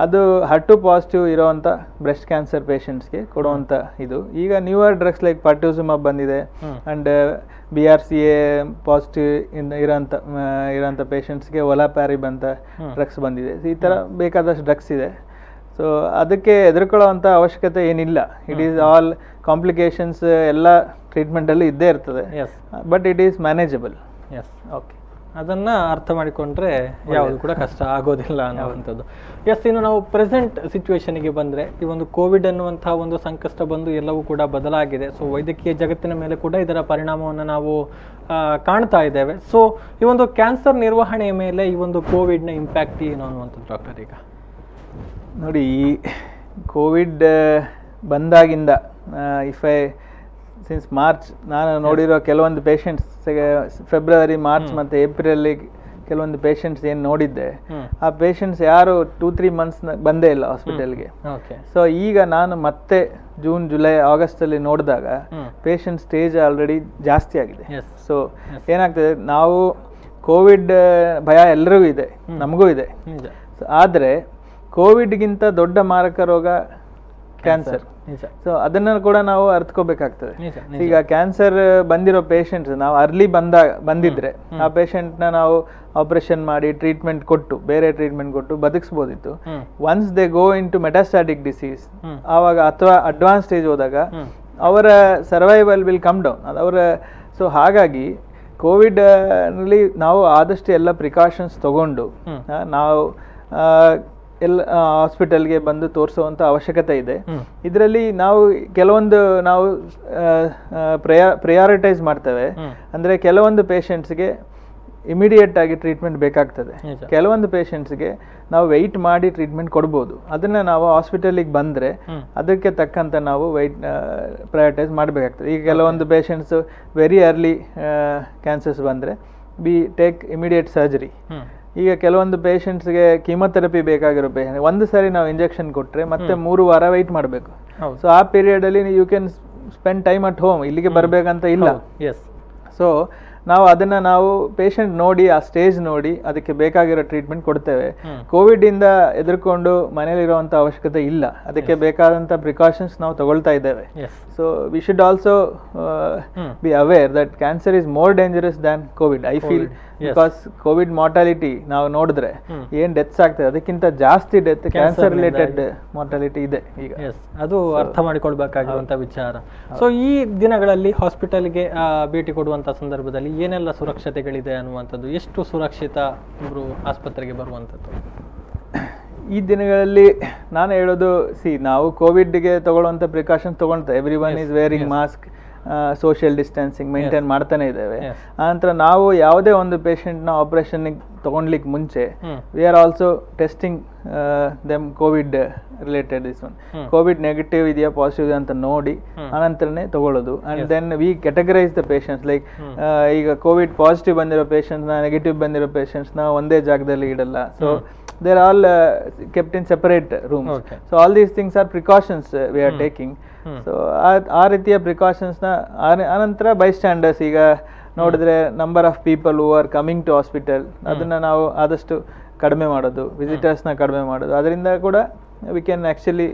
ಅದು HER2 ಪಾಸಿಟಿವ್ ಇರೋವಂಥ ಬ್ರೆಸ್ಟ್ ಕ್ಯಾನ್ಸರ್ ಪೇಷಂಟ್ಸ್ಗೆ ಕೊಡುವಂಥ ಇದು. ಈಗ ನ್ಯೂವರ್ ಡ್ರಗ್ಸ್ ಲೈಕ್ ಪರ್ಟುಸಿಮಬ್ ಬಂದಿದೆ ಆ್ಯಂಡ್ BRCA ಪಾಸಿಟಿವ್ ಇರೋಂಥ ಪೇಷಂಟ್ಸ್ಗೆ ಒಲಾಪ್ಯಾರಿಬ್ ಅಂತ ಡ್ರಗ್ಸ್ ಬಂದಿದೆ. ಈ ಥರ ಬೇಕಾದಷ್ಟು ಡ್ರಗ್ಸ್ ಇದೆ. ಸೊ ಅದಕ್ಕೆ ಹೆದರ್ಕೊಳ್ಳೋವಂಥ ಅವಶ್ಯಕತೆ ಏನಿಲ್ಲ. ಇಟ್ ಈಸ್ ಆಲ್ ಕಾಂಪ್ಲಿಕೇಶನ್ಸ್ ಎಲ್ಲ ಟ್ರೀಟ್ಮೆಂಟಲ್ಲಿ ಇದ್ದೇ ಇರ್ತದೆ, but it is manageable. Yes, okay, ಅದನ್ನು ಅರ್ಥ ಮಾಡಿಕೊಂಡ್ರೆ ಯಾವುದು ಕೂಡ ಕಷ್ಟ ಆಗೋದಿಲ್ಲ ಅನ್ನುವಂಥದ್ದು. ಎಸ್, ಇನ್ನು ನಾವು ಪ್ರೆಸೆಂಟ್ ಸಿಚುವೇಶನ್ಗೆ ಬಂದರೆ, ಈ ಒಂದು ಕೋವಿಡ್ ಅನ್ನುವಂತಹ ಒಂದು ಸಂಕಷ್ಟ ಬಂದು ಎಲ್ಲವೂ ಕೂಡ ಬದಲಾಗಿದೆ. ಸೊ ವೈದ್ಯಕೀಯ ಜಗತ್ತಿನ ಮೇಲೆ ಕೂಡ ಇದರ ಪರಿಣಾಮವನ್ನು ನಾವು ಕಾಣ್ತಾ ಇದ್ದೇವೆ. ಸೊ ಈ ಒಂದು ಕ್ಯಾನ್ಸರ್ ನಿರ್ವಹಣೆಯ ಮೇಲೆ ಈ ಒಂದು ಕೋವಿಡ್ನ ಇಂಪ್ಯಾಕ್ಟ್ ಏನು ಅನ್ನುವಂಥದ್ದು ಡಾಕ್ಟರ್? ಈಗ ನೋಡಿ, ಈ ಕೋವಿಡ್ ಬಂದಾಗಿಂದ ಸಿನ್ಸ್ ಮಾರ್ಚ್ ನಾನು ನೋಡಿರೋ ಕೆಲವೊಂದು ಪೇಷಂಟ್ಸ್, ಫೆಬ್ರವರಿ, ಮಾರ್ಚ್ ಮತ್ತು ಏಪ್ರಿಲಲ್ಲಿ ಕೆಲವೊಂದು ಪೇಷಂಟ್ಸ್ ಏನು ನೋಡಿದ್ದೆ, ಆ ಪೇಷಂಟ್ಸ್ ಯಾರು 2-3 ಮಂತ್ಸ್ ಬಂದೇ ಇಲ್ಲ ಹಾಸ್ಪಿಟಲ್ಗೆ. ಸೊ ಈಗ ನಾನು ಮತ್ತೆ ಜೂನ್, ಜುಲೈ, ಆಗಸ್ಟಲ್ಲಿ ನೋಡಿದಾಗ ಪೇಷಂಟ್ ಸ್ಟೇಜ್ ಆಲ್ರೆಡಿ ಜಾಸ್ತಿ ಆಗಿದೆ. ಸೊ ಏನಾಗ್ತದೆ, ನಾವು ಕೋವಿಡ್ ಭಯ ಎಲ್ಲರಿಗೂ ಇದೆ, ನಮಗೂ ಇದೆ. ಆದರೆ ಕೋವಿಡ್ಗಿಂತ ದೊಡ್ಡ ಮಾರಕ ರೋಗ ಕ್ಯಾನ್ಸರ್. ಸೊ ಅದನ್ನು ಕೂಡ ನಾವು ಅರ್ಥಕೋಬೇಕಾಗ್ತದೆ. ಈಗ ಕ್ಯಾನ್ಸರ್ ಬಂದಿರೋ ಪೇಷಂಟ್ಸ್ ನಾವು ಅರ್ಲಿ ಬಂದಿದ್ರೆ ಆ ಪೇಷಂಟ್ನ ನಾವು ಆಪರೇಷನ್ ಮಾಡಿ ಟ್ರೀಟ್ಮೆಂಟ್ ಕೊಟ್ಟು, ಬೇರೆ ಟ್ರೀಟ್ಮೆಂಟ್ ಕೊಟ್ಟು ಬದುಕಿಸ್ಬೋದಿತ್ತು. Once they go into metastatic disease, ಆವಾಗ ಅಥವಾ ಅಡ್ವಾನ್ಸ್ ಸ್ಟೇಜ್ ಹೋದಾಗ ಅವರ survival will come down so ಹಾಗಾಗಿ ಕೋವಿಡ್ ನಲ್ಲಿ ನಾವು ಆದಷ್ಟು ಎಲ್ಲ ಪ್ರಿಕಾಷನ್ಸ್ ತಗೊಂಡು ನಾವು ಎಲ್ಲ ಹಾಸ್ಪಿಟಲ್ಗೆ ಬಂದು ತೋರಿಸುವಂಥ ಅವಶ್ಯಕತೆ ಇದೆ. ಇದರಲ್ಲಿ ನಾವು ಕೆಲವೊಂದು ನಾವು ಪ್ರಯಾರಿಟೈಸ್ ಮಾಡ್ತೇವೆ. ಅಂದರೆ ಕೆಲವೊಂದು ಪೇಷಂಟ್ಸ್ಗೆ ಇಮಿಡಿಯೇಟ್ ಆಗಿ ಟ್ರೀಟ್ಮೆಂಟ್ ಬೇಕಾಗ್ತದೆ, ಕೆಲವೊಂದು ಪೇಷಂಟ್ಸ್ಗೆ ನಾವು ವೆಯ್ಟ್ ಮಾಡಿ ಟ್ರೀಟ್ಮೆಂಟ್ ಕೊಡ್ಬೋದು. ಅದನ್ನು ನಾವು ಹಾಸ್ಪಿಟಲಿಗೆ ಬಂದರೆ ಅದಕ್ಕೆ ತಕ್ಕಂಥ ನಾವು ಪ್ರಯಾರಿಟೈಸ್ ಮಾಡಬೇಕಾಗ್ತದೆ. ಈಗ ಕೆಲವೊಂದು ಪೇಷಂಟ್ಸ್ ವೆರಿ ಅರ್ಲಿ ಕ್ಯಾನ್ಸರ್ಸ್ ಬಂದರೆ ವಿ ಟೇಕ್ ಇಮಿಡಿಯೇಟ್ ಸರ್ಜರಿ. ಈಗ ಕೆಲವೊಂದು ಪೇಷಂಟ್ಸ್ಗೆ ಕೀಮೊಥೆರಪಿ ಬೇಕಾಗಿರೋ ಪೇಷಂಟ್ ಒಂದು ಸಾರಿ ನಾವು ಇಂಜೆಕ್ಷನ್ ಕೊಟ್ಟರೆ ಮತ್ತೆ 3 ವಾರ ವೆಯ್ಟ್ ಮಾಡಬೇಕು. ಸೊ ಆ ಪೀರಿಯಡಲ್ಲಿ you can spend time at home, ಇಲ್ಲಿಗೆ ಬರಬೇಕಂತ ಇಲ್ಲ. ಸೊ ನಾವು ಅದನ್ನು ಪೇಷಂಟ್ ನೋಡಿ, ಆ ಸ್ಟೇಜ್ ನೋಡಿ ಅದಕ್ಕೆ ಬೇಕಾಗಿರೋ ಟ್ರೀಟ್ಮೆಂಟ್ ಕೊಡ್ತೇವೆ. ಕೋವಿಡ್ ಇಂದ ಎದುರ್ಕೊಂಡು ಮನೇಲಿರುವಂಥ ಅವಶ್ಯಕತೆ ಇಲ್ಲ, ಅದಕ್ಕೆ ಬೇಕಾದಂಥ ಪ್ರಿಕಾಷನ್ಸ್ ನಾವು ತಗೊಳ್ತಾ ಇದ್ದೇವೆ. So we should also be aware that cancer is more dangerous than Covid, I feel. Because Covid mortality ನಾವು ನೋಡಿದ್ರೆ ಏನ್ ಡೆತ್ಸ್ ಆಗ್ತದೆ ಅದಕ್ಕಿಂತ ಜಾಸ್ತಿ ಡೆತ್ ಕ್ಯಾನ್ಸರ್ ರಿಲೇಟೆಡ್ ಮಾರ್ಟಾಲಿಟಿ ಇದೆ ಈಗ. ಅದು ಅರ್ಥ ಮಾಡಿಕೊಳ್ಬೇಕಾಗಿರುವಂತ ವಿಚಾರ. ಸೊ ಈ ದಿನಗಳಲ್ಲಿ ಹಾಸ್ಪಿಟಲ್ಗೆ ಭೇಟಿ ಕೊಡುವಂತ ಸಂದರ್ಭದಲ್ಲಿ ಏನೆಲ್ಲ ಸುರಕ್ಷತೆಗಳಿದೆ ಅನ್ನುವಂಥದ್ದು, ಎಷ್ಟು ಸುರಕ್ಷಿತ ಇವರು ಆಸ್ಪತ್ರೆಗೆ ಬರುವಂಥದ್ದು? ಈ ದಿನಗಳಲ್ಲಿ ನಾನು ಹೇಳೋದು, ನಾವು ಕೋವಿಡ್ಗೆ ತಗೊಳ್ಳುವಂಥ ಪ್ರಿಕಾಷನ್ಸ್ ತಗೊಳ್ತೇವೆ. Everyone is wearing mask, social distancing maintain ಮಾಡ್ತಾನೆ ಇದ್ದೇವೆ. ಆನಂತರ ನಾವು ಯಾವುದೇ ಒಂದು ಪೇಷಂಟ್ನ ಆಪರೇಷನ್ಗೆ ತಗೊಳ್ಲಿಕ್ಕೆ ಮುಂಚೆ we are also testing them COVID related this one. COVID negative ಇದೆಯಾ ಪಾಸಿಟಿವ್ ಇದೆಯಾ ಅಂತ ನೋಡಿ ಆನಂತರನೇ ತಗೊಳ್ಳೋದು. And then we categorise the patients. Like ಈಗ ಕೋವಿಡ್ ಪಾಸಿಟಿವ್ ಬಂದಿರೋ ಪೇಷಂಟ್ಸ್ನ, ನೆಗೆಟಿವ್ ಬಂದಿರೋ ಪೇಷಂಟ್ಸ್ನ ಒಂದೇ ಜಾಗದಲ್ಲಿ ಇಡಲ್ಲ. So they are all kept in separate rooms. So all these things are precautions we are taking. So ಆ ರೀತಿಯ ಪ್ರಿಕಾಷನ್ಸ್ನ ಅನಂತರ ಬೈಸ್ಟ್ಯಾಂಡರ್ಸ್ ಈಗ ನೋಡಿದ್ರೆ number of people who are coming to hospital ಅದನ್ನು ನಾವು ಆದಷ್ಟು ಕಡಿಮೆ ಮಾಡೋದು, ವಿಸಿಟರ್ಸ್ನ ಕಡಿಮೆ ಮಾಡೋದು. ಅದರಿಂದ ಕೂಡ ವಿ ಕ್ಯಾನ್ ಆ್ಯಕ್ಚುಲಿ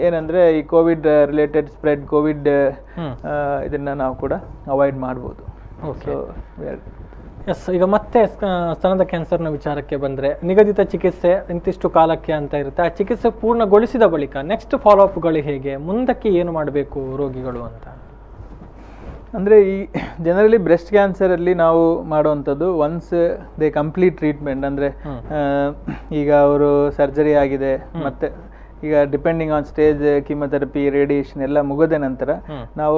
ಏನಂದರೆ ಈ ಕೋವಿಡ್ ರಿಲೇಟೆಡ್ ಸ್ಪ್ರೆಡ್, ಕೋವಿಡ್ ಇದನ್ನು ನಾವು ಕೂಡ ಅವಾಯ್ಡ್ ಮಾಡ್ಬೋದು. ಸೊ ಎಸ್, ಈಗ ಮತ್ತೆ ಸ್ತನದ ಕ್ಯಾನ್ಸರ್ನ ವಿಚಾರಕ್ಕೆ ಬಂದರೆ, ನಿಗದಿತ ಚಿಕಿತ್ಸೆ ಇಂತಿಷ್ಟು ಕಾಲಕ್ಕೆ ಅಂತ ಇರುತ್ತೆ. ಆ ಚಿಕಿತ್ಸೆ ಪೂರ್ಣಗೊಳಿಸಿದ ಬಳಿಕ ನೆಕ್ಸ್ಟ್ ಫಾಲೋಅಪ್ಗಳು ಹೇಗೆ, ಮುಂದಕ್ಕೆ ಏನು ಮಾಡಬೇಕು ರೋಗಿಗಳು ಅಂತ? ಅಂದರೆ ಈ ಜನರಲಿ ಬ್ರೆಸ್ಟ್ ಕ್ಯಾನ್ಸರಲ್ಲಿ ನಾವು ಮಾಡುವಂಥದ್ದು, ಒನ್ಸ್ ದೇ ಕಂಪ್ಲೀಟ್ ಟ್ರೀಟ್ಮೆಂಟ್, ಅಂದರೆ ಈಗ ಅವರು ಸರ್ಜರಿ ಆಗಿದೆ ಮತ್ತು ಈಗ depending on stage chemotherapy, radiation ಎಲ್ಲ ಮುಗಿದ ನಂತರ ನಾವು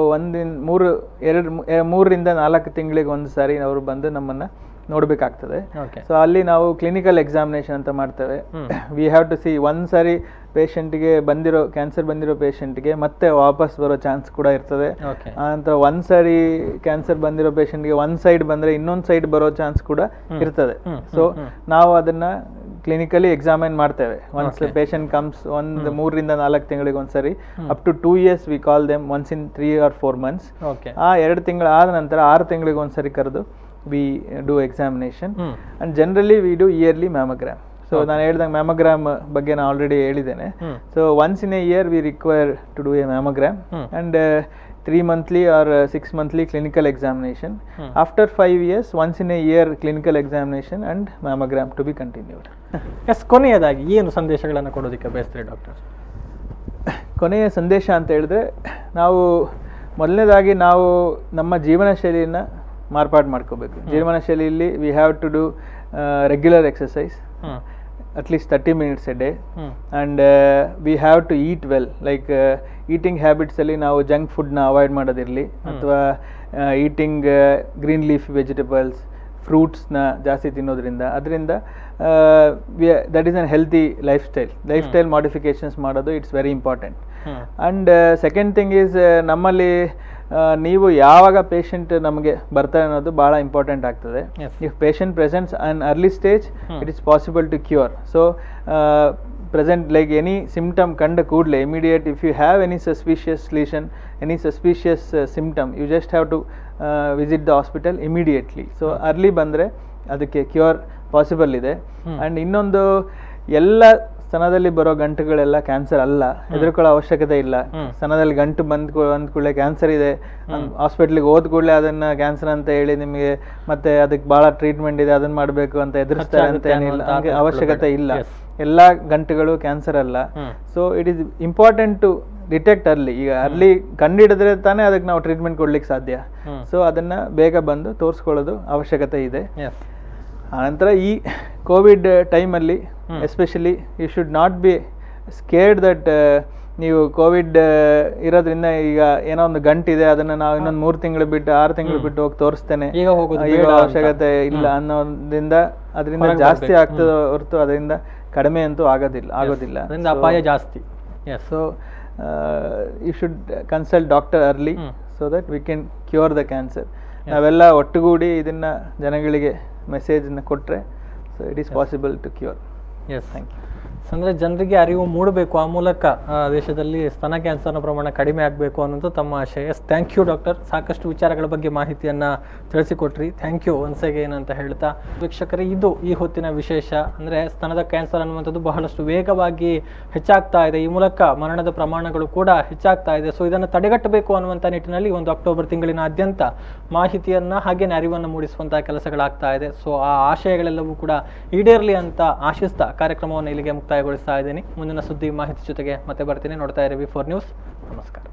3 ರಿಂದ 4 ತಿಂಗಳಿಗೆ ಒಂದು ಸಾರಿ ಅವರು ಬಂದು ನಮ್ಮನ್ನು ನೋಡಬೇಕಾಗ್ತದೆ. ಸೊ ಅಲ್ಲಿ ನಾವು ಕ್ಲಿನಿಕಲ್ ಎಕ್ಸಾಮಿನೇಷನ್ ಅಂತ ಮಾಡ್ತೇವೆ. ವಿ ಹ್ಯಾವ್ ಟು ಸಿ ಒಂದು ಸಾರಿ ಪೇಷಂಟ್ಗೆ ಕ್ಯಾನ್ಸರ್ ಬಂದಿರೋ ಪೇಷಂಟ್ಗೆ ಮತ್ತೆ ವಾಪಸ್ ಬರೋ ಚಾನ್ಸ್ ಕೂಡ ಇರ್ತದೆ. ಆನಂತರ ಒಂದು ಸಾರಿ ಕ್ಯಾನ್ಸರ್ ಬಂದಿರೋ ಪೇಷಂಟ್ಗೆ ಒಂದು ಸೈಡ್ ಬಂದರೆ ಇನ್ನೊಂದು ಸೈಡ್ ಬರೋ ಚಾನ್ಸ್ ಕೂಡ ಇರ್ತದೆ. ಸೊ ನಾವು ಅದನ್ನು ಕ್ಲಿನಿಕಲಿ ಎಕ್ಸಾಮೈನ್ ಮಾಡ್ತೇವೆ. ಒನ್ಸ್ ಪೇಷಂಟ್ ಕಮ್ಸ್ 3 ರಿಂದ 4 ತಿಂಗಳಿಗೆ ಒಂದ್ಸರಿ, up to 2 years we call them, once in 3 or 4 months. ಆ 2 ತಿಂಗಳು ಆದ ನಂತರ 6 ತಿಂಗಳಿಗೆ ಒಂದ್ಸರಿ ಕರೆದು we do examination. And generally we do yearly mammogram. So ನಾನು ಹೇಳ್ದಂಗೆ ಮ್ಯಾಮೋಗ್ರಾಮ್ ಬಗ್ಗೆ ನಾನು ಆಲ್ರೆಡಿ ಹೇಳಿದ್ದೇನೆ. So once in a year we require to do a mammogram. And 3 monthly or 6 monthly clinical examination. After 5 years, once in a year clinical examination and mammogram to be continued. Yes, ಕೊನೆಯದಾಗಿ ಏನು ಸಂದೇಶಗಳನ್ನು ಕೊಡೋದಕ್ಕೆ ಬಯಸ್ತೀರಿ doctor? ಕೊನೆಯ ಸಂದೇಶ ಅಂತ ಹೇಳಿದ್ರೆ, ನಾವು ಮೊದಲನೇದಾಗಿ ನಾವು ನಮ್ಮ ಜೀವನ ಶೈಲಿಯನ್ನು ಮಾರ್ಪಾಡು ಮಾಡ್ಕೋಬೇಕು. ಜೀವನ ಶೈಲಿಯಲ್ಲಿ we have to do regular exercise at least 30 minutes a day, and we have to eat well, like eating habits ಅಲ್ಲಿ ನಾವು ಜಂಕ್ ಫುಡ್ನ ಅವಾಯ್ಡ್ ಮಾಡೋದಿರಲಿ, ಅಥವಾ ಈಟಿಂಗ್ ಗ್ರೀನ್ ಲೀಫ್ ವೆಜಿಟೇಬಲ್ಸ್, ಫ್ರೂಟ್ಸ್ನ ಜಾಸ್ತಿ ತಿನ್ನೋದ್ರಿಂದ, ಅದರಿಂದ that is unhealthy lifestyle modifications ಮಾಡೋದು it's very important. And second thing is, ನಮ್ಮಲ್ಲಿ ನೀವು ಯಾವಾಗ ಪೇಷಂಟ್ ನಮಗೆ ಬರ್ತಾರೆ ಅನ್ನೋದು ಭಾಳ ಇಂಪಾರ್ಟೆಂಟ್ ಆಗ್ತದೆ. If patient presents an early stage, it is possible to cure. So present, like any symptom ಕಂಡ ಕೂಡಲೇ immediate, if you have any suspicious lesion, any suspicious symptom, you just have to visit the hospital immediately. So early ಬಂದರೆ ಅದಕ್ಕೆ cure possible ಇದೆ. And ಇನ್ನೊಂದು, ಎಲ್ಲ ಸ್ತನದಲ್ಲಿ ಬರೋ ಗಂಟುಗಳೆಲ್ಲ cancer ಅಲ್ಲ, ಹೆದರ್ಕೊಳ್ಳೋ ಅವಶ್ಯಕತೆ ಇಲ್ಲ. ಸ್ತನದಲ್ಲಿ ಗಂಟು ಬಂದ ಕೂಡಲೇ ಕ್ಯಾನ್ಸರ್ ಇದೆ, ಹಾಸ್ಪಿಟ್ಲಿಗೆ ಹೋದ ಕೂಡಲೇ ಅದನ್ನ ಕ್ಯಾನ್ಸರ್ ಅಂತ ಹೇಳಿ ನಿಮಗೆ ಮತ್ತೆ ಅದಕ್ಕೆ ಭಾಳ ಟ್ರೀಟ್ಮೆಂಟ್ ಇದೆ, ಅದನ್ನ ಮಾಡಬೇಕು ಅಂತ ಎದುರಿಸ್ತಾರೆ ಅಂತ ಏನಿಲ್ಲ, ಹಂಗೆ ಅವಶ್ಯಕತೆ ಇಲ್ಲ. ಎಲ್ಲ ಗಂಟುಗಳು ಕ್ಯಾನ್ಸರ್ ಅಲ್ಲ. So it is important to detect early. ಈಗ ಅರ್ಲಿ ಕಂಡಿಡಿದ್ರೆ ತಾನೇ ಅದಕ್ಕೆ ನಾವು ಟ್ರೀಟ್ಮೆಂಟ್ ಕೊಡ್ಲಿಕ್ಕೆ ಸಾಧ್ಯ. ಸೊ ಅದನ್ನ ಬೇಗ ಬಂದು ತೋರಿಸ್ಕೊಳ್ಳೋದು ಅವಶ್ಯಕತೆ ಇದೆ. ಆನಂತರ ಈ ಕೋವಿಡ್ ಟೈಮಲ್ಲಿ especially you should not be scared that ನೀವು ಕೋವಿಡ್ ಇರೋದ್ರಿಂದ ಈಗ ಏನೋ ಒಂದು ಗಂಟಿದೆ, ಅದನ್ನ ನಾವು ಇನ್ನೊಂದು 3 ತಿಂಗಳು ಬಿಟ್ಟು 6 ತಿಂಗಳು ಬಿಟ್ಟು ಹೋಗಿ ತೋರಿಸ್ತೇನೆ, ಈಗ ಅವಶ್ಯಕತೆ ಇಲ್ಲ ಅನ್ನೋದ್ರಿಂದ ಅದರಿಂದ ಜಾಸ್ತಿ ಆಗ್ತದೆ ಹೊರತು ಅದರಿಂದ ಕಡಿಮೆ ಅಂತೂ ಆಗೋದಿಲ್ಲ. ಅಪಾಯ ಜಾಸ್ತಿ. So you should consult doctor early so that we can cure the cancer. ನಾವೆಲ್ಲ ಒಟ್ಟುಗೂಡಿ ಇದನ್ನ ಜನಗಳಿಗೆ ಮೆಸೇಜನ್ನು ಕೊಟ್ಟರೆ, so it is possible to cure. Yes, thank you. ಅಂದರೆ ಜನರಿಗೆ ಅರಿವು ಮೂಡಬೇಕು, ಆ ಮೂಲಕ ದೇಶದಲ್ಲಿ ಸ್ತನ ಕ್ಯಾನ್ಸರ್ನ ಪ್ರಮಾಣ ಕಡಿಮೆ ಆಗಬೇಕು ಅನ್ನೋದು ತಮ್ಮ ಆಶಯ. Yes, thank you doctor. ಸಾಕಷ್ಟು ವಿಚಾರಗಳ ಬಗ್ಗೆ ಮಾಹಿತಿಯನ್ನು ತಿಳಿಸಿಕೊಟ್ರಿ. ಥ್ಯಾಂಕ್ ಯು ಒನ್ಸ್ ಅಗೇನ್ ಅಂತ ಹೇಳ್ತಾ, ವೀಕ್ಷಕರೇ, ಇದು ಈ ಹೊತ್ತಿನ ವಿಶೇಷ. ಅಂದರೆ ಸ್ತನದ ಕ್ಯಾನ್ಸರ್ ಅನ್ನುವಂಥದ್ದು ಬಹಳಷ್ಟು ವೇಗವಾಗಿ ಹೆಚ್ಚಾಗ್ತಾ ಇದೆ, ಈ ಮೂಲಕ ಮರಣದ ಪ್ರಮಾಣಗಳು ಕೂಡ ಹೆಚ್ಚಾಗ್ತಾ ಇದೆ. ಸೊ ಇದನ್ನು ತಡೆಗಟ್ಟಬೇಕು ಅನ್ನುವಂಥ ನಿಟ್ಟಿನಲ್ಲಿ ಒಂದು ಅಕ್ಟೋಬರ್ ತಿಂಗಳಿನಾದ್ಯಂತ ಮಾಹಿತಿಯನ್ನು ಹಾಗೇನೆ ಅರಿವನ್ನು ಮೂಡಿಸುವಂಥ ಕೆಲಸಗಳಾಗ್ತಾ ಇದೆ. ಸೊ ಆ ಆಶಯಗಳೆಲ್ಲವೂ ಕೂಡ ಈಡೇರಲಿ ಅಂತ ಆಶಿಸ್ತಾ ಕಾರ್ಯಕ್ರಮವನ್ನು ಇಲ್ಲಿಗೆ ಮುಕ್ತಾಯಗೊಳಿಸ್ತಾ ಇದ್ದೀನಿ. ಮುಂದಿನ ಸುದ್ದಿ ಮಾಹಿತಿ ಜೊತೆಗೆ ಮತ್ತೆ ಬರ್ತೀನಿ. ನೋಡ್ತಾ ಇರಿ V4 ನ್ಯೂಸ್. ನಮಸ್ಕಾರ.